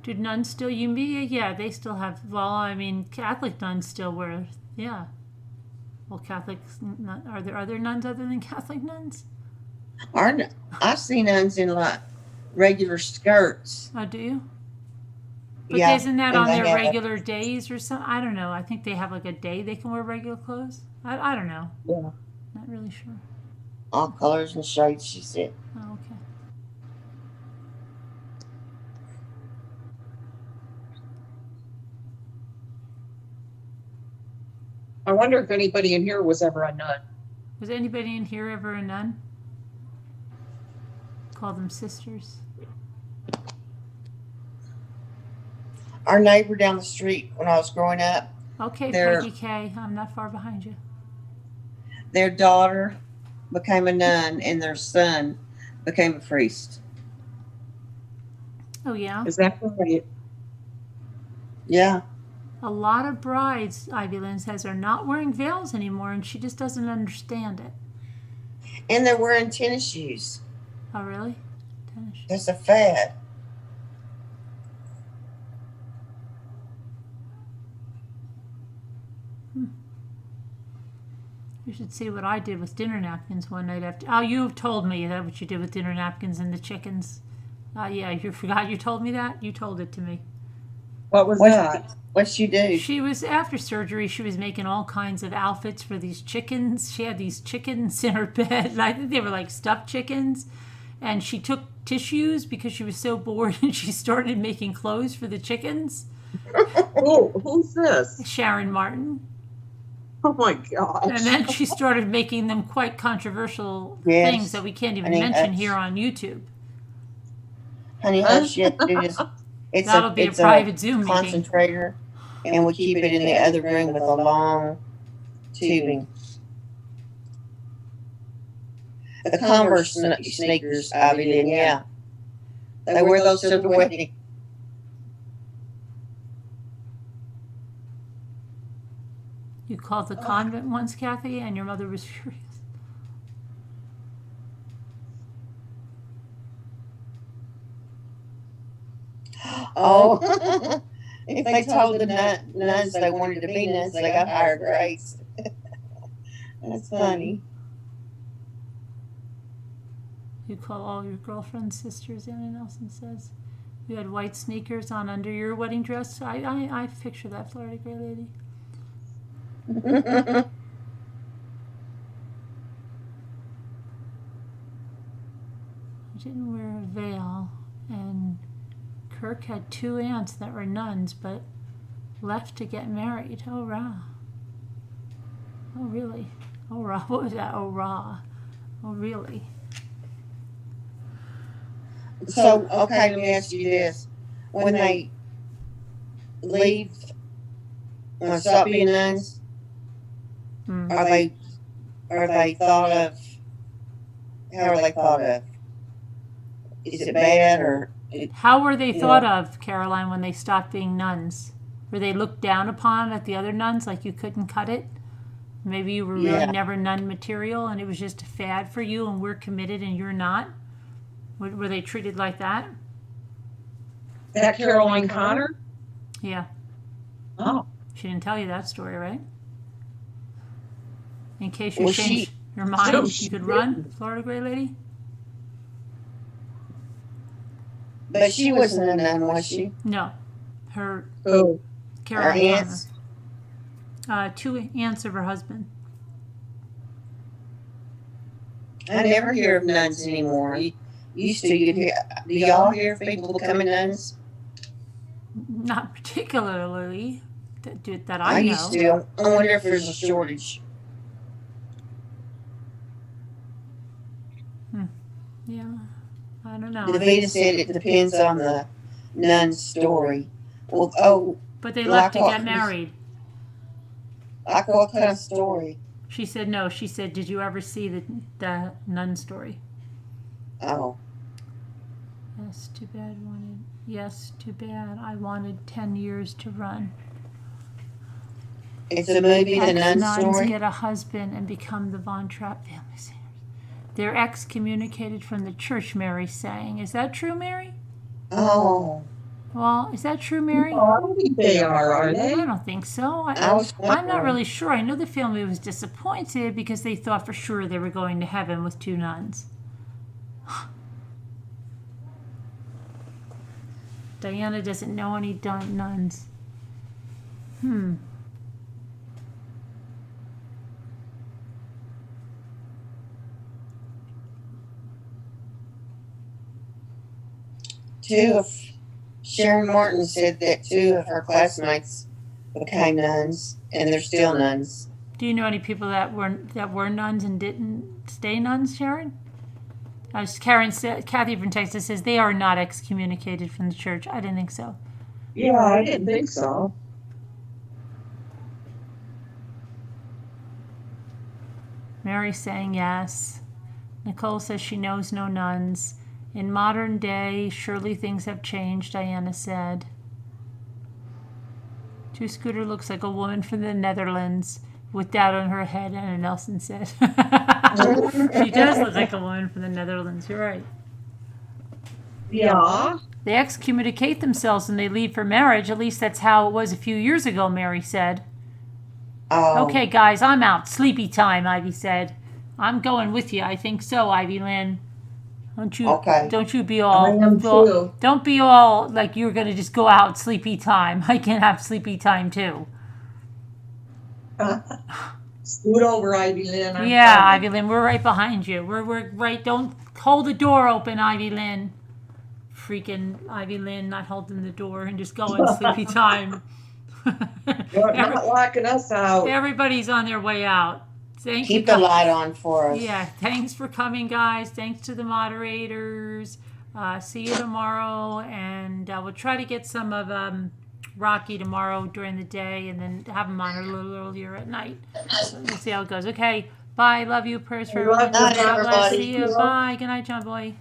Do nuns still, yeah, they still have, well, I mean, Catholic nuns still wear, yeah. Well, Catholics, are there other nuns other than Catholic nuns? I've seen nuns in like regular skirts. Oh, do you? But Yeah, isn't that and on they their have- regular days or something? I don't know. I think they have like a day they can wear regular clothes. I don't know. Yeah. Not really sure. All colors and shades, she said. Oh, okay. I wonder if anybody in here was ever a nun. Was anybody in here ever a nun? Call them sisters. Our neighbor down the street when I was growing up, Okay, They're- Peggy K. I'm not far behind you. their daughter became a nun and their son became a priest. Oh, yeah. Is that right? Yeah. A lot of brides, Ivy Lynn says, are not wearing veils anymore, and she just doesn't understand it. And they're wearing tennis shoes. Oh, really? Tennis shoes. That's a fad. You should see what I did with dinner napkins one night after. Oh, you've told me that what you did with dinner napkins and the chickens. Yeah, you forgot you told me that? You told it to me. What was that? What'd she do? She was, after surgery, she was making all kinds of outfits for these chickens. She had these chickens in her bed, and I think they were like stuffed chickens. And she took tissues because she was so bored, and she started making clothes for the chickens. Who's this? Sharon Martin. Oh my gosh. And then she started making them quite controversial Yes. things that we can't even Honey mention Hush. here on YouTube. Honey Hush, you have to do this. It's That'll be a private Zoom meeting. concentrator, and we keep it in the other room with a long tubing. The Converse sneakers, Ivy Lynn, yeah. They wear those to the wedding. You called the convent once, Kathy, and your mother was furious. Oh, if they told the nuns they wanted to be nuns, they got higher grades. That's funny. You call all your girlfriends sisters, Anna Nelson says. You had white sneakers on under your wedding dress. I picture that Florida gray lady. I didn't wear a veil, and Kirk had 2 aunts that were nuns, but left to get married. Oh, rah. Oh, really? Oh, rah. What was that? Oh, rah. Oh, really? So, okay, let me ask you this. When they leave, when they stop being nuns, are they thought of, how are they thought of? Is it bad or? How were they thought of, Caroline, when they stopped being nuns? Were they looked down upon at the other nuns, like you couldn't cut it? Maybe you were really never nun material and it was just a fad for you and we're committed and you're not? Were they treated like that? That Caroline Connor? Yeah. Oh. She didn't tell you that story, right? In case you changed your mind, you could run, Florida gray lady? But she wasn't a nun, was she? No. Her Caroline Her aunts? Connor. 2 aunts of her husband. I never hear of nuns anymore. Used to, you'd hear. Do y'all hear of people becoming nuns? Not particularly that I know. Used to. I wonder if there's a shortage. Yeah, I don't know. Davida said it depends on the nun's story. Well, but they left to get married. Like what kind of story? She said no. She said, "Did you ever see the nun story?" Oh. Yes, too bad. Yes, too bad. I wanted 10 years to run. It's a movie, the nun Nuns story. get a husband and become the Von Trapp family singers. They're excommunicated from the church, Mary's saying. Is that true, Mary? Oh. Well, is that true, Mary? Oh, I don't think they are they? I don't think so. I'm not really sure. I know the family was disappointed because they thought for sure they were going to heaven with 2 nuns. Diana doesn't know any nuns. Sharon Martin said that 2 of her classmates became nuns, and they're still nuns. Do you know any people that were nuns and didn't stay nuns, Sharon? As Karen said, Kathy from Texas says they are not excommunicated from the church. I didn't think so. Yeah, I didn't think so. Mary's saying yes. Nicole says she knows no nuns. In modern day, surely things have changed, Diana said. 2 Scooter looks like a woman from the Netherlands with doubt on her head, Anna Nelson said. She does look like a woman from the Netherlands. You're right. Yeah. They excommunicate themselves when they leave for marriage. At least that's how it was a few years ago, Mary said. Oh. Okay, guys, I'm out. Sleepy time, Ivy said. I'm going with you. I think so, Ivy Lynn. Don't you be all, don't be all like you're going to just go out sleepy time. I can have sleepy time too. Scoot over, Ivy Lynn. Ivy Lynn, we're right behind you. We're right. Don't hold the door open, Ivy Lynn. Freaking Ivy Lynn not holding the door and just going sleepy time. You're not locking us out. Everybody's on their way out. Keep the light on for us. Yeah, thanks for coming, guys. Thanks to the moderators. See you tomorrow, and we'll try to get some of Rocky tomorrow during the day, and then have him on a little earlier at night. We'll see how it goes. Okay, bye. Love you. Prayers for everyone. Good night, everybody. See you. Bye. Good night, John Boy.